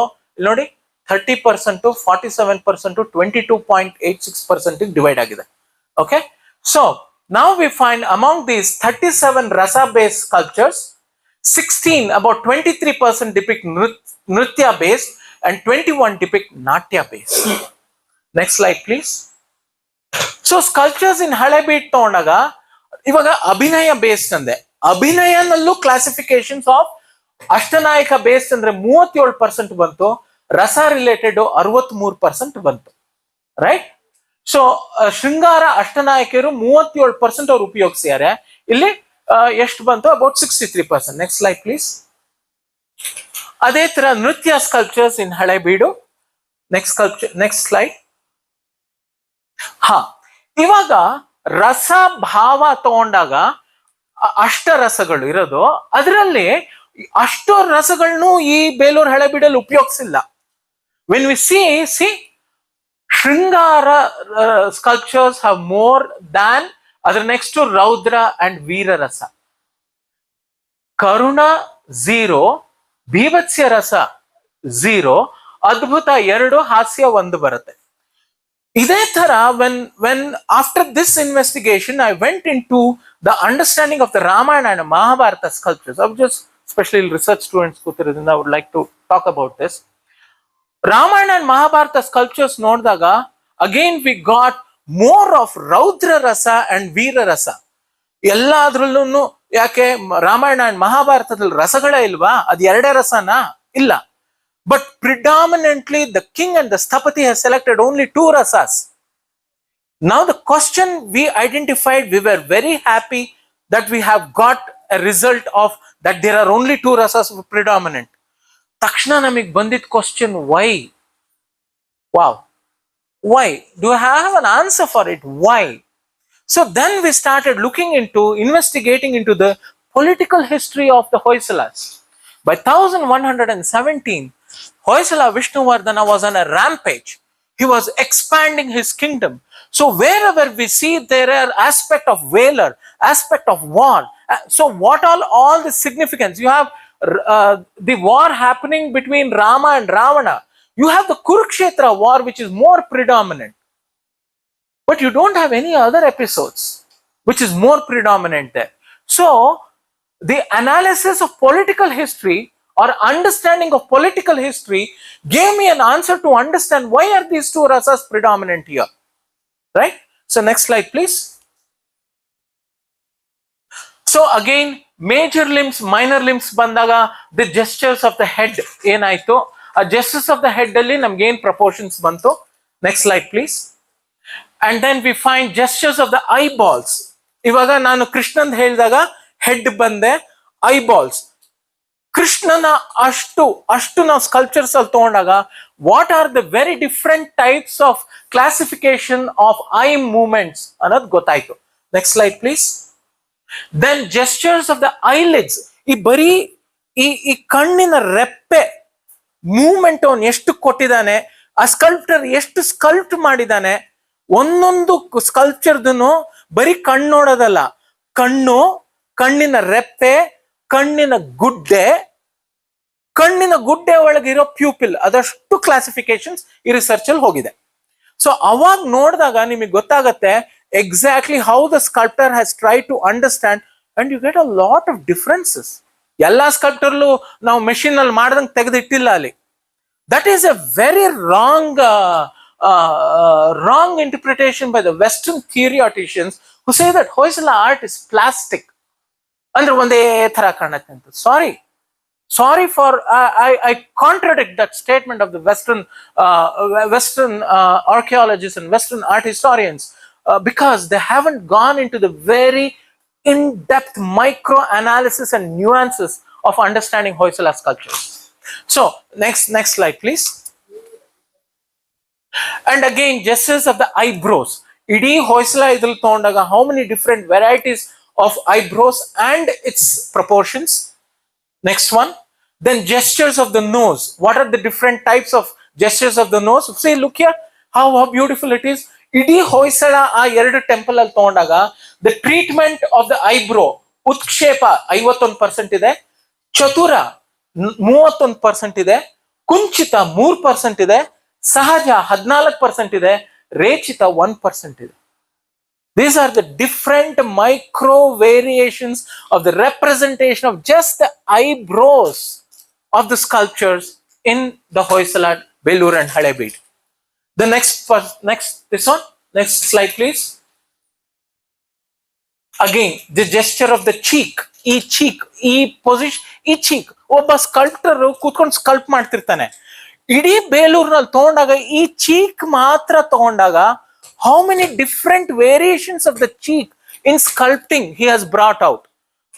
Speaker 5: ನೋಡಿ 30%, 47%, 22.86% divide ಆಗಿದೆ. Okay, so now we find among these 37 rasa based sculptures, 16, about 23% depict nritya based and 21 depict natya based. Next slide, please. So sculptures in Halebid ತಗೊಂಡಾಗ ಇವಾಗ ಅಭಿನಯ ಬೇಸ್ಡ್ ಅಂದೆ, ಅಭಿನಯನಲ್ಲೂ ಕ್ಲಾಸಿಫಿಕೇಶನ್ಸ್ ಆಫ್ ಅಷ್ಟನಾಯಕ ಬೇಸ್ಡ್ ಅಂದ್ರೆ 37% ಬಂತು, ರಸ ರಿಲೇಟೆಡ್ 63% ಬಂತು, ರೈಟ್. ಸೊ ಶೃಂಗಾರ ಅಷ್ಟನಾಯಕರು 37% ಅವ್ರು ಉಪಯೋಗಿಸ್ಯಾರೆ, ಇಲ್ಲಿ ಎಷ್ಟು ಬಂತು, ಅಬೌಟ್ 63%. Next slide please. ಅದೇ ತರ ನೃತ್ಯ sculptures in Halebidu. Next slide. ಇವಾಗ ರಸ ಭಾವ ತಗೊಂಡಾಗ ಅಷ್ಟ ರಸಗಳು ಇರೋದು, ಅದರಲ್ಲಿ ಅಷ್ಟು ರಸಗಳನ್ನು ಈ ಬೇಲೂರು ಹಳೇಬೀಡಲ್ಲಿ ಉಪಯೋಗಿಸಿಲ್ಲ. ವೆನ್ ವಿ ಸಿ ಶೃಂಗಾರ ಸ್ಕಲ್ಪ್ಚರ್ಸ್ ಹ್ಯಾವ್ ಮೋರ್ ದ್ಯಾನ್ ಅದರ ನೆಕ್ಸ್ಟ್ ರೌದ್ರ ಅಂಡ್ ವೀರರಸ. ಕರುಣ 0, ಭೀಭತ್ಸ್ಯ ರಸ 0, ಅದ್ಭುತ 2, ಹಾಸ್ಯ 1 ಬರುತ್ತೆ. ಇದೇ ತರ when after this investigation I went into the understanding of the Ramayana and Mahabharata sculptures. I just especially research students ಕೂತಿರೋದ್ರಿಂದ I would like to talk about this. Ramayana and Mahabharata sculptures ನೋಡಿದಾಗ again we got more of Raudra Rasa and Veera Rasa. ಎಲ್ಲಾದ್ರಲ್ಲೂ ಯಾಕೆ Ramayana and ಮಹಾಭಾರತದಲ್ಲಿ ರಸಗಳೇ ಇಲ್ವಾ? ಅದು ಎರಡೇ ರಸನಾ? ಇಲ್ಲ. But predominantly the king and the Sthapati has selected only 2 rasas. Now the question we identified, we were very happy that we have got a result of that there are only 2 rasas predominant. Takshana namig bandit question, why? Wow. Why? Do I have an answer for it? Why? So then we started looking into, investigating into the political history of the Hoysalas. By 1117, Hoysala Vishnuvardhana was on a rampage. He was expanding his kingdom. So wherever we see there are aspect of valor, aspect of war. So what all the significance? You have the war happening between Rama and Ravana. You have the Kurukshetra war, which is more predominant. But you don't have any other episodes which is more predominant there. So the analysis of political history or understanding of political history gave me an answer to understand why are these 2 rasas predominant here, right? So next slide please. So again, major limbs, minor limbs bandaga the gestures of the head enaito, a gestures of the head alli namge ಏನು proportions bantu. Next slide please. And then we find gestures of the eyeballs. ಇವಾಗ ನಾನು ಕೃಷ್ಣನ್ ಹೇಳಿದಾಗ head ಬಂದೆ, eyeballs ಕೃಷ್ಣನ ಅಷ್ಟು ನಾವು sculptures ಅಲ್ಲಿ ತಗೊಂಡಾಗ what are the very different types of classification of eye movements ಅನ್ನೋದು ಗೊತ್ತಾಯ್ತು. Next slide please. Then gestures of the eyelids, ಈ ಬರೀ ಈ ಕಣ್ಣಿನ ರೆಪ್ಪೆ ಮೂವ್ಮೆಂಟ್ ಅವನು ಎಷ್ಟು ಕೊಟ್ಟಿದ್ದಾನೆ, ಆ ಸ್ಕಲ್ಪ್ಟರ್ ಎಷ್ಟು ಸ್ಕಲ್ಪ್ಟ್ ಮಾಡಿದ್ದಾನೆ. ಒಂದೊಂದು ಸ್ಕಲ್ಪ್ಚರ್ದನು ಬರೀ ಕಣ್ಣು ನೋಡೋದಲ್ಲ, ಕಣ್ಣು, ಕಣ್ಣಿನ ರೆಪ್ಪೆ, ಕಣ್ಣಿನ ಗುಡ್ಡೆ ಒಳಗಿರೋ ಪ್ಯೂಪಿಲ್, ಅದಷ್ಟು ಕ್ಲಾಸಿಫಿಕೇಶನ್ಸ್ ಈ ರಿಸರ್ಚ್ ಅಲ್ಲಿ ಹೋಗಿದೆ. ಸೊ ಅವಾಗ ನೋಡಿದಾಗ ನಿಮಗೆ ಗೊತ್ತಾಗತ್ತೆ exactly how the sculptor has try to understand and you get a lot of differences. ಎಲ್ಲಾ ಸ್ಕಲ್ಪ್ಟರ್ಲು ನಾವು ಮೆಷಿನ್ ಅಲ್ಲಿ ಮಾಡ್ದಂಗೆ ತೆಗೆದಿಟ್ಟಿಲ್ಲ ಅಲ್ಲಿ. That is a very wrong interpretation by the Western theoreticians who say that Hoysala art is plastic. ಅಂದ್ರೆ ಒಂದೇ ತರ ಕಾಣುತ್ತೆ ಅಂತ. Sorry for I contradict that statement of the Western archaeologists and Western art historians because they haven't gone into the very in-depth micro analysis and nuances of understanding Hoysala sculptures. So next slide please. And again, gestures of the eyebrows. Idi Hoysala idal tondaga how many different varieties of eyebrows and its proportions. Next one. Then gestures of the nose. What are the different types of gestures of the nose? See, look here, how beautiful it is. ಇಡೀ ಹೊಯ್ಸಳ ಆ ಎರಡು temple ಅಲ್ಲಿ ತಗೊಂಡಾಗ the treatment of the eyebrow, ಉತ್ಕ್ಷೇಪ 51% ಇದೆ, ಚತುರ 31% ಇದೆ, ಕುಂಚಿತ 3% ಇದೆ, ಸಹಜ 14% ಇದೆ, ರೇಚಿತ 1% ಇದೆ. These are the different micro variations of the representation of just the eyebrows of the sculptures in the Hoysala, Belur and Halebid. The next slide please. Again, the gesture of the cheek, position, cheek. ಒಬ್ಬ sculptor ಕೂತ್ಕೊಂಡು sculpt ಮಾಡ್ತಿರ್ತಾನೆ. ಇಡೀ ಬೇಲೂರಿನಲ್ಲಿ ತಗೊಂಡಾಗ ಈ cheek ಮಾತ್ರ ತಗೊಂಡಾಗ how many different variations of the cheek in sculpting he has brought out.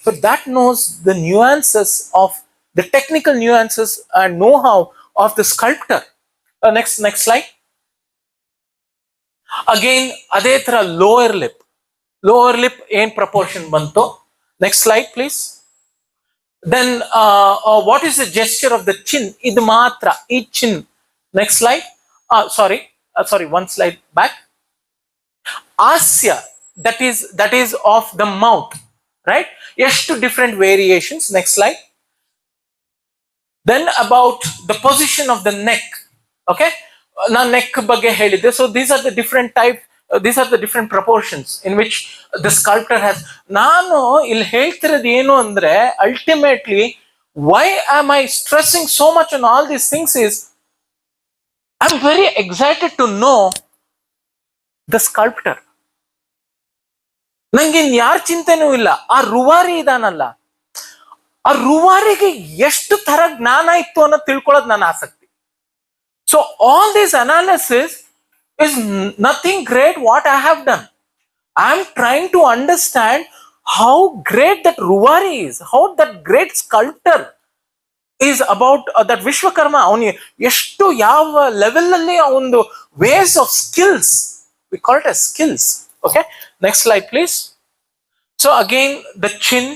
Speaker 5: So that knows the nuances of the technical nuances and know-how of the sculptor. Next slide. Again, ಅದೇ ತರ lower lip in proportion bantu. Next slide please. Then what is the gesture of the chin? Idu matra, ee chin. Next slide. Sorry, one slide back. Asya, that is of the mouth, right? Yes, two different variations. Next slide. Then about the position of the neck. Okay, na neck ಬಗ್ಗೆ ಹೇಳಿದೆ. So these are the different type, these are the different proportions in which the sculptor has. ನಾನು ಇಲ್ಲಿ ಹೇಳ್ತಿರೋದು ಏನು ಅಂದ್ರೆ, ultimately why am I stressing so much on all these things is I'm very excited to know the sculptor. ನಂಗೆ ಯಾರ ಚಿಂತೆನೂ ಇಲ್ಲ. ಆ ರೂವಾರಿ ಇದಾನಲ್ಲ, ಆ ರೂವಾರಿಗೆ ಎಷ್ಟು ತರ ಜ್ಞಾನ ಇತ್ತು ಅನ್ನೋ ತಿಳ್ಕೊಳ್ಳೋದು ನನ್ನ ಆಸಕ್ತಿ. So all this analysis is nothing great what I have done. I am trying to understand how great that ರೂವಾರಿ is, how that great sculptor is about that Vishwakarma. ಅವನಿಗೆ ಎಷ್ಟು ಯಾವ ಲೆವೆಲ್ ಅಲ್ಲಿ ಒಂದು ways of skills, we call it as skills. Okay, next slide please. So again, the chin,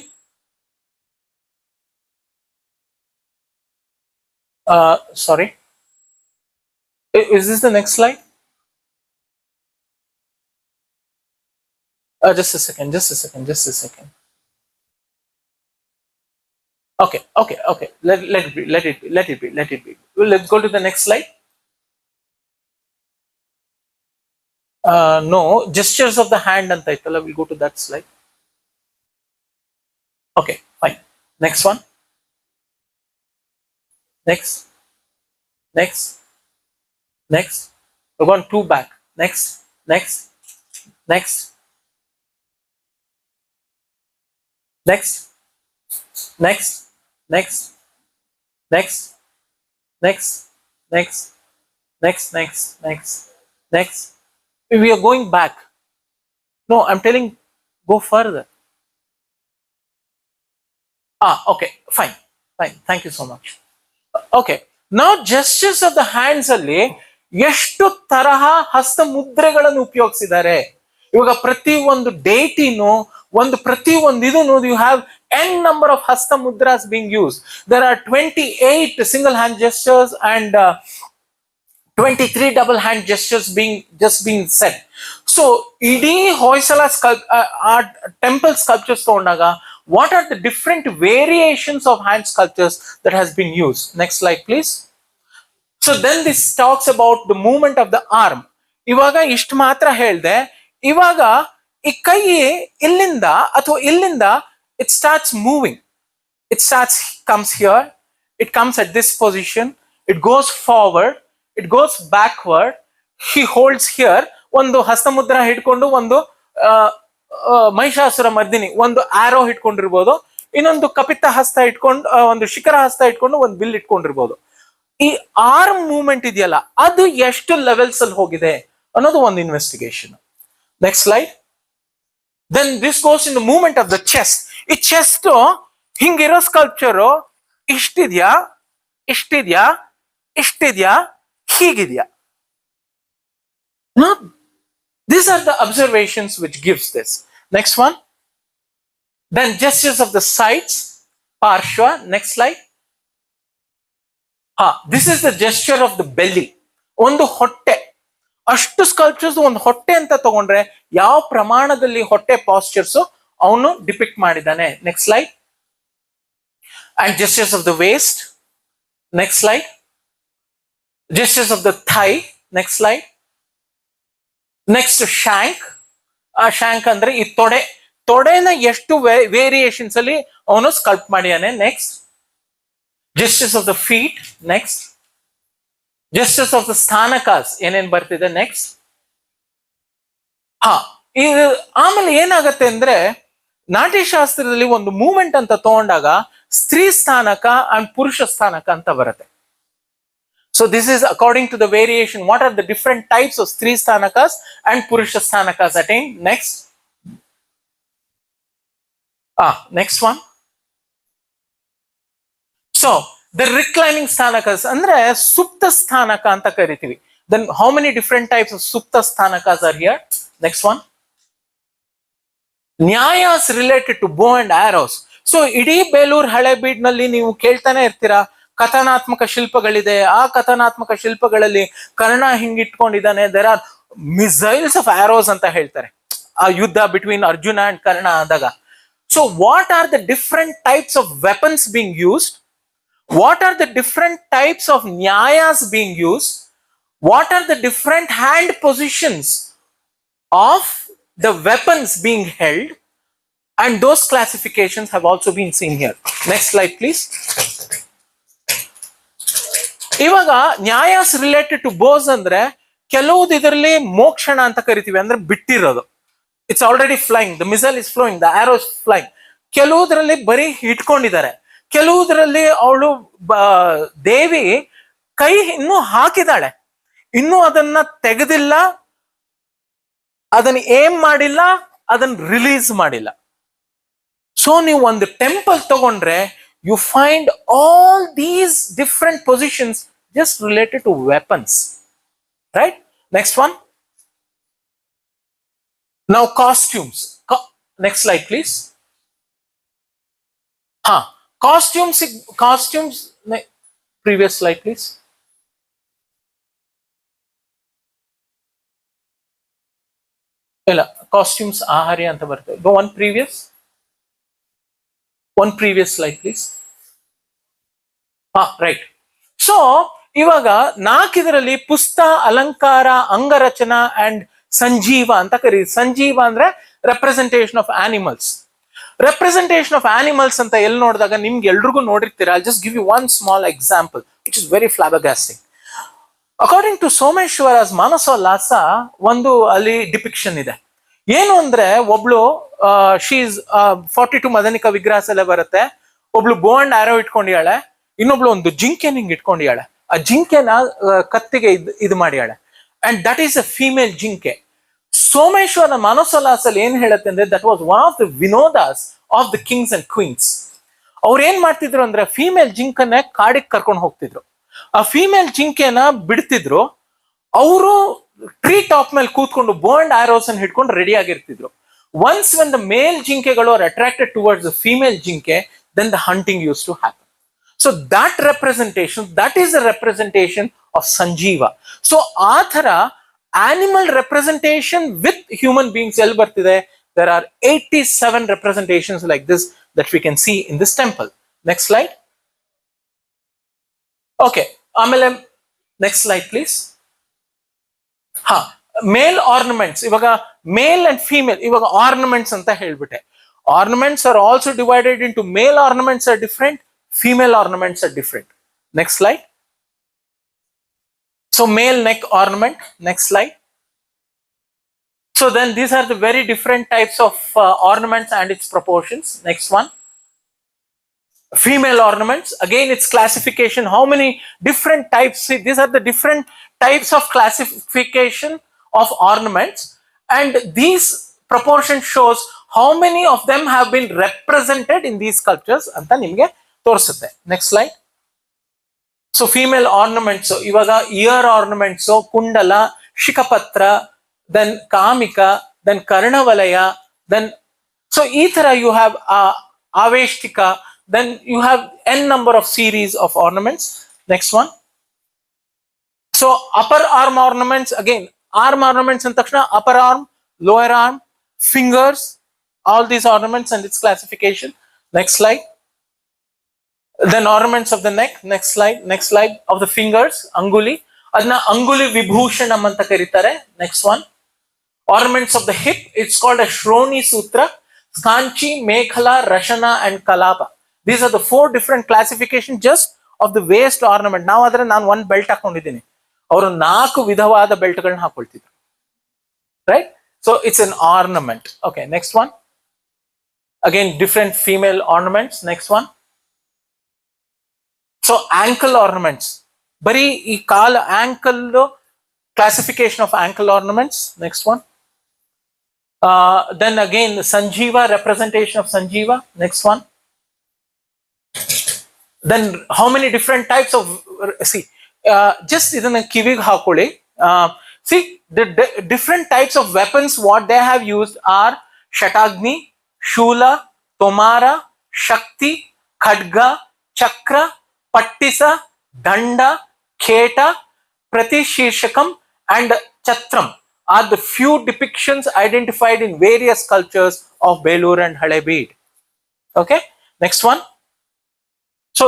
Speaker 5: sorry, is this the next slide? Just a second. Okay. Let it be. Well, let's go to the next slide. No, gestures of the hand and title. We'll go to that slide. Okay, fine. Next one. Next. We're going 2 back. Next. We are going back. No, I'm telling, go further. Okay, fine. Thank you so much. Okay, now gestures of the hands ಅಲ್ಲಿ ಎಷ್ಟು ತರಹ ಹಸ್ತ ಮುದ್ರೆಗಳನ್ನು ಉಪಯೋಗಿಸಿದ್ದಾರೆ. ಇವಾಗ ಪ್ರತಿ ಒಂದು ಡೇಟಿನು ಪ್ರತಿ ಒಂದು ಇದನ್ನು you have n number of hasta mudras being used. There are 28 single hand gestures and 23 double hand gestures being said. So idi Hoysala temple sculptures ತಗೊಂಡಾಗ what are the different variations of hand sculptures that has been used? Next slide please. So then this talks about the movement of the arm. ಇವಾಗ ಇಷ್ಟು ಮಾತ್ರ ಹೇಳ್ದೆ. ಇವಾಗ ಈ ಕೈ ಇಲ್ಲಿಂದ ಅಥವಾ ಇಲ್ಲಿಂದ it starts moving. Comes here, it comes at this position, it goes forward, it goes backward. He holds here ಒಂದು ಹಸ್ತಮುದ್ರ ಹಿಡ್ಕೊಂಡು ಒಂದು ಮಹಿಷಾಸುರ ಮರ್ದಿನಿ ಒಂದು ಆರೋ ಇಟ್ಕೊಂಡಿರ್ಬೋದು, ಇನ್ನೊಂದು ಕಪಿತ ಹಸ್ತ ಇಟ್ಕೊಂಡು ಒಂದು ಶಿಖರ ಹಸ್ತ ಇಟ್ಕೊಂಡು ಒಂದು ಬಿಲ್ ಇಟ್ಕೊಂಡಿರ್ಬೋದು. ಈ ಆರ್ಮ್ ಮೂವ್ಮೆಂಟ್ ಇದೆಯಲ್ಲ, ಅದು ಎಷ್ಟು ಲೆವೆಲ್ಸ್ ಅಲ್ಲಿ ಹೋಗಿದೆ ಅನ್ನೋದು ಒಂದು investigation. Next slide. Then this goes in the movement of the chest. ಈ ಚೆಸ್ಟ್ ಹಿಂಗಿರೋ ಸ್ಕಲ್ಪ್ಚರು ಇಷ್ಟಿದ್ಯಾ, ಹೀಗಿದ್ಯಾ? No, these are the observations which gives this. Next one. Then gestures of the sides, parshva. Next slide. This is the gesture of the belly, ಒಂದು ಹೊಟ್ಟೆ. ಅಷ್ಟು sculptures ಒಂದು ಹೊಟ್ಟೆ ಅಂತ ತಗೊಂಡ್ರೆ ಯಾವ ಪ್ರಮಾಣದಲ್ಲಿ ಹೊಟ್ಟೆ ಪಾಸ್ಚರ್ಸ್ ಅವನು ಡಿಪಿಕ್ಟ್ ಮಾಡಿದ್ದಾನೆ. Next slide. And gestures of the waist. Next slide. Gestures of the thigh. Next slide. Next shank. ಆ ಶಾಂಕ್ ಅಂದ್ರೆ ಈ ತೊಡೆನ ಎಷ್ಟು ವೇರಿಯೇಷನ್ಸ್ ಅಲ್ಲಿ ಅವನು ಸ್ಕಲ್ಪ್ ಮಾಡಿದಾನೆ. Next. Gestures of the feet. Next. Gestures of the sthanakas ಏನೇನ್ ಬರ್ತಿದೆ. ನೆಕ್ಸ್ಟ್. ಇದು ಆಮೇಲೆ ಏನಾಗತ್ತೆ ಅಂದ್ರೆ ನಾಟ್ಯಶಾಸ್ತ್ರದಲ್ಲಿ ಒಂದು ಮೂವ್ಮೆಂಟ್ ಅಂತ ತಗೊಂಡಾಗ ಸ್ತ್ರೀ ಸ್ಥಾನಕ ಅಂಡ್ ಪುರುಷ ಸ್ಥಾನಕ ಅಂತ ಬರುತ್ತೆ. So this is according to the variation. What are the different types of Stri Sthanakas and Purusha Sthanakas attained? Next. Next one. So the reclining Sthanakas andre Supta Sthanaka anta karitivi. Then how many different types of Supta Sthanakas are here? Next one. Nyayas related to bow and arrows. So idee Belur Halebid nalli ನೀವು ಕೇಳ್ತಾನೆ ಇರ್ತೀರಾ, ಕಥನಾತ್ಮಕ ಶಿಲ್ಪಗಳಿದೆ. ಆ ಕಥನಾತ್ಮಕ ಶಿಲ್ಪಗಳಲ್ಲಿ ಕರ್ಣ ಹಿಂಗಿಟ್ಕೊಂಡಿದ್ದಾನೆ. There are missiles of arrows ಅಂತ ಹೇಳ್ತಾರೆ ಆ ಯುದ್ಧ ಬಿಟ್ವೀನ್ ಅರ್ಜುನ ಅಂಡ್ ಕರ್ಣ ಆದಾಗ. So what are the different types of weapons being used? What are the different types of nyayas being used? What are the different hand positions of the weapons being held? And those classifications have also been seen here. Next slide, please. ಇವಾಗ nyayas related to Bose ಅಂದ್ರೆ ಕೆಲವುದು ಇದರಲ್ಲಿ ಮೋಕ್ಷಣ ಅಂತ ಕರಿತೀವಿ, ಅಂದ್ರೆ ಬಿಟ್ಟಿರೋದು. It's already flying, the missile is flowing, the arrow is flying. ಕೆಲವುದ್ರಲ್ಲಿ ಬರೀ ಇಟ್ಕೊಂಡಿದ್ದಾರೆ, ಕೆಲವುದ್ರಲ್ಲಿ ಅವಳು ದೇವಿ ಕೈ ಇನ್ನೂ ಹಾಕಿದಾಳೆ, ಇನ್ನೂ ಅದನ್ನ ತೆಗೆದಿಲ್ಲ, ಅದನ್ನ ಏಮ್ ಮಾಡಿಲ್ಲ, ಅದನ್ನ ರಿಲೀಸ್ ಮಾಡಿಲ್ಲ. ಸೊ ನೀವು ಒಂದು ಟೆಂಪಲ್ ತಗೊಂಡ್ರೆ you find all these different positions just related to weapons, right? Next one. Now costumes. Next slide, please. Costumes. Previous slide, please. Illa costumes ahari anta barte. Go on previous. One previous slide, please. Right. So ಇವಾಗ ನಾಲ್ಕಿದರಲ್ಲಿ ಪುಸ್ತ, ಅಲಂಕಾರ, ಅಂಗರಚನಾ and Sanjeeva ಅಂತ ಕರೀತೀವಿ. ಸಂಜೀವ ಅಂದ್ರೆ representation of animals. Representation of animals ಅಂತ ಎಲ್ಲಿ ನೋಡಿದಾಗ ನಿಮ್ಗೆ ಎಲ್ರಿಗೂ ನೋಡಿರ್ತೀರಾ. I'll just give you one small example which is very flabbergasting. According to ಸೋಮೇಶ್ವರಸ್ Manasollasa ಒಂದು ಅಲ್ಲಿ ಡಿಪಿಕ್ಷನ್ ಇದೆ. ಏನು ಅಂದ್ರೆ ಒಬ್ಳು ಶೀಸ್ 42 ಮದನಿಕ ವಿಗ್ರಹಸ್ ಎಲ್ಲ ಬರುತ್ತೆ. ಒಬ್ಳು ಬೋ ಅಂಡ್ ಆರೋ ಇಟ್ಕೊಂಡಿಯಾಳೆ, ಇನ್ನೊಬ್ಳು ಒಂದು ಜಿಂಕೆನ ಹಿಂಗ್ ಇಟ್ಕೊಂಡಿಯಾಳೆ. ಆ ಜಿಂಕೆನ ಕತ್ತಿಗೆ ಇದು ಮಾಡಿಯಾಳೆ, and that is a female jinke. Someshwara Manasollas ಅಲ್ಲಿ ಏನ್ ಹೇಳುತ್ತೆ ಅಂದ್ರೆ that was one of the vinodas of the kings and queens. ಅವ್ರು ಏನ್ ಮಾಡ್ತಿದ್ರು ಅಂದ್ರೆ ಫೀಮೇಲ್ ಜಿಂಕನ್ನ ಕಾಡಿಗೆ ಕರ್ಕೊಂಡು ಹೋಗ್ತಿದ್ರು. ಆ ಫೀಮೇಲ್ ಜಿಂಕೆನ ಬಿಡ್ತಿದ್ರು. ಅವರು ಟ್ರೀ ಟಾಪ್ ಮೇಲೆ ಕೂತ್ಕೊಂಡು ಬೋ ಅಂಡ್ ಆರೋಸ್ ಅನ್ನು ಹಿಡ್ಕೊಂಡು ready ಆಗಿರ್ತಿದ್ರು. Once when the male ಜಿಂಕೆಗಳು are attracted towards the female ಜಿಂಕೆ, then the hunting used to happen. So that representation, that is the representation of Sanjeeva. So ಆ ಥರ animal representation with human beings ಎಲ್ಲಿ ಬರ್ತಿದೆ? There are 87 representations like this that we can see in this temple. Next slide. Okay, ಆಮೇಲೆ next slide please. Male ornaments. ಇವಾಗ male and female, ಇವಾಗ ornaments ಅಂತ ಹೇಳ್ಬಿಟ್ಟೆ. Ornaments are also divided into male ornaments are different, female ornaments are different. Next slide. So male neck ornament. Next slide. So then these are the very different types of ornaments and its proportions. Next one. Female ornaments, again its classification, how many different types. See, these are the different types of classification of ornaments, and these proportion shows how many of them have been represented in these sculptures anta nimge torsutte. Next slide. So female ornaments, so ivaga ear ornaments, so kundala, shikapatra, then kamika, then karnavalaya, then so ee thara you have aveshtika. Then you have n number of series of ornaments. Next one. So upper arm ornaments, again, arm ornaments in takshana, upper arm, lower arm, fingers, all these ornaments and its classification. Next slide. Then ornaments of the neck. Next slide. Next slide. Of the fingers, anguli. Adna anguli vibhushanam anta karitare. Next one. Ornaments of the hip, it's called a Shroni Sutra, Skanchi, Mekhala, Rashana and Kalapa. These are the 4 different classifications just of the waist ornament. Now adre ನಾನು one belt ಹಾಕೊಂಡಿದ್ದೀನಿ, ಅವರು 4 ವಿಧವಾದ ಬೆಲ್ಟ್ಗಳನ್ನ ಹಾಕೊಳ್ತಿದ್ರು, right? So it's an ornament. Okay, next one. Again, different female ornaments. Next one. So ankle ornaments, ಬರೀ ಈ ಕಾಲ ankle classification of ankle ornaments. Next one. Then again, Sanjeeva, representation of Sanjeeva. Next one. Then how many different types of, see, just idana kivig hakoli. See, the different types of weapons what they have used are Shatagni, Shula, Tomara, Shakti, Khadga, Chakra, Pattisa, Danda, Kheta, Pratishirshakam and Chatram are the few depictions identified in various cultures of Belur and Halebeed. Okay, next one. So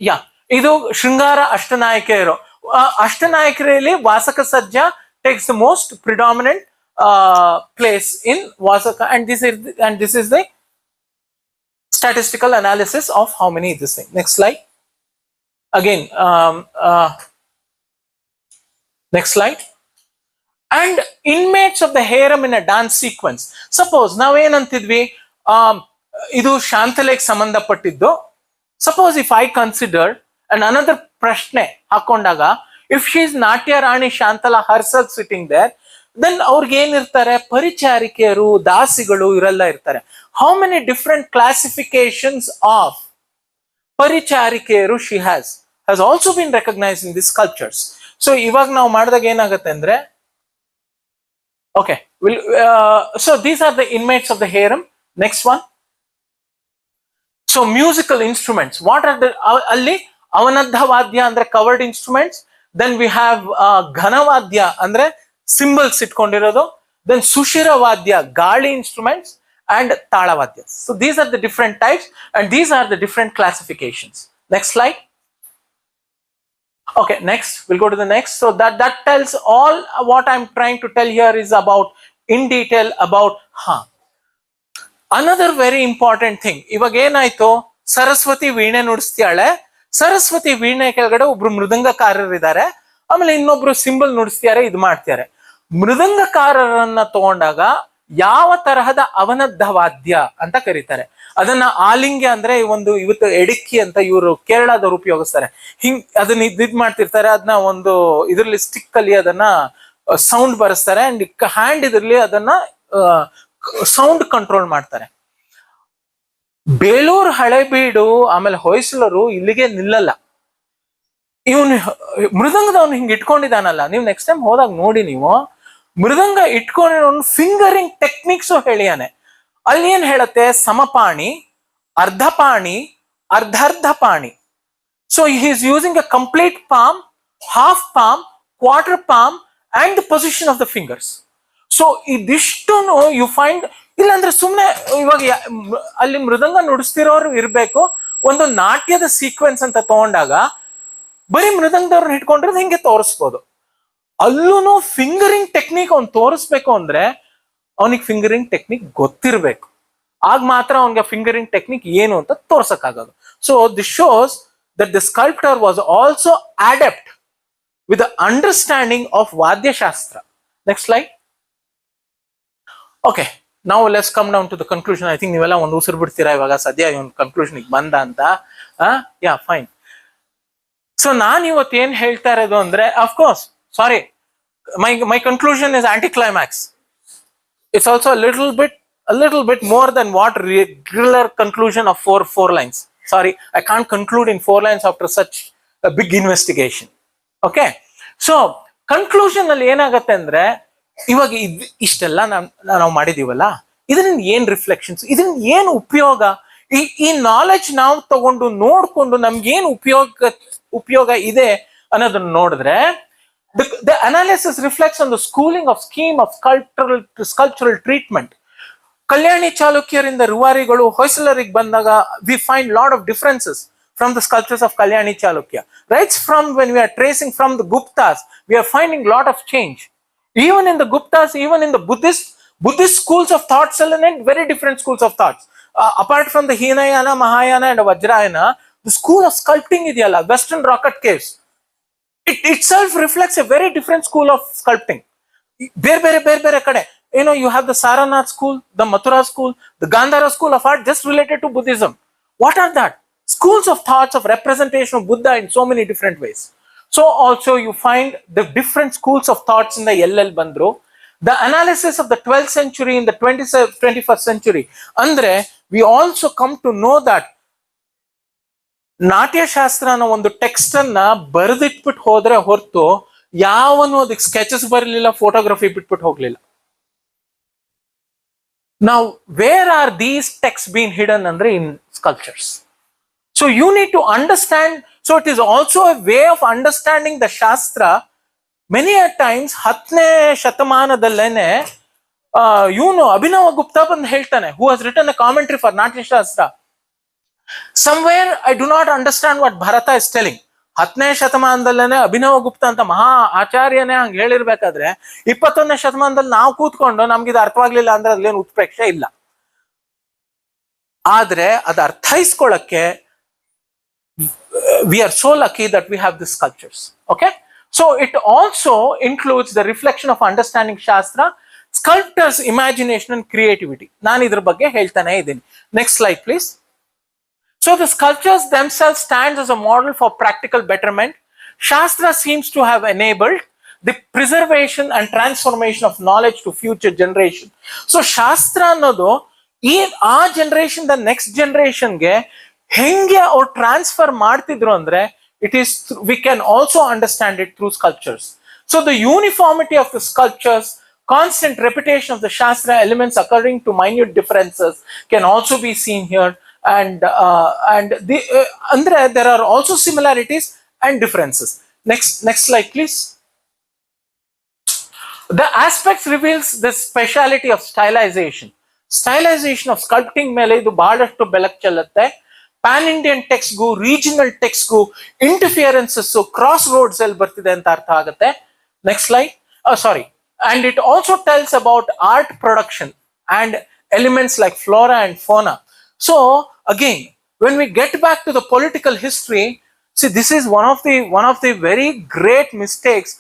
Speaker 5: yeah, idu Shringara Ashtanayakero. Ashtanayakರಲ್ಲಿ Vasaka Sajja takes the most predominant place in Vasaka, and this is the statistical analysis of how many this thing. Next slide. Again, next slide. And inmates of the harem in a dance sequence. Suppose ನಾವು ಏನಂತಿದ್ವಿ, ಇದು ಶಾಂತಲೆಗೆ ಸಂಬಂಧಪಟ್ಟಿದ್ದು. Suppose if I consider another ಪ್ರಶ್ನೆ ಹಾಕೊಂಡಾಗ, if she is Natya Rani Shantala herself sitting there, then ಅವ್ರಿಗೆ ಏನಿರ್ತಾರೆ, ಪರಿಚಾರಿಕೆಯರು, ದಾಸಿಗಳು ಇವರೆಲ್ಲ ಇರ್ತಾರೆ. How many different classifications of ಪರಿಚಾರಿಕೆಯರು she has also been recognized in these sculptures. So ಇವಾಗ ನಾವು ಮಾಡಿದಾಗ ಏನಾಗುತ್ತೆ ಅಂದ್ರೆ, okay, so these are the inmates of the harem. Next one. So musical instruments, what are the alli avanadha vadya andre covered instruments, then we have ghanavadya andre cymbals itkondirodu, then sushira vadya gali instruments and talavadya. So these are the different types and these are the different classifications. Next slide. Okay, next we'll go to the next. So that tells all what I'm trying to tell here is about in detail about another very important thing. ಇವಾಗ ಏನಾಯ್ತು, ಸರಸ್ವತಿ ವೀಣೆ ನುಡಿಸ್ತಾಳೆ, ಸರಸ್ವತಿ ವೀಣೆ ಕೆಳಗಡೆ ಒಬ್ರು ಮೃದಂಗಕಾರರಿದ್ದಾರೆ, ಆಮೇಲೆ ಇನ್ನೊಬ್ರು symbol ನುಡಿಸ್ತಾರೆ, ಇದು ಮಾಡ್ತಾರೆ. ಮೃದಂಗಕಾರರನ್ನ ತಗೊಂಡಾಗ ಯಾವ ತರಹದ ಅವನದ್ಧ ವಾದ್ಯ ಅಂತ ಕರೀತಾರೆ. ಅದನ್ನ ಆಲಿಂಗ್ಯ ಅಂದ್ರೆ ಇವತ್ತು ಎಡಿಕ್ಕಿ ಅಂತ ಇವರು ಕೇರಳದವ್ರು ಉಪಯೋಗಿಸ್ತಾರೆ. ಅದನ್ನ ಇದ್ ಮಾಡ್ತಿರ್ತಾರೆ, ಅದನ್ನ ಒಂದು ಇದ್ರಲ್ಲಿ ಸ್ಟಿಕ್ ಅಲ್ಲಿ ಅದನ್ನ ಸೌಂಡ್ ಬರೆಸ್ತಾರೆ ಅಂಡ್ ಹ್ಯಾಂಡ್ ಇದ್ರಲ್ಲಿ ಅದನ್ನ ಸೌಂಡ್ ಕಂಟ್ರೋಲ್ ಮಾಡ್ತಾರೆ. ಬೇಲೂರು, ಹಳೆಬೀಡು ಆಮೇಲೆ ಹೊಯ್ಸಳರು ಇಲ್ಲಿಗೆ ನಿಲ್ಲಲ್ಲ. ಇವನು ಮೃದಂಗದವನು ಹಿಂಗ್ ಇಟ್ಕೊಂಡಿದ್ದಾನಲ್ಲ, ನೀವು ನೆಕ್ಸ್ಟ್ ಟೈಮ್ ಹೋದಾಗ ನೋಡಿ, ನೀವು ಮೃದಂಗ ಇಟ್ಕೊಂಡಿರೋನು ಫಿಂಗರಿಂಗ್ ಟೆಕ್ನಿಕ್ಸ್ ಹೇಳಿಯಾನೆ. ಅಲ್ಲಿ ಏನ್ ಹೇಳುತ್ತೆ, ಸಮಪಾಣಿ, ಅರ್ಧಪಾಣಿ, ಅರ್ಧರ್ಧಪಾಣಿ. So he is using a complete palm, half palm, quarter palm and the position of the fingers. So ಇದಿಷ್ಟು ಯು ಫೈಂಡ್, ಇಲ್ಲಾಂದ್ರೆ ಸುಮ್ಮನೆ ಇವಾಗ ಅಲ್ಲಿ ಮೃದಂಗ ನುಡಿಸ್ತಿರೋರು ಇರ್ಬೇಕು. ಒಂದು ನಾಟ್ಯದ ಸೀಕ್ವೆನ್ಸ್ ಅಂತ ತಗೊಂಡಾಗ ಬರೀ ಮೃದಂಗದವ್ರನ್ನ ಇಟ್ಕೊಂಡಿರೋದು ಹಿಂಗೆ ತೋರಿಸ್ಬೋದು. ಅಲ್ಲೂ ಫಿಂಗರಿಂಗ್ ಟೆಕ್ನಿಕ್ ಅವ್ನು ತೋರಿಸ್ಬೇಕು ಅಂದ್ರೆ ಅವನಿಗೆ ಫಿಂಗರಿಂಗ್ ಟೆಕ್ನಿಕ್ ಗೊತ್ತಿರ್ಬೇಕು. ಆಗ ಮಾತ್ರ ಅವನಿಗೆ ಫಿಂಗರಿಂಗ್ ಟೆಕ್ನಿಕ್ ಏನು ಅಂತ ತೋರ್ಸಕ್ಕಾಗೋದು. So this shows that the sculptor was also adept with the understanding of Vadya Shastra. Next slide. Okay, now let's come down to the conclusion. I think ನೀವೆಲ್ಲ ಒಂದು ಉಸಿರು ಬಿಡ್ತೀರಾ ಇವಾಗ, ಸದ್ಯ ಒಂದು ಕನ್ಕ್ಲೂಷನ್ ಬಂದ ಅಂತ. ಯಾ ಫೈನ್. ಸೊ ನಾನು ಇವತ್ತು ಏನ್ ಹೇಳ್ತಾ ಇರೋದು ಅಂದ್ರೆ, of course sorry, my conclusion is anticlimax. It's also a little bit more than what regular conclusion of four lines. Sorry, I can't conclude in 4 lines after such a big investigation. Okay, so conclusion ಅಲ್ಲಿ ಏನಾಗತ್ತೆ ಅಂದ್ರೆ, ಇವಾಗ ಇಷ್ಟೆಲ್ಲ ನಾವು ಮಾಡಿದೀವಲ್ಲ, ಇದರಿಂದ ಏನ್ reflections, ಇದರಿಂದ ಏನ್ ಉಪಯೋಗ, ಈ ನಾಲೆಡ್ಜ್ ನಾವು ತಗೊಂಡು ನೋಡ್ಕೊಂಡು ನಮ್ಗೇನು ಉಪಯೋಗ ಇದೆ ಅನ್ನೋದನ್ನ ನೋಡಿದ್ರೆ the analysis reflects on the schooling of scheme of sculptural treatment. ಕಲ್ಯಾಣಿ ಚಾಲುಕ್ಯರಿಂದ ರೂವಾರಿಗಳು ಹೊಯ್ಸಳರಿಗೆ ಬಂದಾಗ we find lot of differences from the sculptures of Kalyani Chalukya. Right from when we are tracing from the Guptas, we are finding lot of change. Even in the Guptas, even in the Buddhist schools of thoughts, very different schools of thoughts. Apart from the Hinayana, Mahayana and Vajrayana, the school of sculpting ideyala, Western Rocket Caves, it itself reflects a very different school of sculpting. Bere kade. You know, you have the Saranath school, the Mathura school, the Gandhara school of art just related to Buddhism. What are that? Schools of thoughts of representation of Buddha in so many different ways. So also you find the different schools of thoughts in the LL Bandro. The analysis of the 12th century in the 21st century. Andre, we also come to know that ನಾಟ್ಯ ಶಾಸ್ತ್ರನ ಒಂದು text ಅನ್ನ ಬರೆದಿಟ್ಬಿಟ್ಟು ಹೋದ್ರೆ ಹೊರತು ಯಾವನು ಅದಕ್ಕೆ sketches ಬರಲಿಲ್ಲ, photography ಬಿಟ್ಬಿಟ್ಟು ಹೋಗ್ಲಿಲ್ಲ. Now, where are these texts being hidden? Andre, in sculptures. So you need to understand. So it is also a way of understanding the Shastra. Many a times, 10ನೇ ಶತಮಾನದಲ್ಲೇನೆ Abhinava Gupta ಬಂದು ಹೇಳ್ತಾನೆ, who has written a commentary for Natya Shastra. Somewhere I do not understand what Bharata is telling. 10ನೇ ಶತಮಾನದಲ್ಲೇನೆ Abhinava ಗುಪ್ತ ಅಂತ ಮಹಾ ಆಚಾರ್ಯನೇ ಹಂಗೆ ಹೇಳಿರ್ಬೇಕಾದ್ರೆ 21ನೇ ಶತಮಾನದಲ್ಲಿ ನಾವು ಕೂತ್ಕೊಂಡು ನಮ್ಗೆ ಇದು ಅರ್ಥವಾಗ್ಲಿಲ್ಲ ಅಂದ್ರೆ ಅದ್ಲೇನು ಉತ್ಪ್ರೇಕ್ಷೆ ಇಲ್ಲ. ಆದ್ರೆ ಅದು ಅರ್ಥೈಸ್ಕೊಳ್ಳಕ್ಕೆ we are so lucky that we have these sculptures. Okay, so it also includes the reflection of understanding Shastra, sculptors' imagination and creativity. ನಾನು ಇದ್ರ ಬಗ್ಗೆ ಹೇಳ್ತಾನೆ ಇದ್ದೀನಿ. Next slide please. So the sculptures themselves stand as a model for practical betterment. Shastra seems to have enabled the preservation and transformation of knowledge to future generation. So Shastra ಅನ್ನೋದು ಆ generation the next ಜನರೇಷನ್ಗೆ ಹೆಂಗೆ ಅವ್ರು transfer ಮಾಡ್ತಿದ್ರು ಅಂದ್ರೆ it is we can also understand it through sculptures. So the uniformity of the sculptures, constant repetition of the Shastra elements occurring to minute differences can also be seen here. And there are also similarities and differences. Next slide please. The aspects reveals the speciality of stylization of sculpting ಮೇಲೆ ಇದು ಬಹಳಷ್ಟು ಬೆಳಕು ಚೆಲ್ಲುತ್ತೆ. PAN Indian text ಗು regional text ಗು ಇಂಟರ್ಫಿಯರೆನ್ಸಸ್ cross roads ಅಲ್ಲಿ ಬರ್ತಿದೆ ಅಂತ ಅರ್ಥ ಆಗುತ್ತೆ. Next slide. And it also tells about art production and elements like flora and fauna. So again, when we get back to the political history, see, this is one of the very great mistakes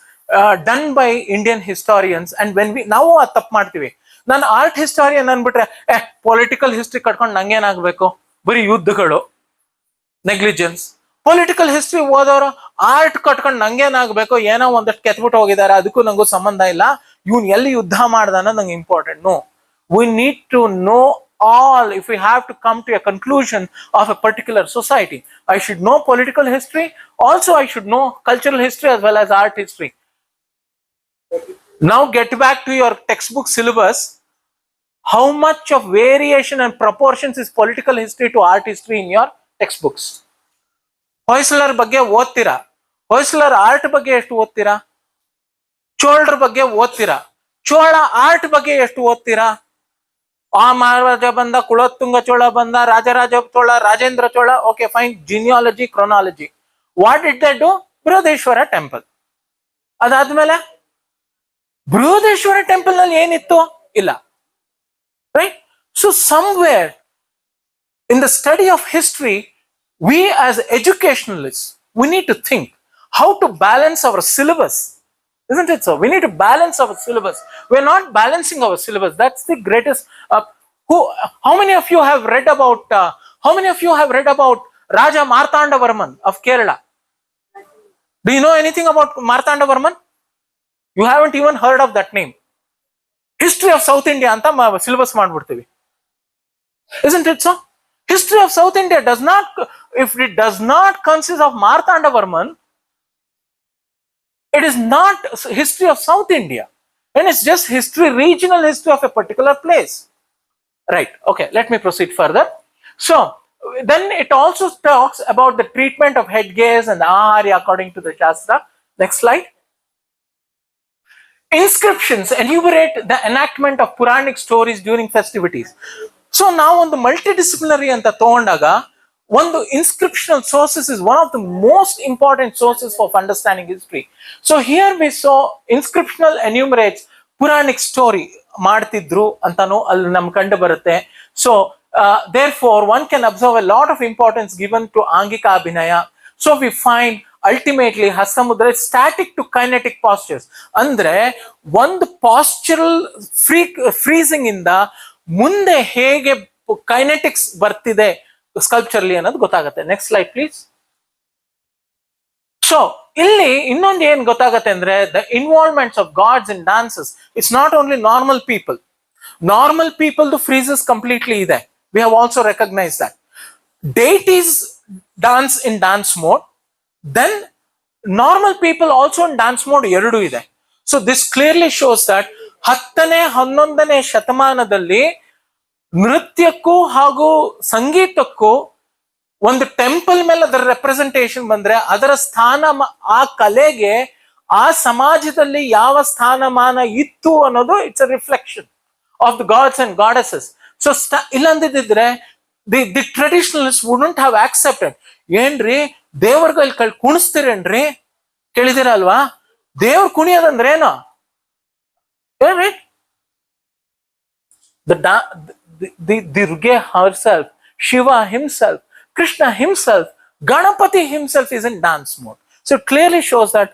Speaker 5: done by Indian historians. And when we now ತಪ್ಪು ಮಾಡ್ತೀವಿ, ನಾನು art historian ಅನ್ಬಿಟ್ರೆ political history ಕಟ್ಕೊಂಡು ನಂಗೇನಾಗಬೇಕು, ಬರೀ ಯುದ್ಧಗಳು, negligence. Political history ಓದೋರು art ಕಟ್ಕೊಂಡು ನಂಗೇನಾಗಬೇಕು, ಏನೋ ಒಂದಷ್ಟು ಕೆತ್ಬಿಟ್ಟು ಹೋಗಿದ್ದಾರೆ, ಅದಕ್ಕೂ ನಂಗೂ ಸಂಬಂಧ ಇಲ್ಲ, ಇವನ್ ಎಲ್ಲಿ ಯುದ್ಧ ಮಾಡ್ದ ಅನ್ನೋದು ನಂಗೆ important. No, we need to know all if we have to come to a conclusion of a particular society. I should know political history, also I should know cultural history as well as art history. Now get back to your textbook syllabus. How much of variation and proportions is political history to art history in your textbooks? ಹೊಯ್ಸಳರ ಬಗ್ಗೆ ಓದ್ತೀರಾ, ಹೊಯ್ಸಳರ art ಬಗ್ಗೆ ಎಷ್ಟು ಓದ್ತೀರಾ? ಚೋಳರ ಬಗ್ಗೆ ಓದ್ತೀರಾ, Chola art ಬಗ್ಗೆ ಎಷ್ಟು ಓದ್ತೀರಾ? ಆ ಮಹಾರಾಜ ಬಂದ, ಕುಲೋತ್ತುಂಗ ಚೋಳ ಬಂದ, Rajaraja Chola, Rajendra Chola, okay fine, genealogy, chronology. What did they do? Brihadeeswara temple. ಅದಾದ್ಮೇಲೆ ಬೃಹದೇಶ್ವರ ಟೆಂಪಲ್ ನಲ್ಲಿ ಏನಿತ್ತು? ಇಲ್ಲ. Right? So somewhere in the study of history, we as educationalists, we need to think how to balance our syllabus. Isn't it so? We need to balance our syllabus. We're not balancing our syllabus. That's the greatest. How many of you have read about Raja Martandavarman of Kerala? Do you know anything about Martandavarman? You haven't even heard of that name. History of South India anta syllabus ಮಾಡ್ಬಿಡ್ತೀವಿ. Isn't it so? History of South India if it does not consist of Martandavarman, it is not history of South India, and it's just regional history of a particular place. Right? Okay, let me proceed further. So Then it also talks about the treatment of headgears and aharya according to the Shastra. Next slide. Inscriptions enumerate the enactment of Puranic stories during festivities. So now on the multidisciplinary anta ತಗೊಂಡಾಗ ಒಂದು inscriptional sources is one of the most important sources for understanding history. So here we saw inscriptional enumerates Puranic story ಮಾಡ್ತಿದ್ರು ಅಂತಾನು ಅಲ್ಲಿ ನಮ್ಗೆ ಕಂಡು ಬರುತ್ತೆ. So therefore one can observe a lot of importance given to Angika Abhinaya. So we find ultimately ಹಸ್ತಮುದ್ರೆ static to kinetic postures ಅಂದ್ರೆ ಒಂದು postural freezing ಇಂದ ಮುಂದೆ ಹೇಗೆ ಕೈನೆಟಿಕ್ಸ್ ಬರ್ತಿದೆ ಸ್ಕಲ್ಪ್ಚರ್ಲಿ ಅನ್ನೋದು ಗೊತ್ತಾಗುತ್ತೆ. Next slide please. ಸೊ ಇಲ್ಲಿ ಇನ್ನೊಂದು ಏನ್ ಗೊತ್ತಾಗತ್ತೆ ಅಂದ್ರೆ the involvements of gods in dances. It's not only normal people friezes completely ಇದೆ. We have also recognise that deities dance in dance mode, then normal people also in dance mode ಎರಡು ಇದೆ. So this clearly shows that 10ನೇ 11ನೇ ಶತಮಾನದಲ್ಲಿ ನೃತ್ಯಕ್ಕೂ ಹಾಗೂ ಸಂಗೀತಕ್ಕೂ ಒಂದು temple ಮೇಲೆ ಅದರ ರೆಪ್ರೆಸೆಂಟೇಷನ್ ಬಂದ್ರೆ ಅದರ ಸ್ಥಾನ ಆ ಕಲೆಗೆ ಆ ಸಮಾಜದಲ್ಲಿ ಯಾವ ಸ್ಥಾನಮಾನ ಇತ್ತು ಅನ್ನೋದು it's a reflection of the gods and goddesses. So ಇಲ್ಲಂದಿದ್ರೆ the traditionalist wouldn't have accepted. ಏನ್ರಿ ದೇವ್ರಗಲ್ಲಿ ಕುಣಿಸ್ತೀರೇನ್ರಿ ಕೇಳಿದಿರಲ್ವಾ? ದೇವ್ರ ಕುಣಿಯೋದಂದ್ರೆ ಏನು ಏನ್ರಿ? The Durga herself, Shiva himself, Krishna himself, Ganapati himself is in dance mode. So it clearly shows that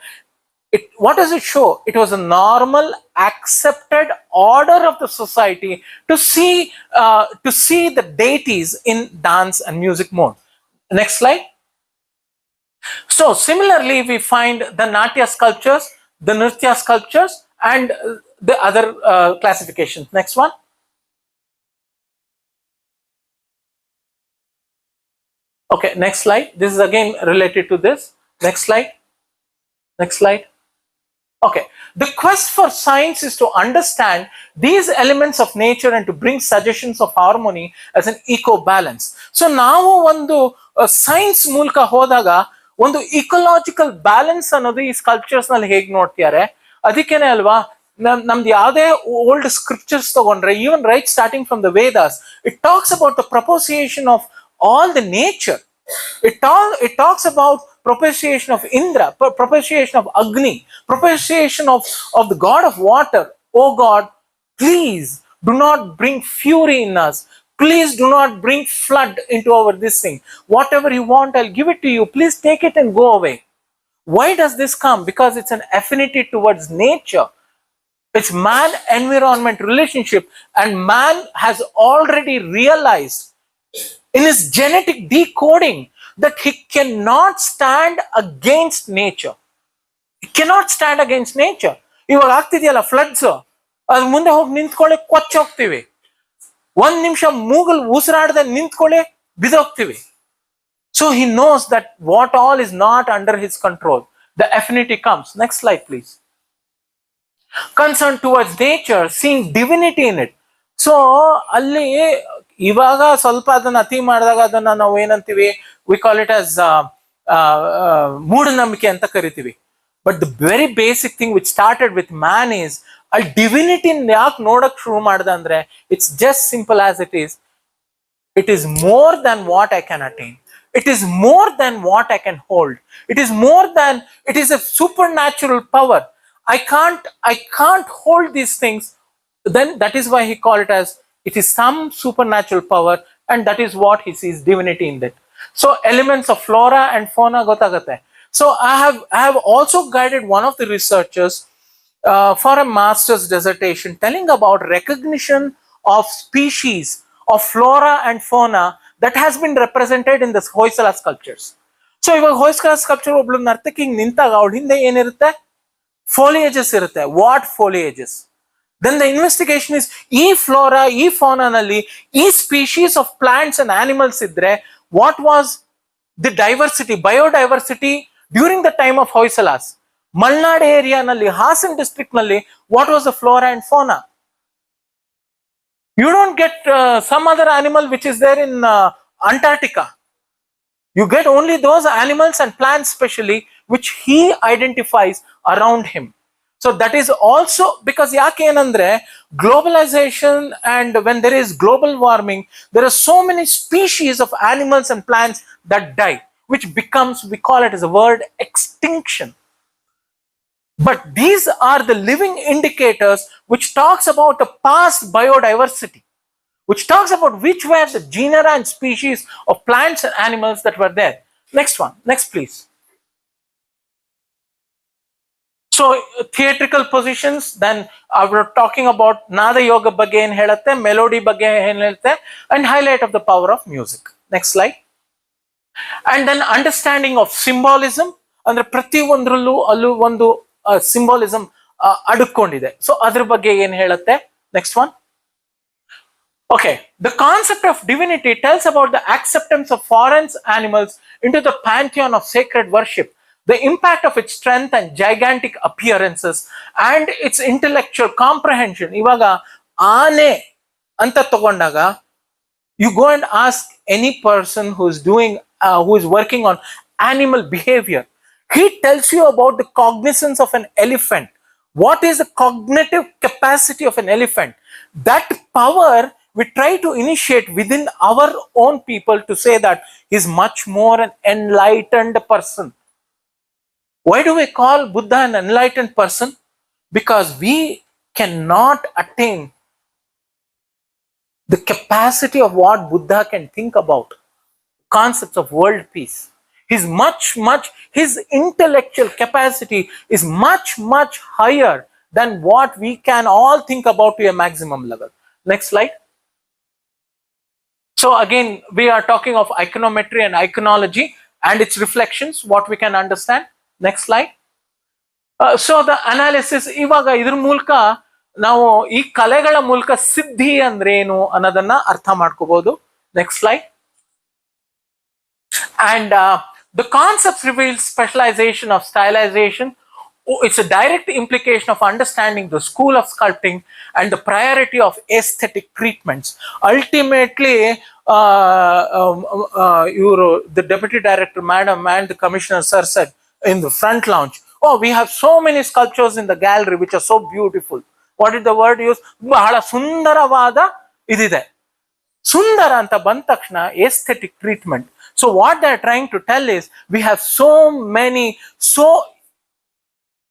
Speaker 5: what does it show? It was a normal, accepted order of the society to see the deities in dance and music mode. Next slide. So similarly, we find the Natya sculptures, the Nritya sculptures, and the other classifications. Next one. Okay, next slide. This is again related to this. Next slide. Next slide. Okay, the quest for science is to understand these elements of nature and to bring suggestions of harmony as an eco balance. So ನಾವು ಒಂದು science ಮೂಲಕ ಹೋದಾಗ ಒಂದು ecological balance ಅನ್ನೋದು ಈ sculptures ನಲ್ಲಿ ಹೇಗೆ ನೋಡ್ತಿದ್ದಾರೆ. ಅದಕ್ಕೇನೆ ಅಲ್ವಾ ನಮ್ದು ಯಾವುದೇ ಓಲ್ಡ್ ಸ್ಕ್ರಿಪ್ಚರ್ಸ್ ತಗೊಂಡ್ರೆ, even right starting from the Vedas, it talks about the propitiation of all the nature. It talks about propitiation of Indra, propitiation of Agni, propitiation of the god of water. Oh God, please do not bring fury in us. Please do not bring flood into our this thing. Whatever you want, I'll give it to you. Please take it and go away. Why does this come? Because it's an affinity towards nature. It's man-environment relationship, and man has already realized in his genetic decoding that he cannot stand against nature. He cannot stand against nature. ಇವಾಗ ಆಗ್ತಿದೆಯಲ್ಲ floods, ಅದ್ರ ಮುಂದೆ ಹೋಗಿ ನಿಂತ್ಕೊಳ್ಳಿ ಕೊಚ್ಚ ಹೋಗ್ತೀವಿ. ಒಂದ್ ನಿಮಿಷ ಮೂಗಲ್ ಉಸಿರಾಡದೆ ನಿಂತ್ಕೊಳ್ಳಿ ಬಿದೋಗ್ತೀವಿ. So he knows that what all is not under his control. The affinity comes. Next slide please. Concern towards nature, seeing divinity in it. So ಅಲ್ಲಿ ಇವಾಗ ಸ್ವಲ್ಪ ಅದನ್ನ ಅತಿ ಮಾಡಿದಾಗ ಅದನ್ನ ನಾವು ಏನಂತೀವಿ, ವಿ ಕಾಲ್ ಇಟ್ ಆಸ್ ಮೂಢನಂಬಿಕೆ ಅಂತ ಕರಿತೀವಿ. But the very basic thing which started with man is ಅಲ್ಲಿ ಡಿವಿನಿಟಿ ಯಾಕೆ ನೋಡಕ್ ಶುರು ಮಾಡ್ದ ಅಂದ್ರೆ it's just simple as it is. It is more than what I can attain. It is more than what I can hold. It is more than, it is a supernatural power. I can't hold these things. Then that is why he called it as, it is some supernatural power, and that is what he sees divinity in that. So elements of flora and fauna gotagate. So I have also guided one of the researchers for a master's dissertation telling about recognition of species of flora and fauna that has been represented in this Hoysala sculptures. So iವಾಗ Hoysala sculpture ಒಬ್ಳು ನರ್ತಕಿ ನಿಂತಾಗ ಅವಳ ಹಿಂದೆ ಏನಿರುತ್ತೆ, foliages ಇರುತ್ತೆ. What foliages? Then the investigation is, ಈ flora ಈ ಫಾನಾನಲ್ಲಿ ಈ species of plants and animals ಇದ್ರೆ what was the diversity, biodiversity during the time of Hoysalas. Malnad ಏರಿಯಾನಲ್ಲಿ, ಹಾಸನ್ ಡಿಸ್ಟ್ರಿಕ್ಟ್ ನಲ್ಲಿ what was the flora and fauna? You don't get some other animal which is there in Antarctica. You get only those animals and plants specially which he identifies around him. So that is also because yakenandre globalization, and when there is global warming, there are so many species of animals and plants that die, which becomes, we call it as a word, extinction. But these are the living indicators which talks about the past biodiversity, which talks about which were the genera and species of plants and animals that were there. Next one, next please. So theatrical positions, then we're talking about Nada Yoga ಬಗ್ಗೆ ಏನು ಹೇಳುತ್ತೆ, melody ಬಗ್ಗೆ ಏನು ಹೇಳುತ್ತೆ, and highlight of the power of music. Next slide. And then understanding of symbolism, ಅಂದ್ರೆ ಪ್ರತಿ ಒಂದರಲ್ಲೂ ಅಲ್ಲೂ ಒಂದು symbolism ಅಡಕೊಂಡಿದೆ. So ಅದ್ರ ಬಗ್ಗೆ ಏನು ಹೇಳುತ್ತೆ. Next one. Okay, the concept of divinity tells about the acceptance of foreign animals into the pantheon of sacred worship, the impact of its strength and gigantic appearances, and its intellectual comprehension. Ivaga aane anta tagondaga, you go and ask any person who is working on animal behavior, he tells you about the cognizance of an elephant. What is the cognitive capacity of an elephant? That power we try to initiate within our own people to say that he is much more an enlightened person. Why do we call Buddha an enlightened person? Because we cannot attain the capacity of what Buddha can think about, concepts of world peace. His intellectual capacity is much higher than what we can all think about to a maximum level. Next slide. So again, we are talking of iconometry and iconology and its reflections, what we can understand. Next slide. So the analysis, ivaga idr ಮೂಲಕ ನಾವು ಈ ಕಲೆಗಳ ಮೂಲಕ ಸಿದ್ಧಿ ಅಂದ್ರೆ ಏನು ಅನ್ನೋದನ್ನ ಅರ್ಥ ಮಾಡ್ಕೋಬಹುದು. Next slide. And the concepts reveal specialization of stylization. It's a direct implication of understanding the school of sculpting and the priority of aesthetic treatments. Ultimately, the deputy director, madam, and the commissioner sir said in the front lounge, oh, we have so many sculptures in the gallery which are so beautiful. What did the word use? Bahala sundaravada idide. Sundara anta band takshana aesthetic treatment. So what they're trying to tell is we have so many,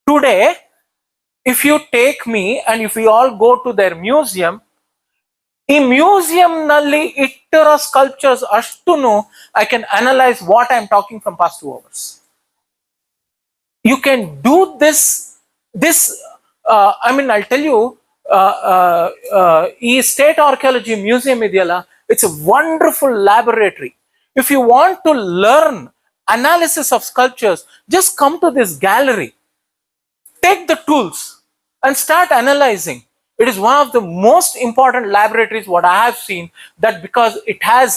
Speaker 5: today, if you take me and if we all go to their museum, in museum nalli ittira sculptures ashtunu I can analyze what I'm talking from past 2 hours. You can do this. I mean, I'll tell you, State Archaeology Museum idiyala, it's a wonderful laboratory. If you want to learn analysis of sculptures, just come to this gallery. Take the tools and start analyzing. It is one of the most important laboratories what I have seen, that because it has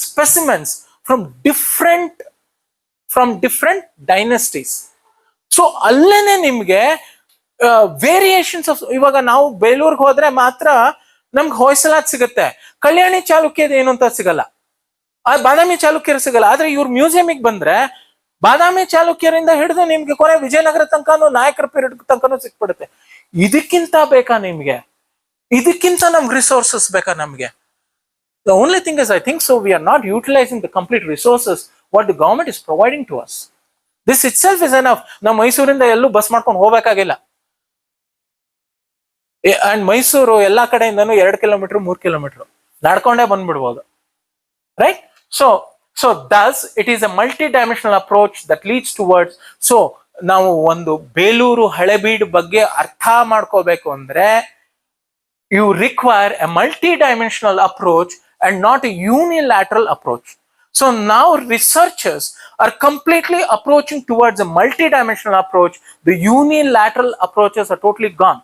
Speaker 5: specimens from different dynasties. So allene nimge variations of, ivaga ನಾವು ಬೇಲೂರಿಗೆ ಹೋದ್ರೆ ಮಾತ್ರ ನಮ್ಗೆ ಹೊಯ್ಸಳಾದ್ ಸಿಗುತ್ತೆ, ಕಲ್ಯಾಣಿ ಚಾಲುಕ್ಯದ ಏನು ಅಂತ ಸಿಗಲ್ಲ, ಬಾದಾಮಿ ಚಾಲುಕ್ಯರು ಸಿಗಲ್ಲ. ಆದ್ರೆ ಇವ್ರ ಮ್ಯೂಸಿಯಂಗೆ ಬಂದ್ರೆ ಬಾದಾಮಿ ಚಾಲುಕ್ಯರಿಂದ ಹಿಡಿದು ನಿಮ್ಗೆ ಕೊನೆ ವಿಜಯನಗರ ತನಕನೂ ನಾಯಕರ ಪೀರಿಯಡ್ ತನಕನೂ ಸಿಕ್ಬಿಡುತ್ತೆ. ಇದಕ್ಕಿಂತ ಬೇಕಾ ನಿಮ್ಗೆ? ಇದಕ್ಕಿಂತ ನಮ್ಗೆ ರಿಸೋರ್ಸಸ್ ಬೇಕಾ ನಮ್ಗೆ? The only thing is, I think so, we are not utilizing the complete resources what the government is providing to us. This itself is enough. ನಾವು ಮೈಸೂರಿಂದ ಎಲ್ಲೂ ಬಸ್ ಮಾಡ್ಕೊಂಡು ಹೋಗ್ಬೇಕಾಗಿಲ್ಲ. ಅಂಡ್ ಮೈಸೂರು ಎಲ್ಲಾ ಕಡೆಯಿಂದನೂ 2 ಕಿಲೋಮೀಟರ್ 3 ಕಿಲೋಮೀಟರ್ ನಡ್ಕೊಂಡೇ ಬಂದ್ಬಿಡ್ಬೋದು. Right? So thus it is a multi-dimensional approach that leads towards, so ನಾವು ಒಂದು ಬೇಲೂರು ಹಳೆಬೀಡು ಬಗ್ಗೆ ಅರ್ಥ ಮಾಡ್ಕೋಬೇಕು ಅಂದ್ರೆ you require a multi-dimensional approach and not a unilateral approach. So now researchers are completely approaching towards a multi-dimensional approach. The unilateral approaches are totally gone.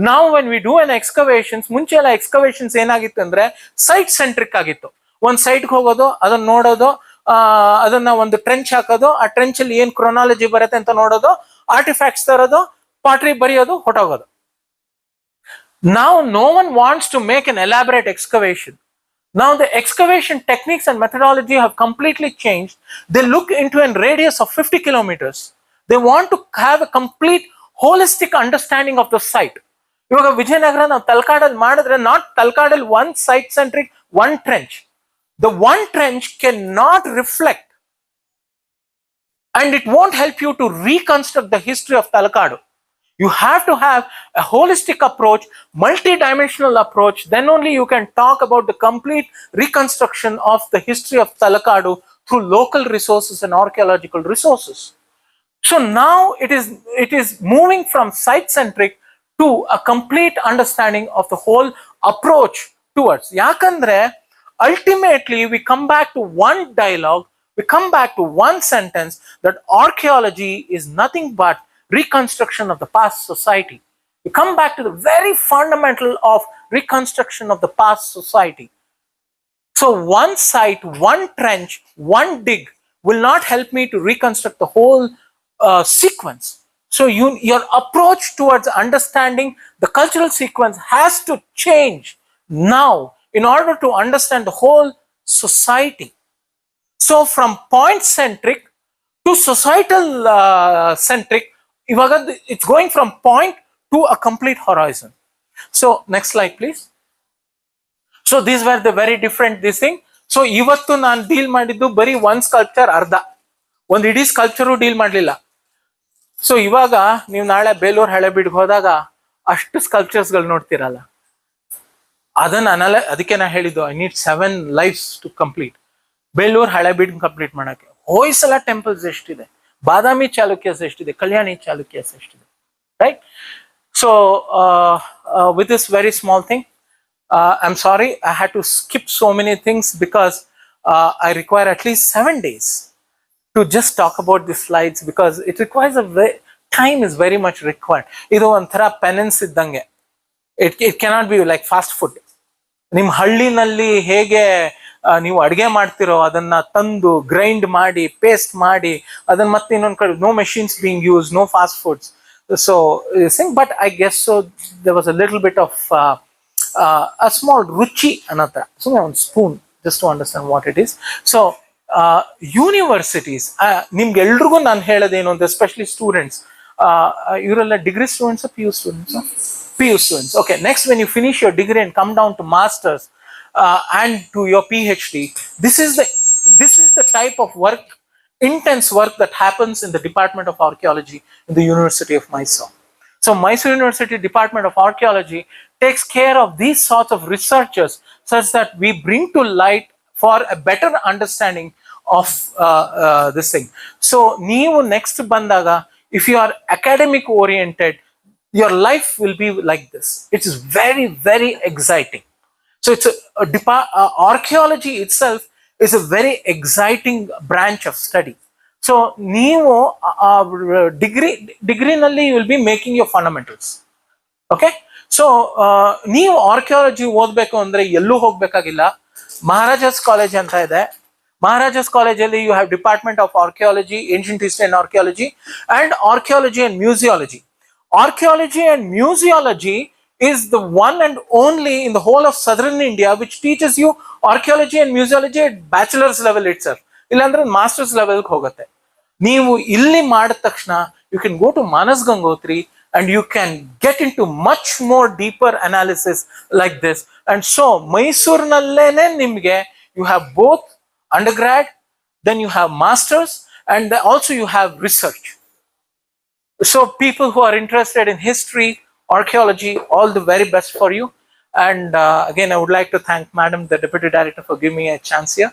Speaker 5: Now when we do an excavations, ಮುಂಚೆ ಎಲ್ಲ excavations ಏನಾಗಿತ್ತು ಅಂದ್ರೆ site centric ಆಗಿತ್ತು. ಒಂದ್ ಸೈಟ್ಗೆ ಹೋಗೋದು, ಅದನ್ನ ನೋಡೋದು, ಅದನ್ನ ಒಂದು ಟ್ರೆಂಚ್ ಹಾಕೋದು, ಆ ಟ್ರೆಂಚ್ ಅಲ್ಲಿ ಏನ್ ಕ್ರೊನಾಲಜಿ ಬರುತ್ತೆ ಅಂತ ನೋಡೋದು, ಆರ್ಟಿಫ್ಯಾಕ್ಟ್ಸ್ ತರೋದು, ಪಾಟ್ರಿ ಬರೆಯೋದು, ಹೊಟ್ಟೋಗೋದು. Now no one wants to make an elaborate excavation. Now the excavation techniques and methodology have completely changed. They look into a radius of 50 kilometers. They want to have a complete holistic understanding of the site. ಇವಾಗ ವಿಜಯನಗರ ನಾವು ತಲಕಾಡಲ್ಲಿ ಮಾಡಿದ್ರೆ not ತಲಕಾಡಲ್ಲಿ one site centric, one trench. The one trench cannot reflect and it won't help you to reconstruct the history of Talakadu. You have to have a holistic approach, multi-dimensional approach. Then only you can talk about the complete reconstruction of the history of Talakadu through local resources and archaeological resources. So now it is moving from site-centric to a complete understanding of the whole approach towards. Yakandre, ultimately we come back to one dialogue, we come back to one sentence that archaeology is nothing but reconstruction of the past society. We come back to the very fundamental of reconstruction of the past society. So one site, one trench, one dig will not help me to reconstruct the whole sequence. So your approach towards understanding the cultural sequence has to change now in order to understand the whole society. So from point centric to societal centric, it's going from point to a complete horizon. So next slide please. So these were the very different this thing. So ivattu naan deal madiddu bari one sculpture arda, ಒಂದು ಇಡೀ ಸ್ಕಲ್ಪ್ಚರು deal ಮಾಡಲಿಲ್ಲ. So ಇವಾಗ ನೀವು ನಾಳೆ ಬೇಲೂರು ಹಳೆಬೀಡಿಗೆ ಹೋದಾಗ ಅಷ್ಟು ಸ್ಕಲ್ಪ್ಚರ್ಸ್ಗಳು ನೋಡ್ತಿರಲ್ಲ. ಅದಕ್ಕೆ ನಾ ಹೇಳಿದ್ದು I need 7 lives to complete. Belur Halebid complete ಮಾಡಕ್ಕೆ ಹೊಯ್ಸಳ ಟೆಂಪಲ್ಸ್ ಎಷ್ಟಿದೆ, ಬಾದಾಮಿ ಚಾಲುಕ್ಯಸ್ ಎಷ್ಟಿದೆ, ಕಲ್ಯಾಣಿ ಚಾಲುಕ್ಯಸ್ ಎಷ್ಟಿದೆ, right? So with this very small thing, I'm sorry I had to skip so many things because I require at least 7 days to just talk about the slides because it requires time is very much required. Idu onthara penance iddange. It cannot be like fast food. ನಿಮ್ಮ ಹಳ್ಳಿನಲ್ಲಿ ಹೇಗೆ ನೀವು ಅಡುಗೆ ಮಾಡ್ತಿರೋ ಅದನ್ನ ತಂದು grind ಮಾಡಿ paste ಮಾಡಿ ಅದನ್ನ ಮತ್ತೆ ಇನ್ನೊಂದು ಕಡೆ no machines being use, no fast foods. So but I guess so there was a little bit of a small ruchi another, so one spoon just to understand what it is. So universities nimge eldrigu nan heladenu ante, especially students, ಇವರೆಲ್ಲ degree students, PU students, PU students. Okay, next when you finish your degree and come down to masters and to your PhD, this is the type of work, intense work that happens in the Department of Archaeology in the University of Mysore. So Mysore University Department of Archaeology takes care of these sorts of researchers such that we bring to light for a better understanding of this thing. So ನೀವು next bandaga, if you are academic oriented, your life will be like this. It is very, very exciting. So it's archaeology itself is a very exciting branch of study. So ನೀವು ಡಿಗ್ರಿನಲ್ಲಿ you will be making your fundamentals. Okay, so ನೀವು archaeology ಓದಬೇಕು ಅಂದ್ರೆ ಎಲ್ಲೂ ಹೋಗ್ಬೇಕಾಗಿಲ್ಲ. Maharajas college ಅಂತ ಇದೆ. ಮಹಾರಾಜಾಸ್ ಕಾಲೇಜಲ್ಲಿ you have department of archaeology, ancient history and archaeology, and archaeology and museology. Archaeology and museology is the one and only in the whole of southern India which teaches you archaeology and museology at bachelor's level itself. Illandre master's level ಗೆ ಹೋಗುತ್ತೆ. ನೀವು ಇಲ್ಲಿ ಮಾಡಿದ ತಕ್ಷಣ you can go to Manas Gangotri and you can get into much more deeper analysis like this. And so Mysore nallene nimge you have both undergrad, then you have masters, and also you have research. So people who are interested in history, archaeology, all the very best for you. And again, I would like to thank Madam, the Deputy Director, for giving me a chance here.